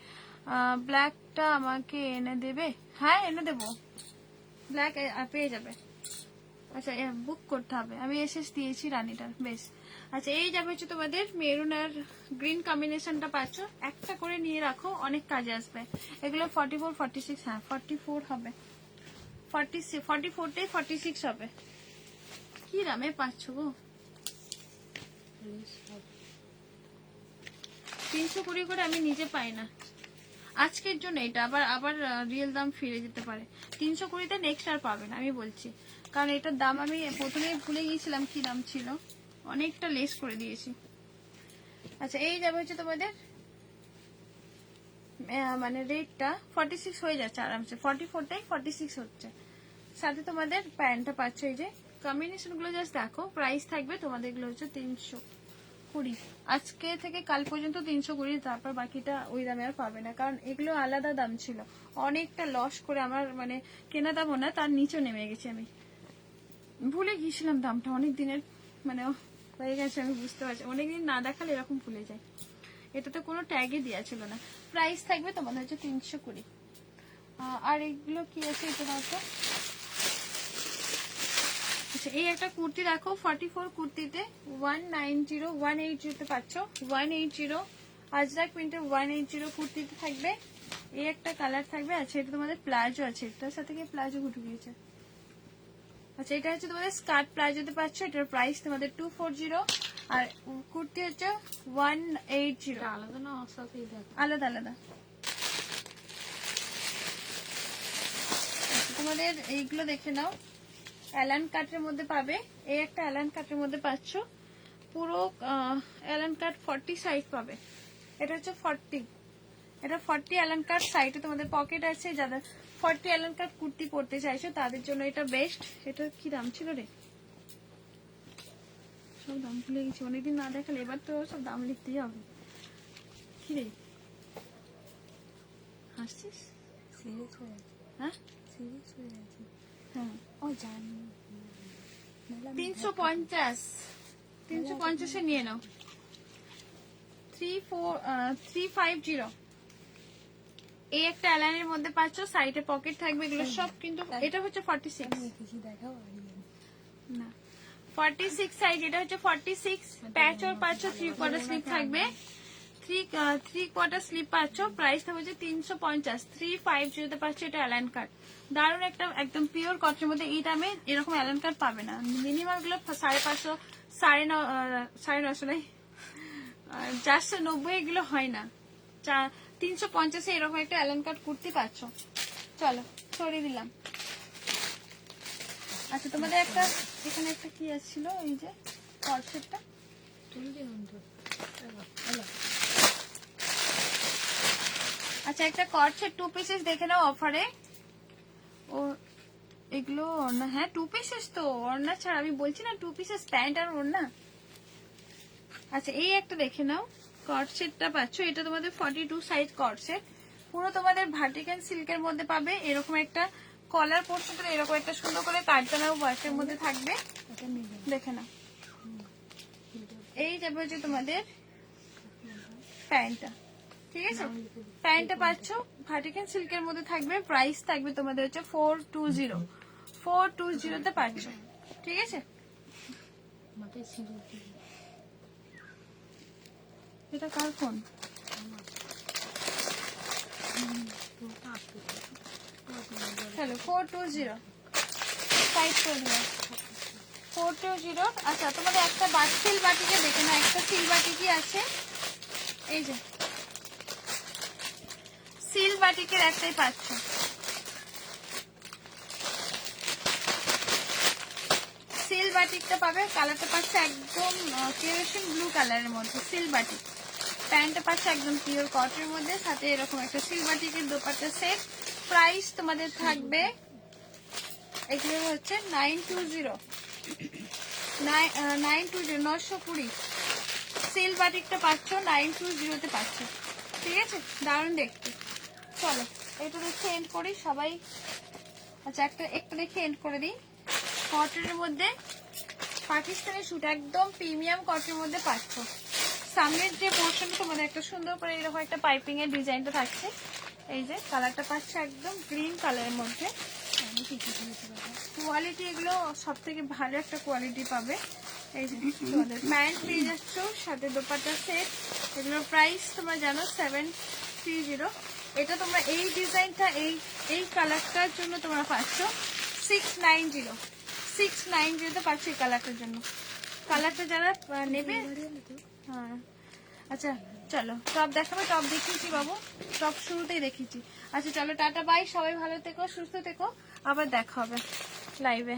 ব্ল্যাকটা আমাকে এনে দেবে? হ্যাঁ এনে দেবো, ব্ল্যাক পেয়ে যাবে। আচ্ছা বুক করতে হবে, আমি এসএস দিয়েছি রানীটার। বেশ, আচ্ছা এই যাবে হচ্ছে তোমাদের মেরুন আর গ্রিন কম্বিনেশনটা পাচ্ছ, একটা করে নিয়ে রাখো, অনেক কাজে আসবে এগুলো। 44 46, হ্যাঁ 44 হবে, 44টাই 46 হবে। কি দামে পাচ্ছ গো? 320 করে আমি নিজে পাই না আজকের জন্য। এটা আবার আবার রিয়েল দাম ফিরে যেতে পারে। 320তে নেক্সট আর পাবে না আমি বলছি, কারণ এটার দাম আমি প্রথমেই ভুলে গিয়েছিলাম কি দাম ছিল, অনেকটা লেস করে দিয়েছি। আচ্ছা এই যাবে হচ্ছে তোমাদের মানে রেটটা 46 হয়ে যাচ্ছে আরামসে, 44টাই 46 হচ্ছে। সাথে তোমাদের প্যান্টটা পাচ্ছ, এই যে কম্বিনেশন গুলো জাস্ট দেখো। প্রাইস থাকবে তোমাদের এগুলো হচ্ছে 320, আজকে থেকে কাল পর্যন্ত 320, তারপর বাকিটা ওই দামে আর পাবে না, কারণ এগুলো আলাদা দাম ছিল। অনেকটা লস করে আমার মানে কেনা দামও না, তার নিচেও নেমে গেছি আমি, ভুলে গিয়েছিলাম দামটা অনেক দিনের, মানে হয়ে গেছে আমি বুঝতে পারছি, অনেকদিন না দেখালে এরকম ভুলে যায়। এটাতে কোনো ট্যাগই দেওয়া ছিল না। প্রাইস থাকবে তোমাদের হচ্ছে 320। আর এগুলো কি আছে এটা হয়তো, আচ্ছা এই একটা কুর্তি দেখো 44 কুর্তিতে 180 তে পাচ্ছ, 180 আজরাক প্রিন্টের 180 কুর্তিতে থাকবে। এই একটা কালার থাকবে। আচ্ছা এটা তোমাদের প্লাজো আছে, এটার সাথে কি প্লাজো ঘুটে গিয়েছে। আচ্ছা এটা হচ্ছে তোমাদের স্কার্ট প্লাজোতে পাচ্ছ, এটার প্রাইস তোমাদের 240, আর কুর্তি হচ্ছে 180। আলাদা না আলাদা আলাদা। তোমাদের এইগুলো দেখে নাও, অ্যালান কাটের মধ্যে পাবে। এই একটা অ্যালান কাটের মধ্যে পাচ্ছ, পুরো অ্যালান কাট 40 সাইজ পাবে। এটা হচ্ছে 40, এটা 40 অ্যালান কাট। সাইডে তোমাদের পকেট আছে, যাদের 40 অ্যালান কাট কুর্তি পরতে চাইছো তাদের জন্য এটা বেস্ট। এটা কি দাম ছিল রে, সব দাম ভুলে গেছি, অনেকদিন না দেখালে এবার তো সব দাম লিখতেই হবে। কি রে হাসছিস? সিরিয়াস হয়ে আছে, হ্যাঁ সিরিয়াস হয়ে আছে। হ্যাঁ ও জানি 350, 350 নিয়ে নাও। 350। এই একটা অ্যালানের মধ্যে পাচ্ছ, সাইডে পকেট থাকবে, এগুলো সব কিন্তু এটা হচ্ছে 46 কিছু দেখাও না 46 সাইজ, এটা হচ্ছে 46। প্যাচও পাচ্ছ, 3 কোয়ার্টার স্লিপ থাকবে, 3 কোয়ার্টার স্লিপ পাচ্ছ। প্রাইসটা হচ্ছে 350, 350 তে পাচ্ছ। এটা অ্যালান কাট, দারুণ একটা একদম পিওর কটনের মধ্যে। এই দামে এরকম অ্যালান কাট পাবে না, মিনিমাম গুলো 550, 950 নাই 490 এগুলো হয় না। 350 এরকম একটা অ্যালান কাট কুর্তি পাচ্ছ। চলো সরিয়ে দিলাম। আচ্ছা তোমাদের একটা এখানে একটা কি আসছিল, এই যে কর্সেটটা তুলতে কিন্তু আচ্ছা একটা কর্সেট 2 পিসেস দেখে নাও অফারে। ও এগুলো ওড়না, হ্যাঁ 2 পিসেস তো, ওড়না ছাড়া আমি বলছি না 2 পিসেস প্যান্ট আর ওড়না। আচ্ছা এই একটা দেখে নাও, কর্সেটটা পাচ্ছ, এটা তোমাদের 42 সাইজ কর্সেট, পুরো তোমাদের ভার্টিক্যাল সিল্কের মধ্যে পাবে। এরকম একটা কলার পোর্শন করে এরকম একটা সুন্দর করে কাটদানা ওয়ার্কের মধ্যে থাকবে, দেখে নাও। এই যাবে হচ্ছে তোমাদের প্যান্টটা, ঠিক আছে প্যান্টটা পাচ্ছ ভার্টিক্যাল সিল্কের মধ্যে থাকবে। প্রাইস থাকবে তোমাদের হচ্ছে 420, 420 তে পাচ্ছ, ঠিক আছে। মাথায় সিঁদুর এটা কার ফোন? চলো 420 সাইড করে দিলাম 420। আচ্ছা তোমাদের একটা সিল বাটিকে দেখে না, একটা সিল বাটি কি আছে, এই যে সিল বাটিকের একটাই পাচ্ছ। সিল বাটিকটা পাবে, কালারটা পাচ্ছে একদম কেরোসিন ব্লু কালারের মধ্যে সিল বাটিক। প্যান্টটা পাচ্ছে একদম পিওর কটনের মধ্যে, সাথে এরকম একটা সিল বাটিকের দোপাট্টা সেট। প্রাইস তোমাদের থাকবে এগুলো হচ্ছে 920, 920। সিল বাটিকটা পাচ্ছ 920 তে পাচ্ছ, ঠিক আছে দারুণ দেখতে। চলো এটা দেখে এন্ড করি সবাই। আচ্ছা একটা দেখে এন্ড করে দিই। কটনের মধ্যে পাকিস্তানি স্যুট, একদম প্রিমিয়াম কটনের মধ্যে পাচ্ছ। সামনের যে পোর্শনটা তোমাদের একটা একটা সুন্দর করে এরকম একটা পাইপিং এর ডিজাইনটা থাকছে। এই যে কালারটা পাচ্ছে একদম গ্রিন কালারের মধ্যে। আমি কিছু দিয়েছি বাবা। কোয়ালিটি এগুলো সব থেকে ভালো একটা কোয়ালিটি পাবে। এই যে তোমাদের প্যান্ট পেয়ে যাচ্ছ, সাথে দোপাট্টা সেট। এগুলোর প্রাইস তোমরা জানো 730। এটা তোমরা এই ডিজাইনটা এই কালারটার জন্য তোমরা পাচ্ছ 690। 690 পাচ্ছ এই কালারটার জন্য। কালারটা যারা নেবে, হ্যাঁ আচ্ছা চলো টপ দেখাবে। টপ দেখিয়েছি বাবু, টপ শুরুতেই দেখিয়েছি। আচ্ছা চলো টাটা বাই, সবাই ভালো থেকো, সুস্থ থেকো, আবার দেখা হবে লাইভে।